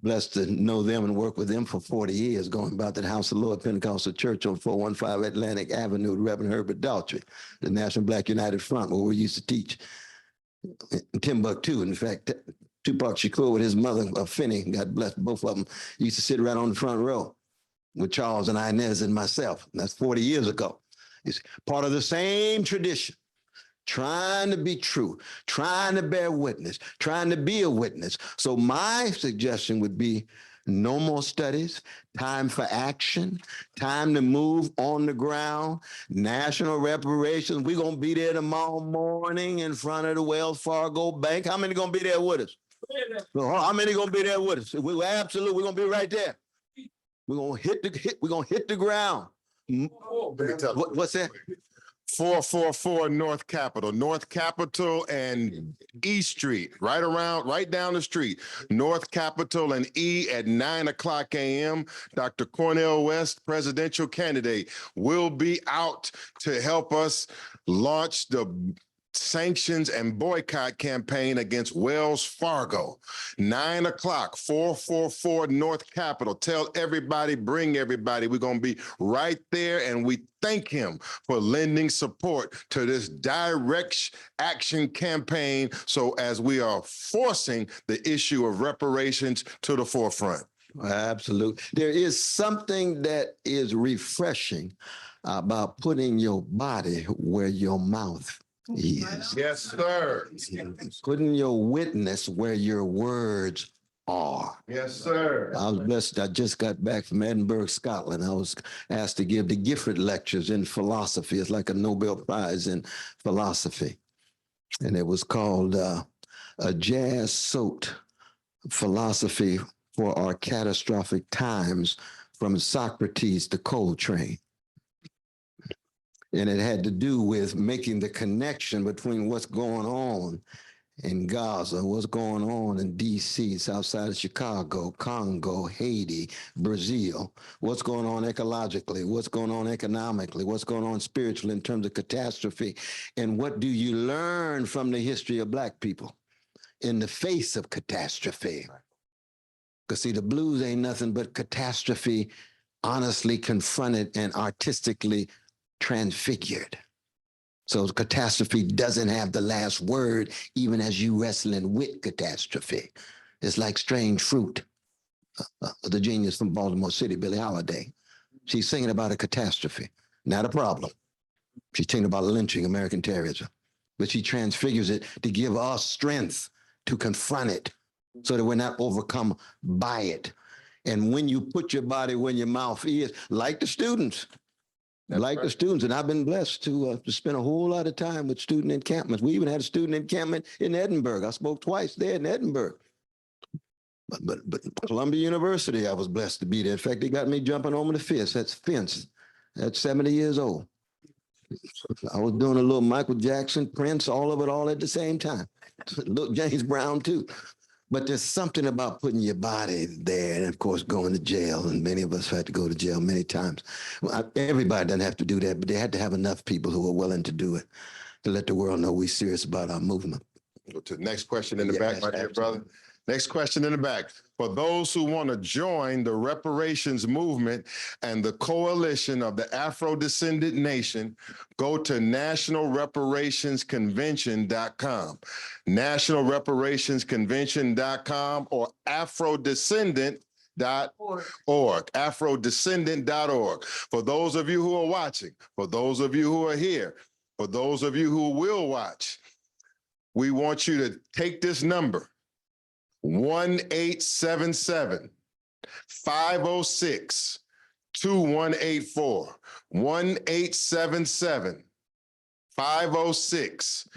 blessed to know them and work with them for 40 years, going back to the House of the Lord Pentecostal Church on 415 Atlantic Avenue, Reverend Herbert Daltrey, the National Black United Front, where we used to teach in Timbuktu. In fact, Tupac Shakur with his mother, Finney, God bless both of them, used to sit right on the front row with Charles and Inez and myself. And that's 40 years ago. It's part of the same tradition. Trying to be true, trying to bear witness, trying to be a witness. So my suggestion would be no more studies, time for action, time to move on the ground, national reparations. We're going to be there tomorrow morning in front of the Wells Fargo Bank. How many going to be there with us? How many going to be there with us? We're going to be right there. We're going to hit the ground. What's that? 444 North Capitol and E Street, right down the street. North Capitol and E at 9:00 a.m. Dr. Cornell West, presidential candidate, will be out to help us launch the sanctions and boycott campaign against Wells Fargo. 9:00, 444 North Capitol. Tell everybody, bring everybody. We're going to be right there, and we thank him for lending support to this direct action campaign, so as we are forcing the issue of reparations to the forefront. Absolutely. There is something that is refreshing about putting your body where your mouth is. Yes, sir. Putting your witness where your words are. Yes, sir. I was blessed. I just got back from Edinburgh, Scotland. I was asked to give the Gifford Lectures in philosophy. It's like a Nobel Prize in philosophy. And it was called a jazz-soaked philosophy for our catastrophic times, from Socrates to Coltrane. And it had to do with making the connection between what's going on in Gaza, what's going on in DC, south side of Chicago, Congo, Haiti, Brazil, what's going on ecologically, what's going on economically, what's going on spiritually in terms of catastrophe, and what do you learn from the history of Black people in the face of catastrophe? Because see, the blues ain't nothing but catastrophe honestly confronted and artistically transfigured. So catastrophe doesn't have the last word, even as you wrestling with catastrophe. It's like strange fruit. The genius from Baltimore City, Billie Holiday. She's singing about a catastrophe, not a problem. She's singing about lynching, American terrorism. But she transfigures it to give us strength to confront it so that we're not overcome by it. And when you put your body where your mouth is, like the students, the students, and I've been blessed to spend a whole lot of time with student encampments. We even had a student encampment in Edinburgh. I spoke twice there in Edinburgh. But Columbia University, I was blessed to be there. In fact, they got me jumping over the fence at 70 years old. I was doing a little Michael Jackson, Prince, all of it all at the same time. Look, James Brown too. But there's something about putting your body there, and of course going to jail, and many of us had to go to jail many times. Well, everybody doesn't have to do that, but they had to have enough people who are willing to do it to let the world know we're serious about our movement. Go to the next question in the back, my dear brother. Next question in the back. For those who want to join the reparations movement and the coalition of the Afrodescendant Nation, go to nationalreparationsconvention.com. nationalreparationsconvention.com or Afrodescendant.org. For those of you who are watching, for those of you who are here, for those of you who will watch, we want you to take this number, 1-877-506-2184. 1-877-506-2184.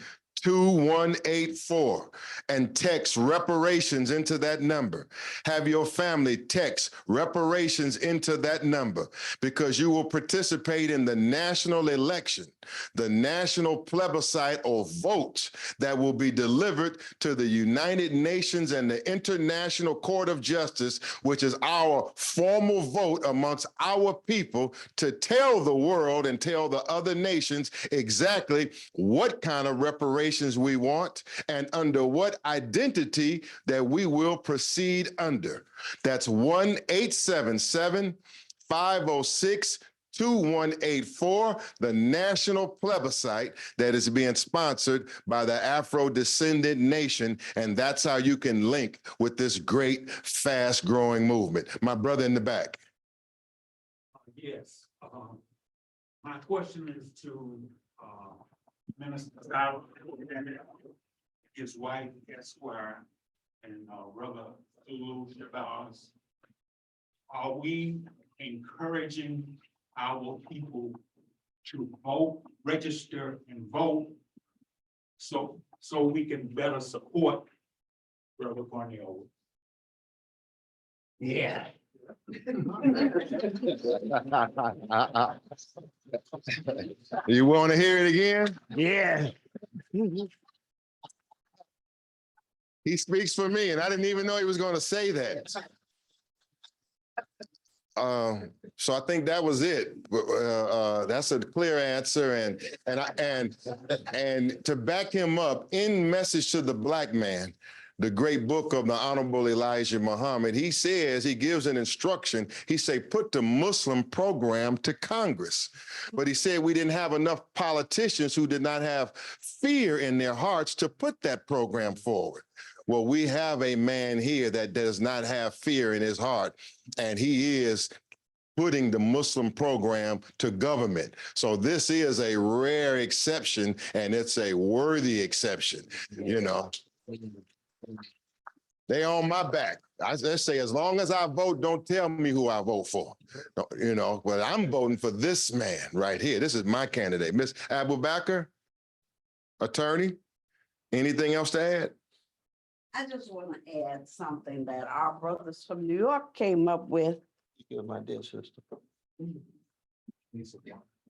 2184 and text reparations into that number. Have your family text reparations into that number, because you will participate in the national election, the national plebiscite or vote that will be delivered to the United Nations and the International Court of Justice, which is our formal vote amongst our people to tell the world and tell the other nations exactly what kind of reparations we want and under what identity that we will proceed under. That's 1-877-506-2184, the national plebiscite that is being sponsored by the Afrodescendant Nation. And that's how you can link with this great, fast-growing movement. My brother in the back. Yes. My question is to Minister Stout, his wife, Esquire, and brother Shabazz. Are we encouraging our people to vote, register, and vote so we can better support Brother Cornell? Yeah. You want to hear it again? Yeah. He speaks for me, and I didn't even know he was going to say that. So I think that was it. That's a clear answer, and to back him up, in Message to the Black Man, the great book of the Honorable Elijah Muhammad, he says, he gives an instruction. He say, put the Muslim program to Congress. But he said we didn't have enough politicians who did not have fear in their hearts to put that program forward. Well, we have a man here that does not have fear in his heart, and he is putting the Muslim program to government. So this is a rare exception, and it's a worthy exception, you know. They on my back. I just say, as long as I vote, don't tell me who I vote for. You know, but I'm voting for this man right here. This is my candidate. Ms. Abubakar, attorney, anything else to add? I just want to add something that our brothers from New York came up with. My dear sister.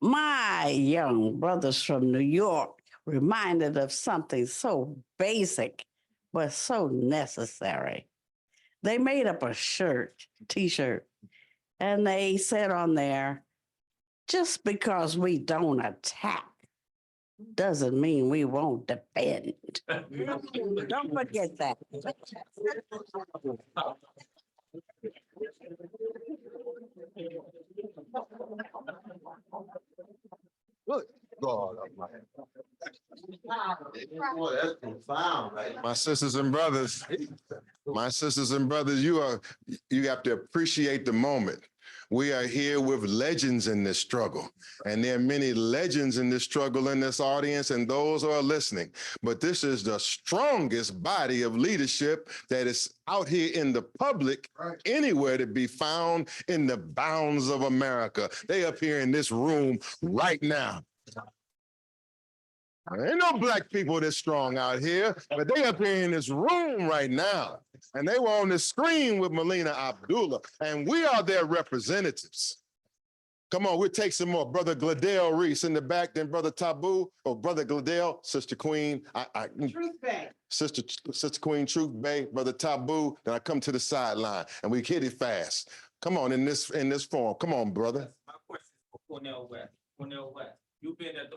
My young brothers from New York reminded of something so basic, but so necessary. They made up a t-shirt, and they said on there, just because we don't attack doesn't mean we won't defend. Don't forget that. Good God Almighty. Boy, that's profound, right? My sisters and brothers, you have to appreciate the moment. We are here with legends in this struggle, and there are many legends in this struggle in this audience and those who are listening. But this is the strongest body of leadership that is out here in the public, anywhere to be found in the bounds of America. They up here in this room right now. There ain't no black people this strong out here, but they up here in this room right now. And they were on the screen with Melina, Abdullah, and we are their representatives. Come on, we'll take some more. Brother Gladell Reese in the back, then Brother Taboo, or Brother Gladell, Sister Queen. Truth Bay. Sister Queen, Truth Bay, Brother Taboo, then I come to the sideline, and we hit it fast. Come on, in this form. Come on, brother. My question is for Cornell West. Cornell West, you've been at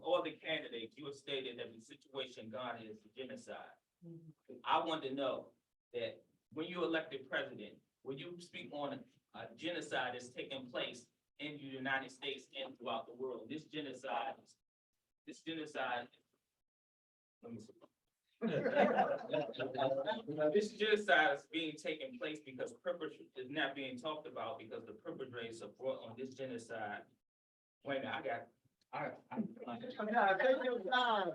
all the candidates, you have stated that the situation Ghana is genocide. I want to know that when you elected president, will you speak on a genocide that's taking place in the United States and throughout the world? This genocide, let me see. This genocide is being taken place because is not being talked about because the perpetrators are brought on this genocide. Wait a minute, Take your time.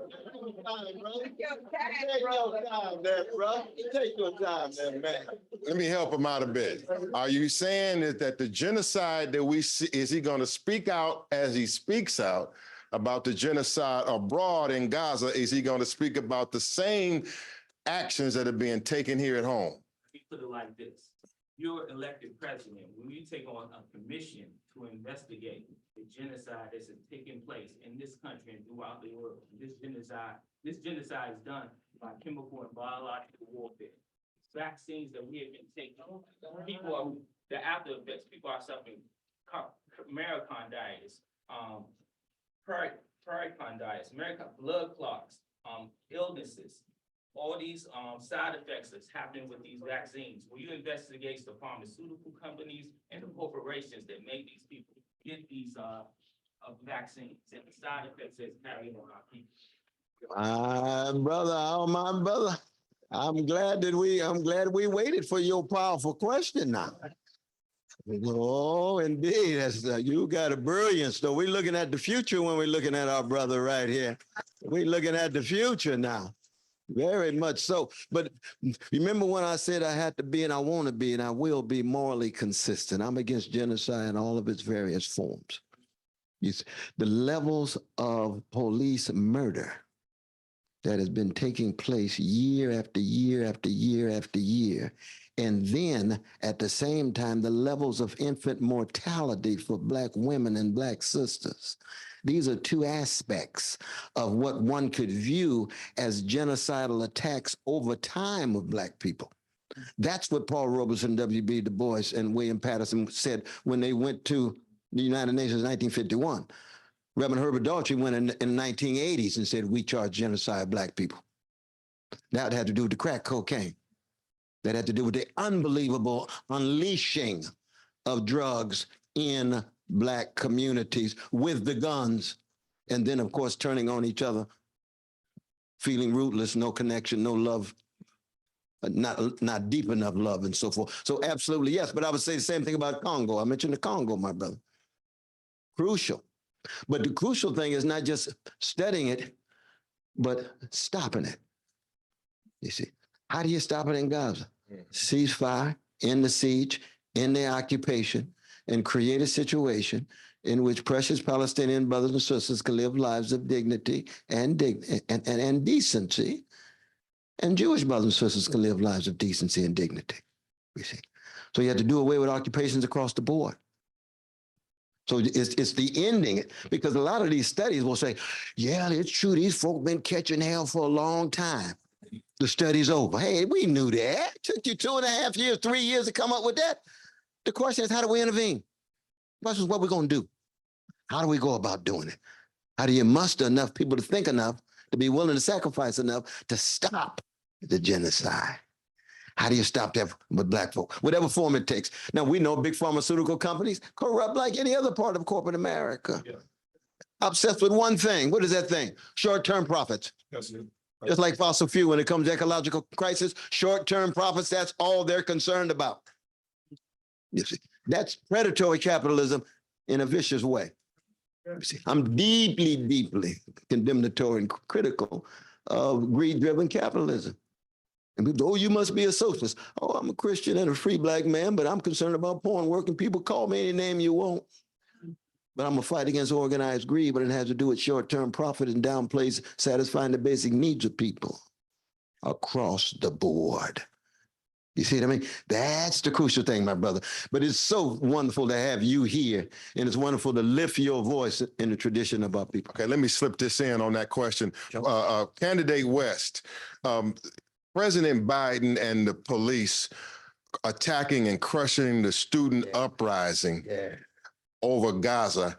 Take your time there, man. Let me help him out a bit. Are you saying that the genocide that we see, is he going to speak out as he speaks out about the genocide abroad in Gaza, is he going to speak about the same actions that are being taken here at home? Let me put it like this. You're elected president. When you take on a commission to investigate the genocide that's taking place in this country and throughout the world, this genocide is done by chemical and biological warfare. Vaccines that we have been taking, the after effects, people are suffering pericarditis, pericarditis, blood clots, illnesses. All these side effects that's happening with these vaccines. Will you investigate the pharmaceutical companies and the corporations that make these people get these vaccines and the side effects that's carrying on our people? My brother, I'm glad we waited for your powerful question now. Oh, indeed. You got a brilliance, though. We're looking at the future when we're looking at our brother right here. We're looking at the future now. Very much so. But remember when I said I had to be, and I want to be, and I will be morally consistent. I'm against genocide in all of its various forms. The levels of police murder that has been taking place year after year after year after year. And then at the same time, the levels of infant mortality for Black women and Black sisters. These are two aspects of what one could view as genocidal attacks over time of Black people. That's what Paul Robeson, W.B. Du Bois, and William Patterson said when they went to the United Nations in 1951. Reverend Herbert Daughtry went in the 1980s and said, we charge genocide of Black people. That had to do with the crack cocaine. That had to do with the unbelievable unleashing of drugs in Black communities with the guns. And then, of course, turning on each other, feeling rootless, no connection, no love, not deep enough love and so forth. So absolutely, yes. But I would say the same thing about Congo. I mentioned the Congo, my brother. Crucial. But the crucial thing is not just studying it, but stopping it. You see, how do you stop it in Gaza? Ceasefire, end the siege, end the occupation, and create a situation in which precious Palestinian brothers and sisters can live lives of dignity and decency, and Jewish brothers and sisters can live lives of decency and dignity. You see, so you have to do away with occupations across the board. So it's the ending, because a lot of these studies will say, yeah, it's true, these folk been catching hell for a long time. The study's over. Hey, we knew that. It took you 2.5 years, 3 years to come up with that. The question is, how do we intervene? The question is, what we're going to do. How do we go about doing it? How do you muster enough people to think enough, to be willing to sacrifice enough to stop the genocide? How do you stop that with Black folk? Whatever form it takes. Now, we know big pharmaceutical companies corrupt like any other part of corporate America. Yeah. Obsessed with one thing. What is that thing? Short-term profits. Yes, sir. Just like fossil fuel, when it comes to ecological crisis, short-term profits, that's all they're concerned about. You see, that's predatory capitalism in a vicious way. You see, I'm deeply, deeply condemnatory and critical of greed-driven capitalism. And people, oh, you must be a socialist. Oh, I'm a Christian and a free Black man, but I'm concerned about porn working people. Call me any name you want. But I'm gonna fight against organized greed, but it has to do with short-term profit and downplays satisfying the basic needs of people across the board. You see what I mean? That's the crucial thing, my brother. But it's so wonderful to have you here, and it's wonderful to lift your voice in the tradition of our people. Okay, let me slip this in on that question. Candidate West, President Biden and the police attacking and crushing the student uprising over Gaza.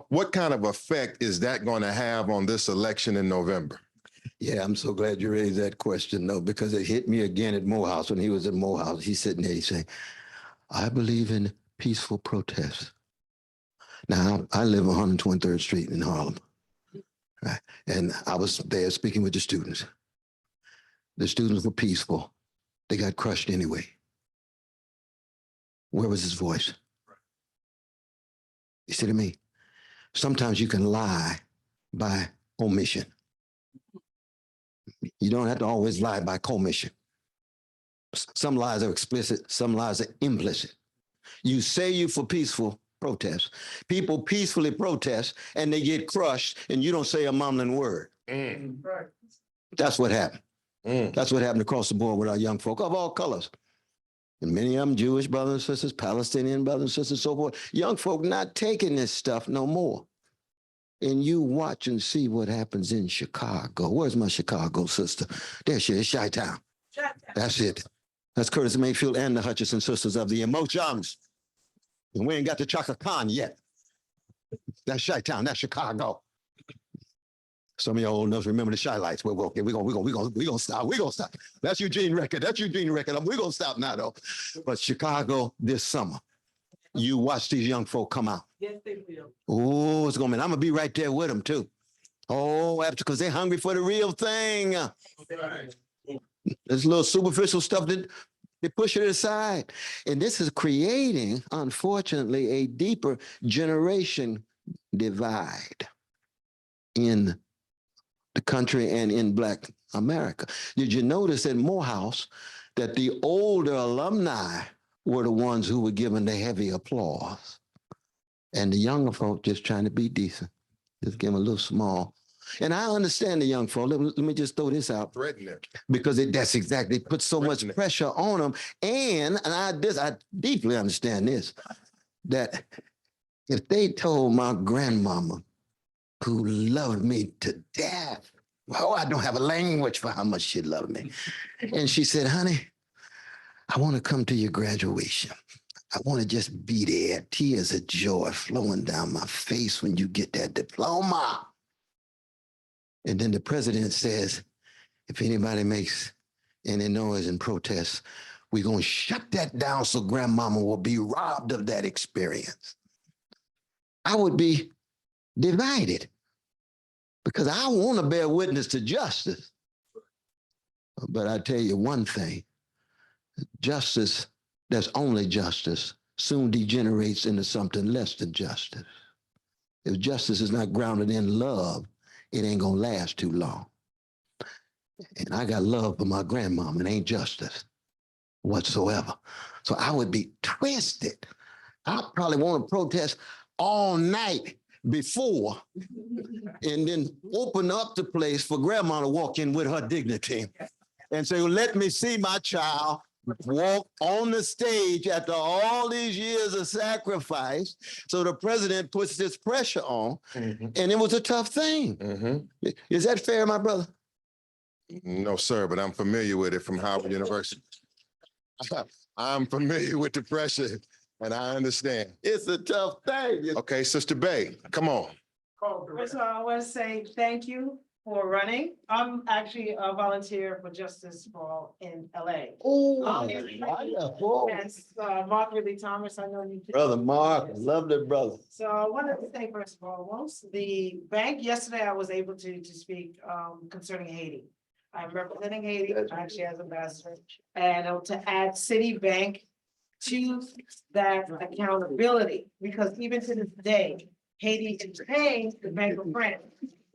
What kind of effect is that going to have on this election in November? Yeah, I'm so glad you raised that question, though, because it hit me again at Morehouse when he was at Morehouse. He's sitting there, he's saying, I believe in peaceful protests. Now, I live on 123rd Street in Harlem, right? And I was there speaking with the students. The students were peaceful. They got crushed anyway. Where was his voice? You see what I mean? Sometimes you can lie by omission. You don't have to always lie by commission. Some lies are explicit, some lies are implicit. You say you're for peaceful protest. People peacefully protest and they get crushed and you don't say a mumbling word. That's what happened. That's what happened across the board with our young folk of all colors. And many of them Jewish brothers and sisters, Palestinian brothers and sisters, so forth. Young folk not taking this stuff no more. And you watch and see what happens in Chicago. Where's my Chicago sister? There she is, Chi-Town. That's it. That's Curtis Mayfield and the Hutchinson sisters of the Emotions. And we ain't got the Chaka Khan yet. That's Chi-Town, that's Chicago. Some of y'all old enough to remember the Shy Lights. We're gonna stop. That's Eugene record. We're gonna stop now though. But Chicago this summer, you watch these young folk come out. Yes, they will. Oh, it's gonna be. I'm gonna be right there with them too. Oh, because they're hungry for the real thing. This little superficial stuff that they push it aside, and this is creating, unfortunately, a deeper generation divide in the country and in Black America. Did you notice at Morehouse that the older alumni were the ones who were given the heavy applause? And the younger folk just trying to be decent, just give them a little small. And I understand the young folk. Let me just throw this out. Threaten it. Because that's exactly, it puts so much pressure on them. And I deeply understand this, that if they told my grandmama, who loved me to death. Oh, I don't have a language for how much she loved me. And she said, honey, I want to come to your graduation. I want to just be there. Tears of joy flowing down my face when you get that diploma. And then the president says, if anybody makes any noise in protest, we're going to shut that down so grandmama will be robbed of that experience. I would be divided because I want to bear witness to justice. But I tell you one thing, justice that's only justice soon degenerates into something less than justice. If justice is not grounded in love, it ain't gonna last too long. And I got love for my grandmama, and ain't justice whatsoever. So I would be twisted. I probably want to protest all night before and then open up the place for grandma to walk in with her dignity and say, well, let me see my child walk on the stage after all these years of sacrifice. So the president puts this pressure on, and it was a tough thing. Is that fair, my brother? No, sir, but I'm familiar with it from Howard University. I'm familiar with the pressure, and I understand. It's a tough thing. Okay, Sister Bay, come on. First of all, I want to say thank you for running. I'm actually a volunteer for Justice for All in LA. Oh, Yes, Mark Ridley Thomas, I know you. brother Mark, love that brother. So I wanted to say first of all, once the bank, yesterday I was able to speak concerning Haiti. I'm representing Haiti, actually as ambassador, and to add Citibank to that accountability, because even to this day, Haiti is paying the Bank of France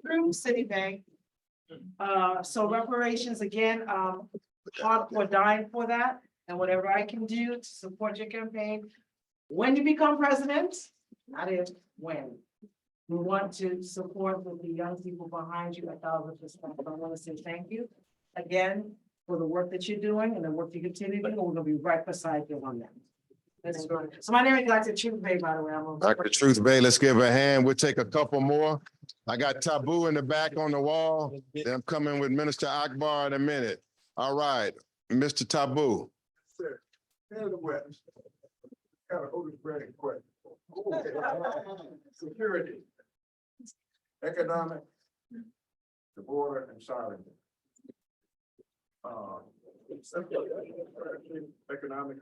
through Citibank. So reparations, again, hard for dying for that, and whatever I can do to support your campaign. When you become president, not if, when. We want to support with the young people behind you 1,000%. I want to say thank you again for the work that you're doing and the work you continue to do. We're gonna be right beside you on that. So my name is Dr. Truth Bay, by the way. Dr. Truth Bay, let's give her a hand. We'll take a couple more. I got Taboo in the back on the wall. Then I'm coming with Minister Akbar in a minute. All right, Mr. Taboo. Sir, here's the West. Got a Otis Redding question. Security, economic, the border, and sovereignty. Economic.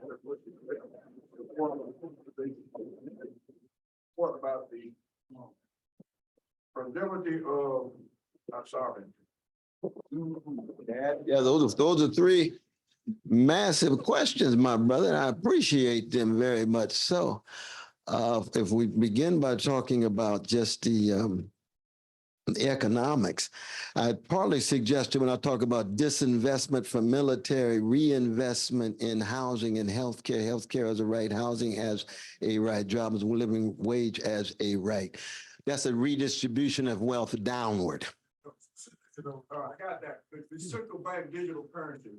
What about the fragility of our sovereignty? Yeah, those are three massive questions, my brother, and I appreciate them very much so. If we begin by talking about just the economics. I partly suggested when I talk about disinvestment from military, reinvestment in housing and healthcare. Healthcare as a right, housing as a right, job as a living wage as a right. That's a redistribution of wealth downward. I got that. The central bank digital currency,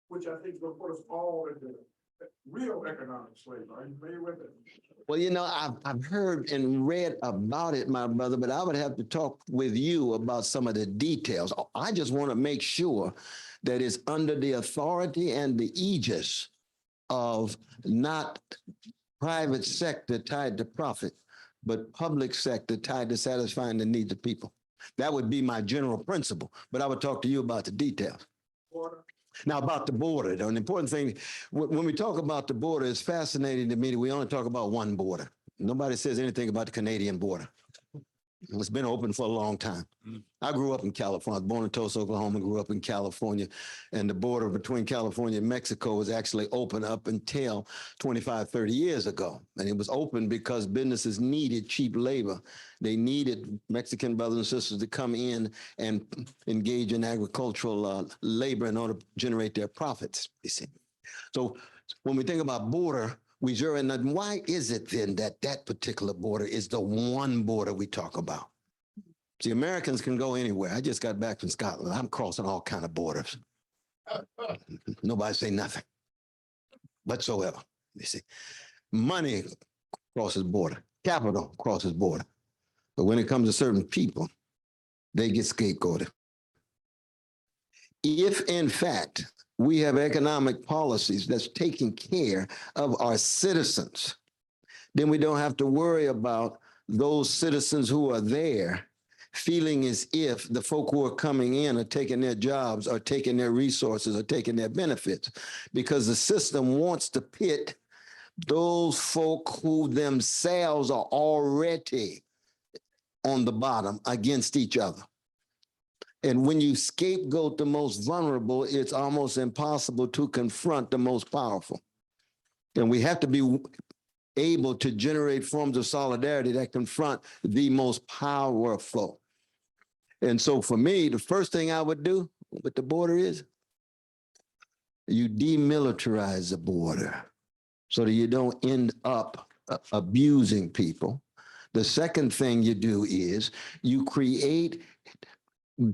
which I think is going to put us all into real economic slavery. Are you familiar with it? Well, you know, I've heard and read about it, my brother, but I would have to talk with you about some of the details. I just want to make sure that it's under the authority and the aegis of not private sector tied to profit, but public sector tied to satisfying the needs of people. That would be my general principle, but I would talk to you about the details. Now, about the border, though, an important thing, when we talk about the border, it's fascinating to me that we only talk about one border. Nobody says anything about the Canadian border. It's been open for a long time. I grew up in California. I was born in Tulsa, Oklahoma, grew up in California. And the border between California and Mexico was actually open up until 25, 30 years ago. And it was open because businesses needed cheap labor. They needed Mexican brothers and sisters to come in and engage in agricultural labor in order to generate their profits, you see. So when we think about border, we zero in on why is it then that that particular border is the one border we talk about? See, Americans can go anywhere. I just got back from Scotland. I'm crossing all kind of borders. Nobody say nothing whatsoever. You see, money crosses border, capital crosses border. But when it comes to certain people, they get scapegoated. If in fact, we have economic policies that's taking care of our citizens, then we don't have to worry about those citizens who are there feeling as if the folk who are coming in are taking their jobs or taking their resources or taking their benefits, because the system wants to pit those folk who themselves are already on the bottom against each other. And when you scapegoat the most vulnerable, it's almost impossible to confront the most powerful. And we have to be able to generate forms of solidarity that confront the most powerful. And so for me, the first thing I would do with the border is you demilitarize the border so that you don't end up abusing people. The second thing you do is you create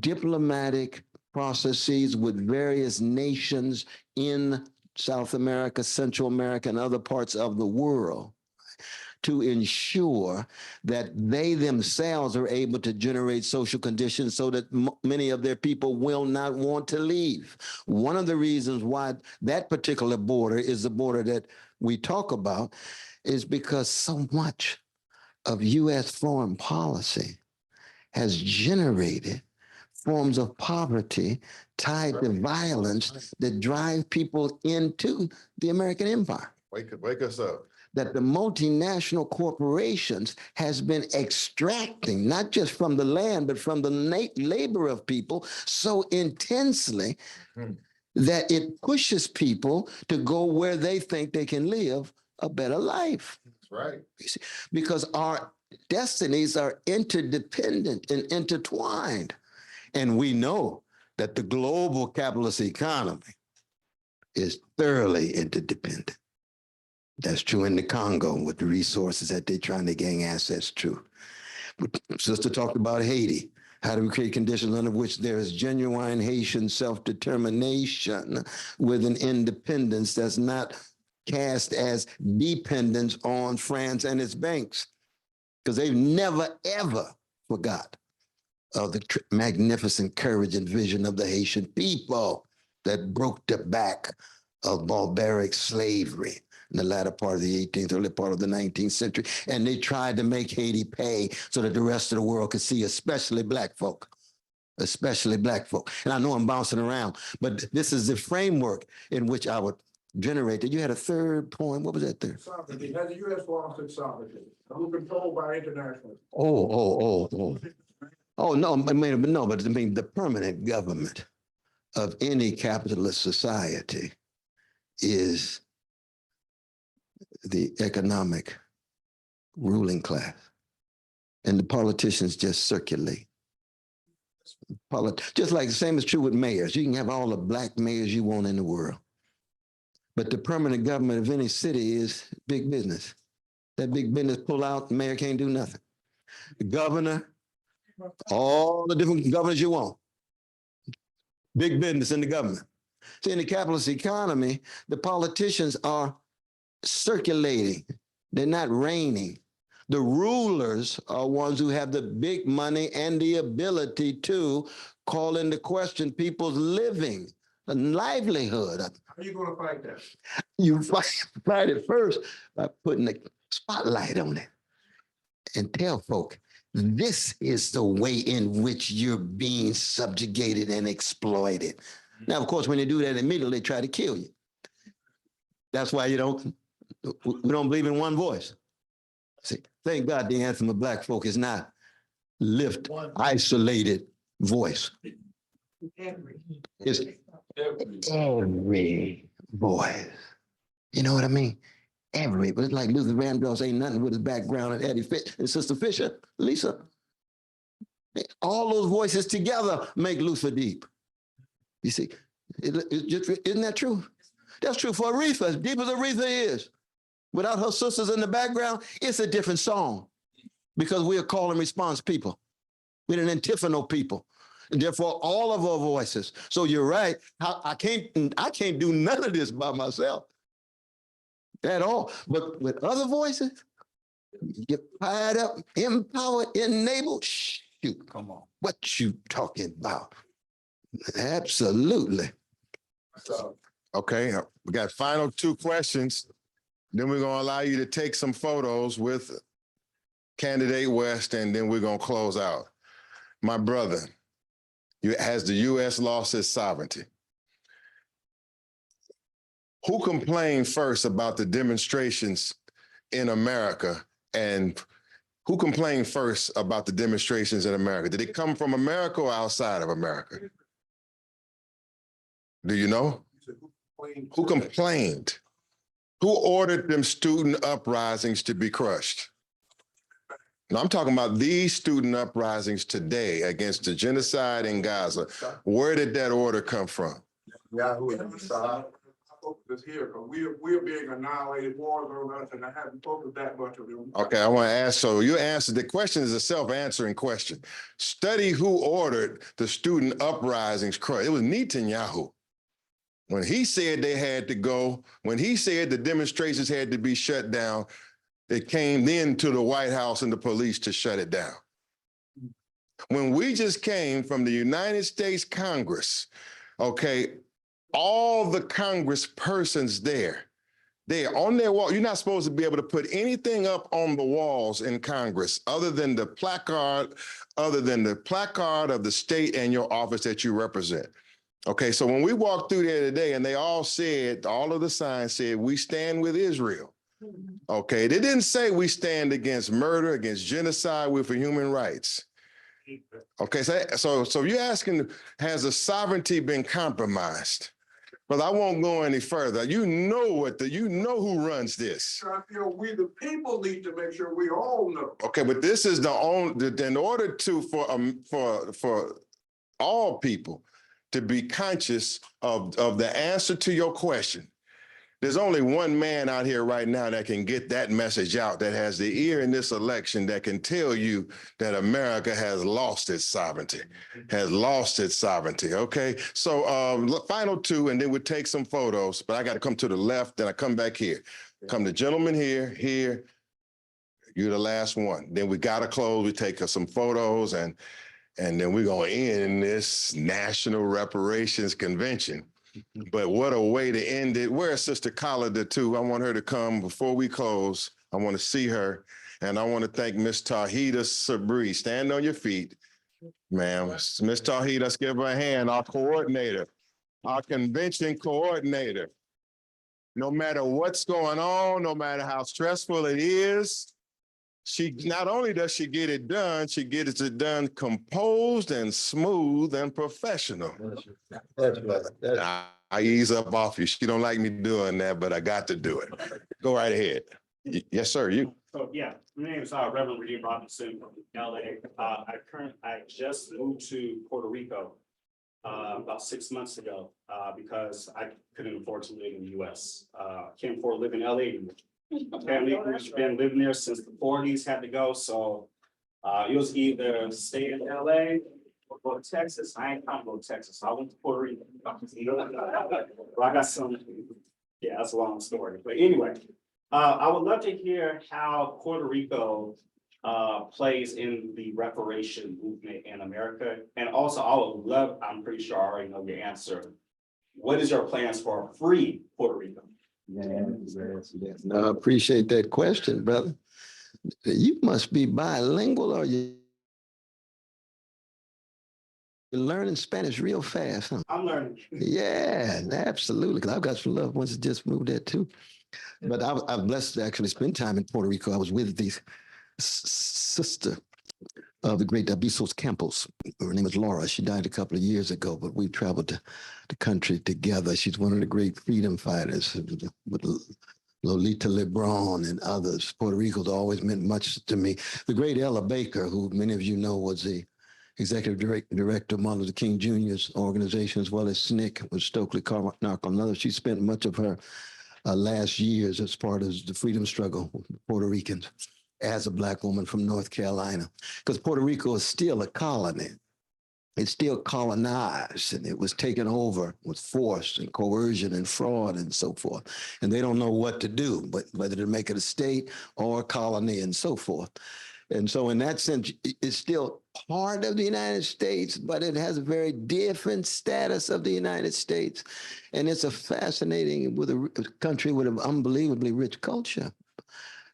diplomatic processes with various nations in South America, Central America, and other parts of the world to ensure that they themselves are able to generate social conditions so that many of their people will not want to leave. One of the reasons why that particular border is the border that we talk about is because so much of U.S. foreign policy has generated forms of poverty tied to violence that drive people into the American empire. Wake us up. That the multinational corporations has been extracting, not just from the land, but from the labor of people so intensely that it pushes people to go where they think they can live a better life. That's right. Because our destinies are interdependent and intertwined. And we know that the global capitalist economy is thoroughly interdependent. That's true in the Congo with the resources that they're trying to gain access to. Sister talked about Haiti. How do we create conditions under which there is genuine Haitian self-determination with an independence that's not cast as dependence on France and its banks? Because they've never, ever forgot of the magnificent courage and vision of the Haitian people that broke the back of barbaric slavery in the latter part of the 18th, early part of the 19th century. And they tried to make Haiti pay so that the rest of the world could see, especially Black folk. Especially Black folk. And I know I'm bouncing around, but this is the framework in which I would generate it. You had a third point. What was that third? Sovereignty. Has the U.S. lost its sovereignty? Who controlled by international? Oh, no, but I mean, the permanent government of any capitalist society is the economic ruling class. And the politicians just circulate. Just like the same is true with mayors. You can have all the black mayors you want in the world. But the permanent government of any city is big business. That big business pull out, the mayor can't do nothing. The governor, all the different governors you want. Big business in the government. See, in the capitalist economy, the politicians are circulating. They're not reigning. The rulers are ones who have the big money and the ability to call into question people's living and livelihood. How are you gonna fight that? You fight it first by putting the spotlight on it and tell folk, this is the way in which you're being subjugated and exploited. Now, of course, when they do that, immediately they try to kill you. That's why we don't believe in one voice. See, thank God the anthem of black folk is not lift, isolated voice. It's every voice. You know what I mean? Every, but it's like Luther Vandross ain't nothing with his background and Eddie Fish and Sister Fisher, Lisa. All those voices together make Luther deep. You see, isn't that true? That's true for Aretha, as deep as Aretha is. Without her sisters in the background, it's a different song because we are call and response people. We're an antiphonal people. And therefore, all of our voices. So you're right. I can't do none of this by myself at all. But with other voices, you get fired up, empowered, enabled. Shoot, come on. What you talking about? Absolutely. Okay, we got final 2 questions. Then we're gonna allow you to take some photos with candidate West, and then we're gonna close out. My brother, has the U.S. lost its sovereignty? Who complained first about the demonstrations in America, and who complained first about the demonstrations in America? Did it come from America or outside of America? Do you know? Who complained? Who ordered them student uprisings to be crushed? Now, I'm talking about these student uprisings today against the genocide in Gaza. Where did that order come from? Focus here, because we're being annihilated more than us, and I haven't focused that much of them. Okay, I want to ask, so you answered, the question is a self-answering question. Study who ordered the student uprisings crushed. It was Netanyahu. When he said they had to go, when he said the demonstrations had to be shut down, it came then to the White House and the police to shut it down. When we just came from the United States Congress, okay, all the Congress persons there, they're on their wall. You're not supposed to be able to put anything up on the walls in Congress other than the placard of the state and your office that you represent. Okay, so when we walked through there today and they all said, all of the signs said, we stand with Israel. Okay, they didn't say we stand against murder, against genocide, we're for human rights. Okay, so you're asking, has the sovereignty been compromised? But I won't go any further. You know who runs this. I feel we the people need to make sure we all know. Okay, but this is in order to for all people to be conscious of the answer to your question. There's only one man out here right now that can get that message out, that has the ear in this election, that can tell you that America has lost its sovereignty, okay? So final 2, and then we'll take some photos, but I got to come to the left, then I come back here. Come the gentleman here, you're the last one. Then we got to close, we take some photos, and then we're going to end this National Reparations Convention. But what a way to end it. Where's Sister Collida too? I want her to come before we close. I want to see her. And I want to thank Miss Tahita Sabri. Stand on your feet, ma'am. Miss Tahita, let's give her a hand, our coordinator, our convention coordinator. No matter what's going on, no matter how stressful it is, she not only does she get it done, she gets it done composed and smooth and professional. I ease up off you. She don't like me doing that, but I got to do it. Go right ahead. Yes, sir. You. So yeah, My name is Reverend Redeem Robinson from LA. I just moved to Puerto Rico about 6 months ago because I couldn't afford to live in the US. Can't afford to live in LA anymore. My family who's been living there since the 40s had to go, so it was either stay in LA or go to Texas. I ain't trying to go to Texas, so I went to Puerto Rico. Well, I got some, yeah, that's a long story, but anyway. I would love to hear how Puerto Rico plays in the reparation movement in America. And also I would love, I'm pretty sure I already know your answer. What is your plans for a free Puerto Rico? Yes. No, I appreciate that question, brother. You must be bilingual or you're learning Spanish real fast, huh? I'm learning. Yeah, absolutely. Because I've got some loved ones that just moved there too. But I'm blessed to actually spend time in Puerto Rico. I was with the sister of the great Abisos Campos. Her name is Laura. She died a couple of years ago, but we traveled the country together. She's one of the great freedom fighters with Lolita Lebron and others. Puerto Rico's always meant much to me. The great Ella Baker, who many of you know was the executive director of Martin Luther King Jr.'s organization, as well as SNCC with Stokely Carmichael and others. She spent much of her last years as part of the freedom struggle with Puerto Ricans as a Black woman from North Carolina, because Puerto Rico is still a colony. It's still colonized, and it was taken over with force and coercion and fraud and so forth. And they don't know what to do, but whether to make it a state or a colony and so forth. And so in that sense, it's still part of the United States, but it has a very different status of the United States. And it's a fascinating with a country with an unbelievably rich culture.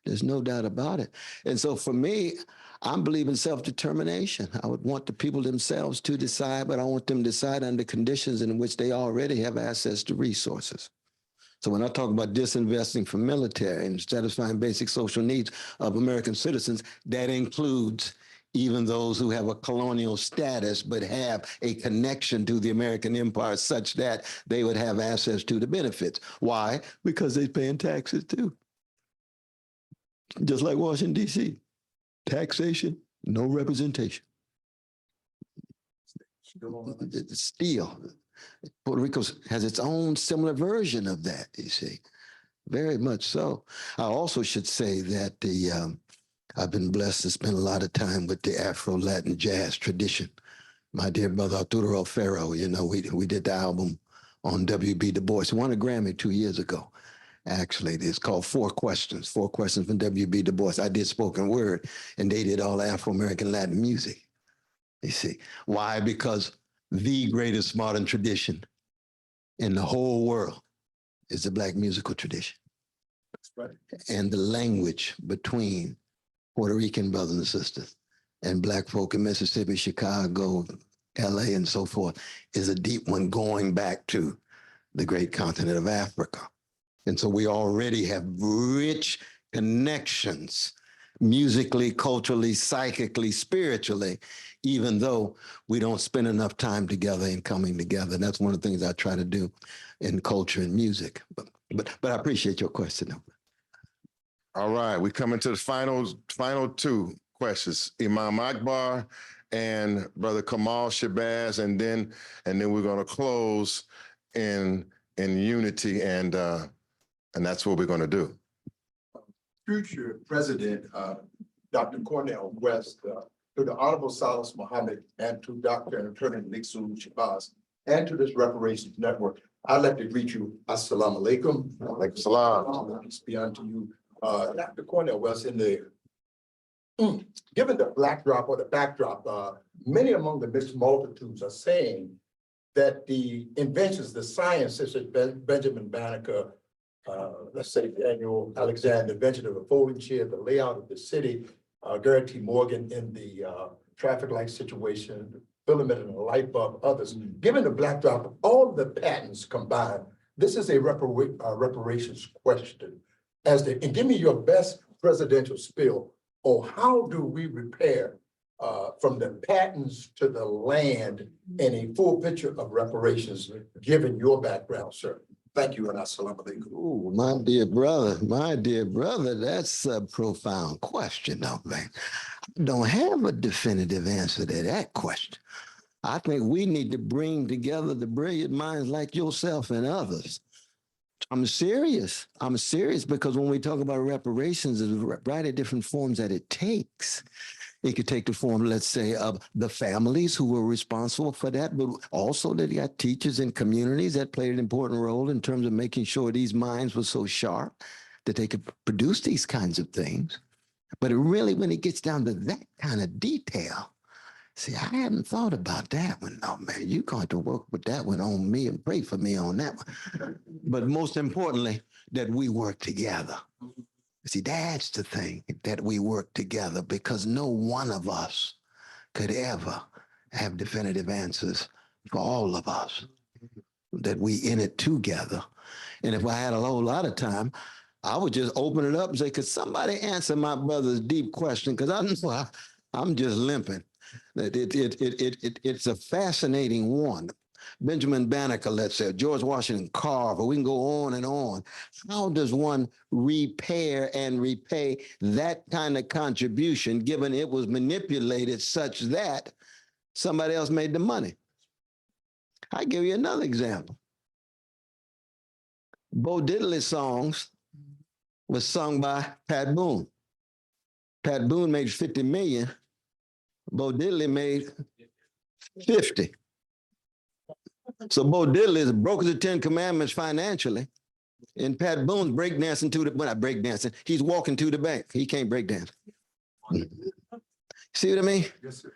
There's no doubt about it. And so for me, I believe in self-determination. I would want the people themselves to decide, but I want them to decide under conditions in which they already have access to resources. So when I talk about disinvesting from military and satisfying basic social needs of American citizens, that includes even those who have a colonial status but have a connection to the American empire such that they would have access to the benefits. Why? Because they're paying taxes too. Just like Washington, D.C. Taxation, no representation. Still, Puerto Rico has its own similar version of that, you see, very much so. I also should say that I've been blessed to spend a lot of time with the Afro-Latin jazz tradition. My dear brother Arturo Alfaro, you know, we did the album on W.B. Du Bois. Won a Grammy 2 years ago. Actually, it's called Four Questions from W.B. Du Bois. I did spoken word, and they did all Afro-American Latin music. You see, why? Because the greatest modern tradition in the whole world is the Black musical tradition. That's right. And the language between Puerto Rican brothers and sisters and Black folk in Mississippi, Chicago, LA, and so forth is a deep one going back to the great continent of Africa. And so we already have rich connections musically, culturally, psychically, spiritually, even though we don't spend enough time together and coming together. And that's one of the things I try to do in culture and music. But I appreciate your question. All right, we come into the final two questions. Imam Akbar and Brother Kamal Shabazz, and then we're gonna close in unity, and that's what we're gonna do. Future President, Dr. Cornell West, to the Honorable Salas Muhammad, and to Dr. and Attorney Malik Shabazz, and to this Reparations Network, I'd like to greet you. Assalamu alaikum. Alaikum salam. Peace be unto you. Dr. Cornell West, given the backdrop, many among the mixed multitudes are saying that the inventions, the sciences that Benjamin Banneker, let's say Daniel Alexander invented of the folding chair, the layout of the city, Garrett T. Morgan in the traffic light situation, filament in the light bulb, others. Given the backdrop of all the patents combined, this is a reparations question. And give me your best presidential spill on how do we repair from the patents to the land in a full picture of reparations, given your background, sir? Thank you, and assalamu alaikum. Ooh, my dear brother, that's a profound question, though, man. I don't have a definitive answer to that question. I think we need to bring together the brilliant minds like yourself and others. I'm serious. I'm serious because when we talk about reparations, there's a variety of different forms that it takes. It could take the form, let's say, of the families who were responsible for that, but also that you got teachers and communities that played an important role in terms of making sure these minds were so sharp that they could produce these kinds of things. But it really, when it gets down to that kind of detail, see, I hadn't thought about that one. No, man, you're going to work with that one on me and pray for me on that one. But most importantly, that we work together. See, that's the thing, that we work together, because no one of us could ever have definitive answers for all of us, that we in it together. And if I had a whole lot of time, I would just open it up and say, could somebody answer my brother's deep question? Because I'm just limping. It's a fascinating one. Benjamin Banneker, let's say, George Washington Carver, we can go on and on. How does one repair and repay that kind of contribution, given it was manipulated such that somebody else made the money? I'll give you another example. Bo Diddley's songs was sung by Pat Boone. Pat Boone made 50 million. Bo Diddley made 50. So Bo Diddley broke the 10 Commandments financially, and Pat Boone's breakdancing to the, well, not breakdancing, he's walking to the bank. He can't breakdance. See what I mean? Yes, sir.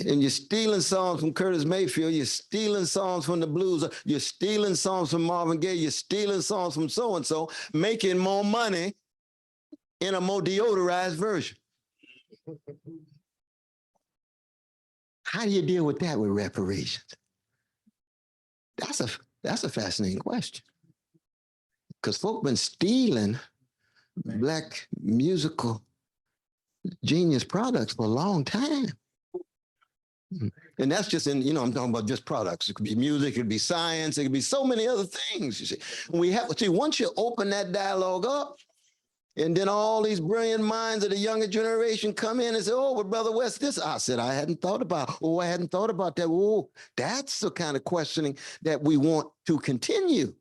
And you're stealing songs from Curtis Mayfield, you're stealing songs from the blues, you're stealing songs from Marvin Gaye, you're stealing songs from so-and-so, making more money in a more deodorized version. How do you deal with that with reparations? That's a fascinating question. Because folk been stealing Black musical genius products for a long time. And that's just in, I'm talking about just products. It could be music, it could be science, it could be so many other things. You see, once you open that dialogue up, and then all these brilliant minds of the younger generation come in and say, oh, well, Brother West, this, I said, I hadn't thought about. Oh, I hadn't thought about that. Oh, that's the kind of questioning that we want to continue.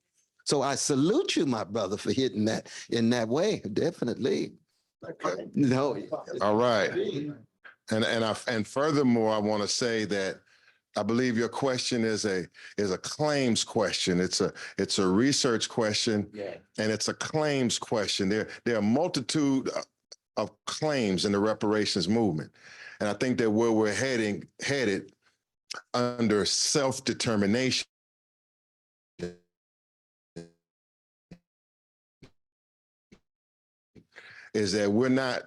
So I salute you, my brother, for hitting that in that way. Definitely. No. All right. And furthermore, I want to say that I believe your question is a claims question. It's a research question, and it's a claims question. There are a multitude of claims in the reparations movement, and I think that where we're headed under self-determination is that we're not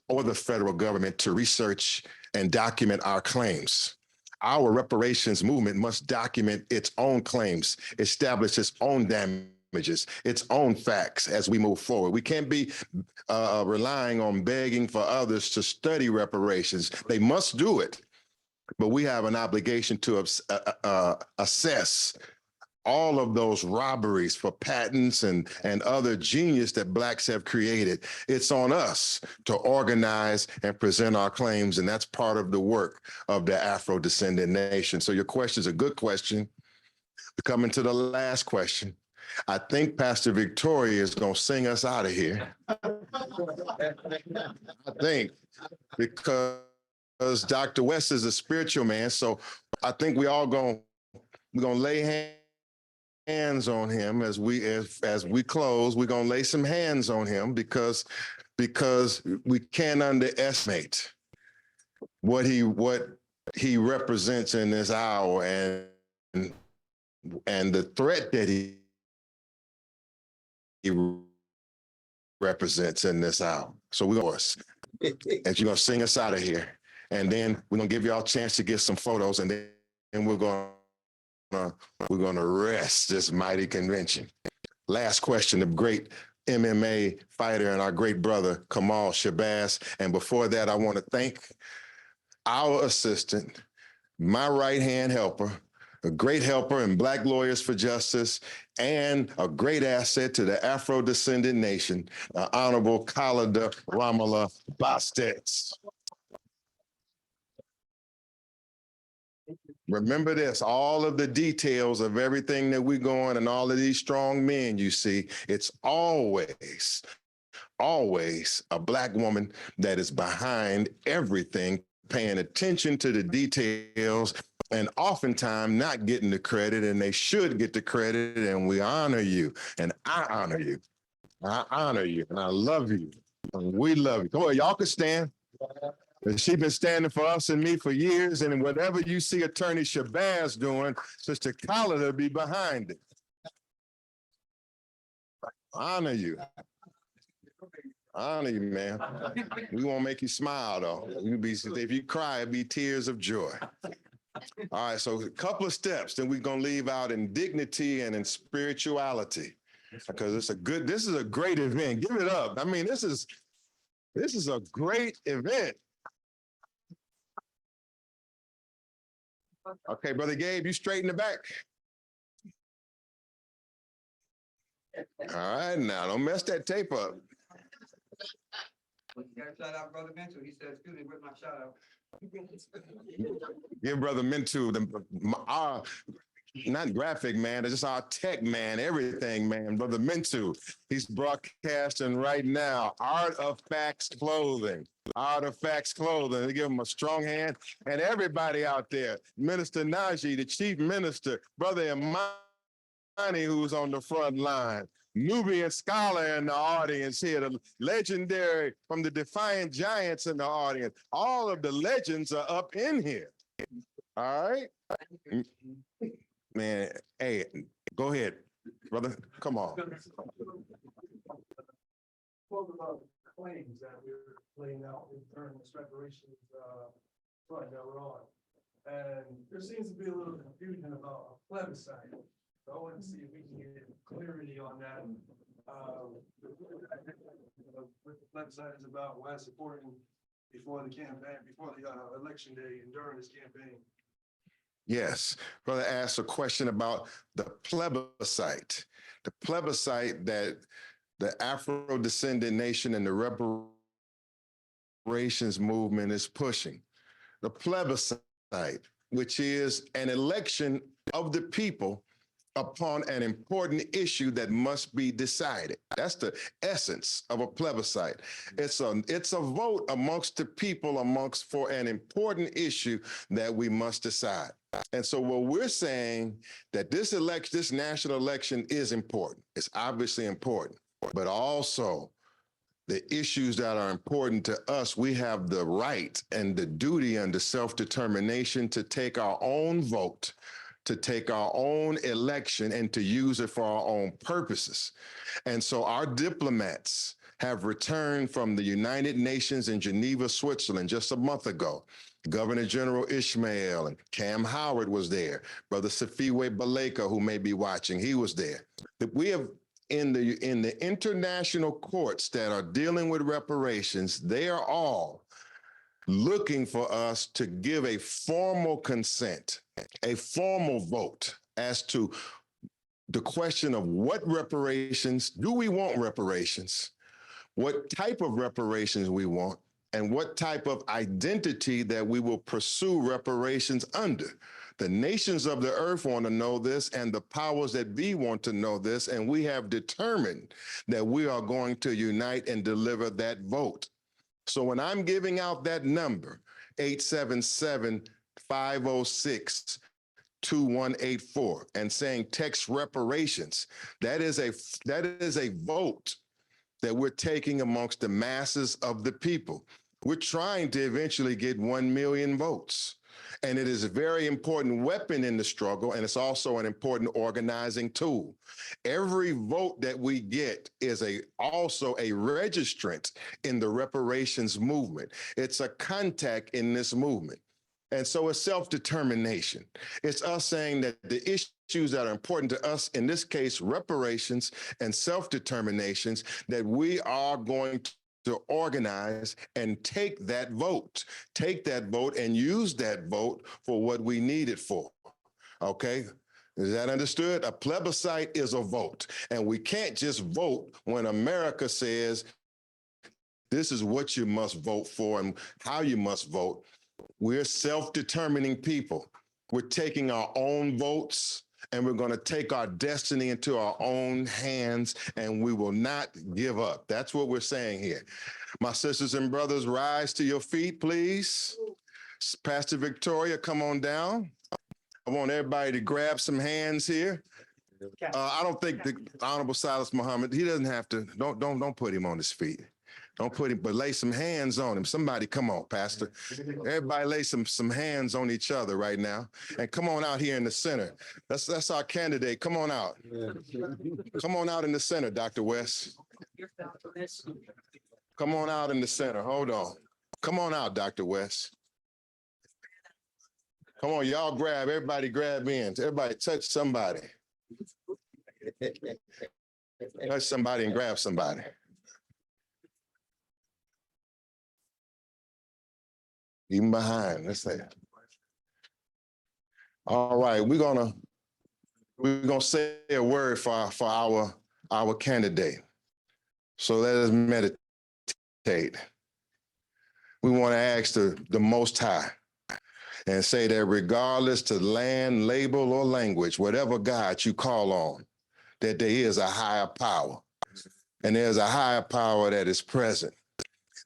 or the federal government to research and document our claims. Our reparations movement must document its own claims, establish its own damages, its own facts as we move forward. We can't be relying on begging for others to study reparations. They must do it, but we have an obligation to assess all of those robberies for patents and other genius that Blacks have created. It's on us to organize and present our claims, and that's part of the work of the Afro-Descendant Nation. So your question is a good question. We're coming to the last question. I think Pastor Victoria is going to sing us out of here. I think, because Dr. West is a spiritual man, so I think we're going to lay hands on him as we close. We're going to lay some hands on him because we can't underestimate what he represents in this hour and the threat that he represents in this hour. So we're going to, as you're going to sing us out of here, and then we're going to give y'all a chance to get some photos, and then we're going to rest this mighty convention. Last question, the great MMA fighter and our great brother, Kamal Shabazz. And before that, I want to thank our assistant, my right-hand helper, a great helper in Black Lawyers for Justice, and a great asset to the Afrodescendant Nation, Honorable Khalida Ramala Bastet. Remember this, all of the details of everything that we're going and all of these strong men you see, it's always a Black woman that is behind everything, paying attention to the details and oftentimes not getting the credit, and they should get the credit, and we honor you, and I honor you. I honor you, and I love you, and we love you. Come on, y'all can stand. She's been standing for us and me for years, and whatever you see Attorney Shabazz doing, Sister Khalida will be behind it. Honor you. Honor you, man. We won't make you smile, though. If you cry, it'll be tears of joy. All right, so a couple of steps, then we're going to leave out in dignity and in spirituality, because this is a great event. Give it up. I mean, this is a great event. Okay, Brother Gabe, you straight in the back. All right, now don't mess that tape up. You gotta shout out Brother Mental. He said, excuse me, where's my shout out? Give Brother Mintu, our, not graphic man, it's just our tech man, everything man, Brother Mintu. He's broadcasting right now, Artifacts Clothing. Artifacts Clothing. They give him a strong hand. And everybody out there, Minister Najee, the Chief Minister, Brother Imani, who's on the front line. Nubian scholar in the audience here, the legendary from the Defiant Giants in the audience. All of the legends are up in here. All right? Man, hey, go ahead, brother. Come on. Spoke about claims that we're laying out during this reparations front that we're on. And there seems to be a little confusion about a plebiscite. So I want to see if we can get clarity on that. What the plebiscite is about, why it's important before the campaign, before the election day and during this campaign. Yes, brother asked a question about the plebiscite. The plebiscite that the Afro-Descendant Nation and the reparations movement is pushing. The plebiscite, which is an election of the people upon an important issue that must be decided. That's the essence of a plebiscite. It's a vote amongst the people for an important issue that we must decide. And so what we're saying that this national election is important. It's obviously important, but also the issues that are important to us, we have the right and the duty and the self-determination to take our own vote, to take our own election and to use it for our own purposes. And so our diplomats have returned from the United Nations in Geneva, Switzerland just a month ago. Governor General Ishmael and Cam Howard was there. Brother Safiwe Baleka, who may be watching, he was there. We have in the international courts that are dealing with reparations, they are all looking for us to give a formal consent, a formal vote as to the question of what reparations, do we want reparations? What type of reparations we want, and what type of identity that we will pursue reparations under. The nations of the earth want to know this, and the powers that be want to know this, and we have determined that we are going to unite and deliver that vote. So when I'm giving out that number, 877-506-2184, and saying text reparations, that is a vote that we're taking amongst the masses of the people. We're trying to eventually get 1 million votes. And it is a very important weapon in the struggle, and it's also an important organizing tool. Every vote that we get is also a registrant in the reparations movement. It's a contact in this movement. And so it's self-determination. It's us saying that the issues that are important to us, in this case, reparations and self-determinations, that we are going to organize and take that vote and use that vote for what we need it for. Okay? Is that understood? A plebiscite is a vote. And we can't just vote when America says this is what you must vote for and how you must vote. We're self-determining people. We're taking our own votes and we're going to take our destiny into our own hands and we will not give up. That's what we're saying here. My sisters and brothers, rise to your feet, please. Pastor Victoria, come on down. I want everybody to grab some hands here. I don't think the Honorable Silas Muhammad, he doesn't have to, don't put him on his feet. Don't put him, but lay some hands on him. Somebody come on, Pastor. Everybody lay some hands on each other right now. And come on out here in the center. That's our candidate. Come on out. Come on out in the center, Dr. West. Come on out in the center. Hold on. Come on out, Dr. West. Come on, y'all grab, everybody grab in. Everybody touch somebody. Touch somebody and grab somebody. Even behind, let's say. All right, we're gonna say a word for our candidate. So let us meditate. We want to ask the Most High and say that regardless to land, label, or language, whatever God you call on, that there is a higher power. And there's a higher power that is present.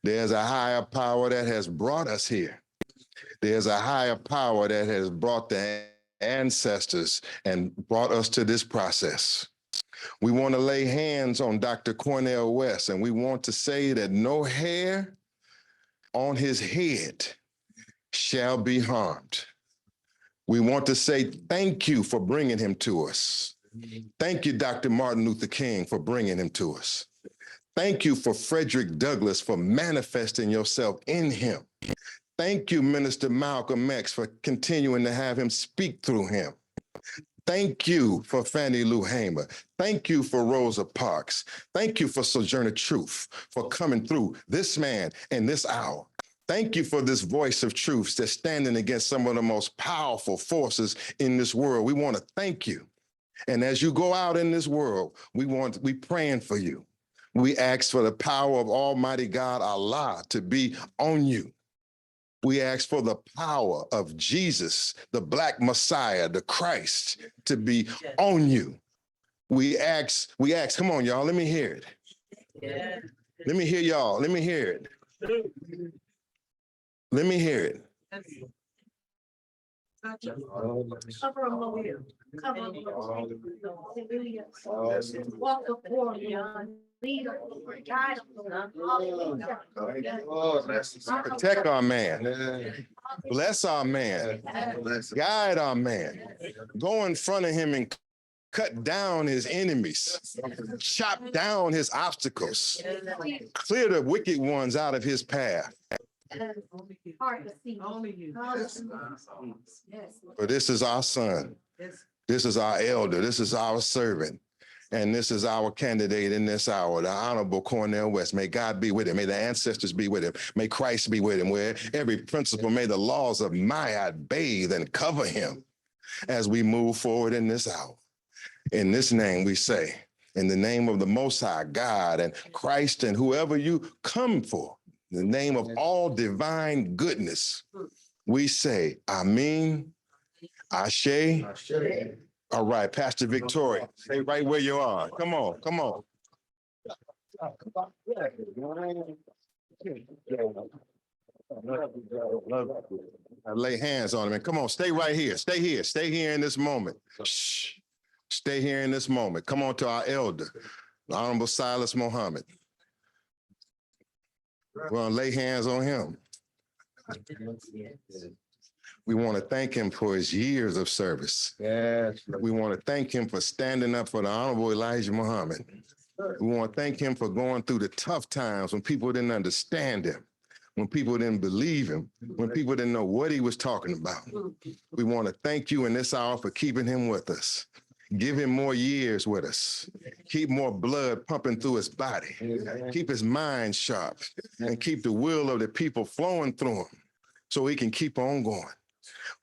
There's a higher power that has brought us here. There's a higher power that has brought the ancestors and brought us to this process. We want to lay hands on Dr. Cornell West, and we want to say that no hair on his head shall be harmed. We want to say thank you for bringing him to us. Thank you, Dr. Martin Luther King, for bringing him to us. Thank you for Frederick Douglass for manifesting yourself in him. Thank you, Minister Malcolm X, for continuing to have him speak through him. Thank you for Fannie Lou Hamer. Thank you for Rosa Parks. Thank you for Sojourner Truth for coming through this man in this hour. Thank you for this voice of truth that's standing against some of the most powerful forces in this world. We want to thank you. And as you go out in this world, we praying for you. We ask for the power of Almighty God, Allah, to be on you. We ask for the power of Jesus, the Black Messiah, the Christ, to be on you. We ask, come on, y'all, let me hear it. Yeah. Let me hear y'all, let me hear it. Let me hear it. Cover them over here. Cover them. Walk before you. Lead them. Guide them. Protect our man. Bless our man. Guide our man. Go in front of him and cut down his enemies. Chop down his obstacles. Clear the wicked ones out of his path. Hard to see. Only you. For this is our son. This is our elder. This is our servant. And this is our candidate in this hour, the Honorable Cornell West. May God be with him. May the ancestors be with him. May Christ be with him. Where every principle, may the laws of Ma'at bathe and cover him as we move forward in this hour. In this name we say, in the name of the Most High God and Christ and whoever you come for, in the name of all divine goodness, we say, Amen, Ashe. All right, Pastor Victoria, stay right where you are. Come on, come on. I lay hands on him and come on, stay right here. Stay here in this moment. Shh. Stay here in this moment. Come on to our elder, the Honorable Silas Muhammad. We're gonna lay hands on him. We want to thank him for his years of service. Yes. We want to thank him for standing up for the Honorable Elijah Muhammad. We want to thank him for going through the tough times when people didn't understand him, when people didn't believe him, when people didn't know what he was talking about. We want to thank you in this hour for keeping him with us. Give him more years with us. Keep more blood pumping through his body. Keep his mind sharp and keep the will of the people flowing through him so he can keep on going.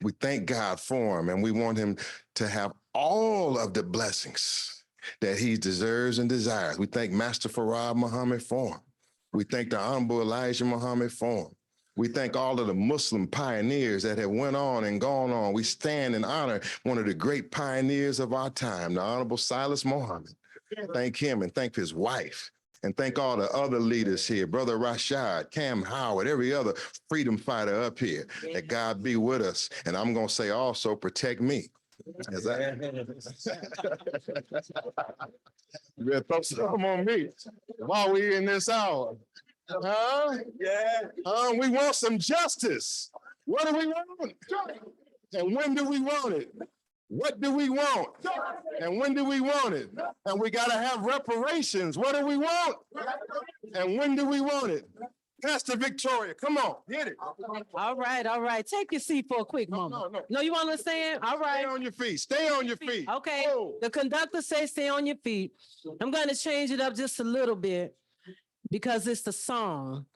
We thank God for him, and we want him to have all of the blessings that he deserves and desires. We thank Master Farad Muhammad for him. We thank the Honorable Elijah Muhammad for him. We thank all of the Muslim pioneers that have went on and gone on. We stand and honor one of the great pioneers of our time, the Honorable Silas Muhammad. Thank him and thank his wife. And thank all the other leaders here, Brother Rashad, Cam Howard, every other freedom fighter up here. That God be with us. And I'm going to say also, protect me. As I... You better throw some on me while we in this hour. Huh? Yeah. We want some justice. What do we want? And when do we want it? What do we want? And when do we want it? And we got to have reparations. What do we want? And when do we want it? Pastor Victoria, come on, get it. All right. Take your seat for a quick moment. No, you understand? All right. Stay on your feet. Stay on your feet. Okay. Oh. The conductor says stay on your feet. I'm going to change it up just a little bit because it's the song.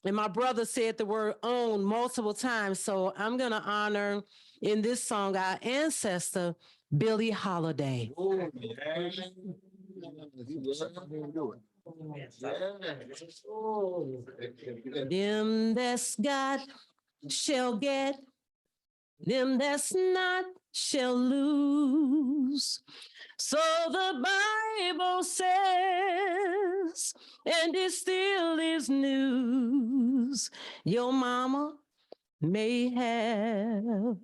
And my brother said the word own multiple times. So I'm going to honor in this song our ancestor, Billie Holiday. Them that's got shall get, them that's not shall lose. So the Bible says, and it still is news. Your mama may have,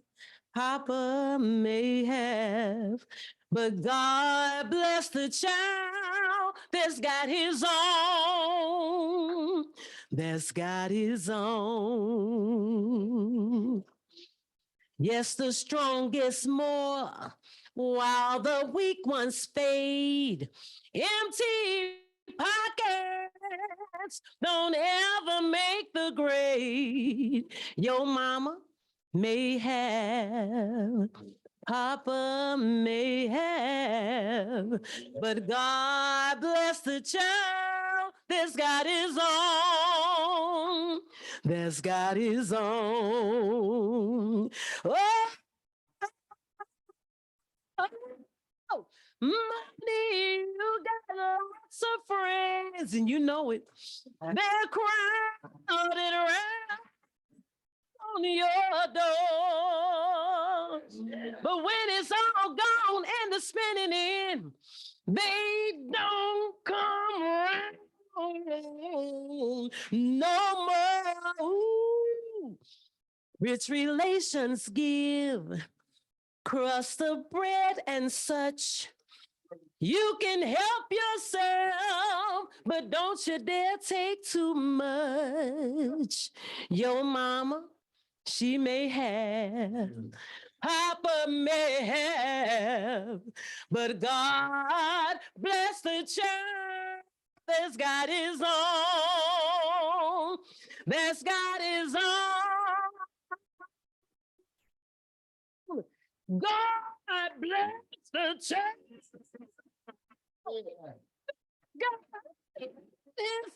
Papa may have, but God bless the child that's got his own, that's got his own. Yes, the strong gets more, while the weak ones fade. Empty pockets don't ever make the grade. Your mama may have, Papa may have, but God bless the child that's got his own, that's got his own. Oh, money, you got lots of friends, and you know it. They're crowded around on your door. But when it's all gone and the spinning in, they don't come around no more. Ooh. Rich relations give crust of bread and such. You can help yourself, but don't you dare take too much. Your mama, she may have, Papa may have, but God bless the child that's got his own, that's got his own. God bless the child. God is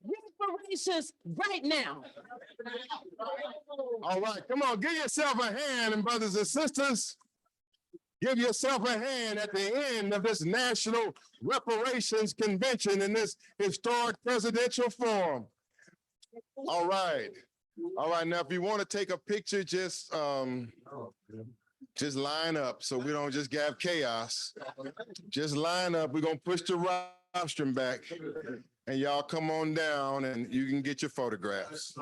reparations right now. All right, come on, give yourself a hand, and brothers and sisters. Give yourself a hand at the end of this National Reparations Convention in this historic presidential forum. All right. All right, now if you want to take a picture, just line up so we don't just have chaos. Just line up. We're going to push the rostrum back and y'all come on down and you can get your photographs.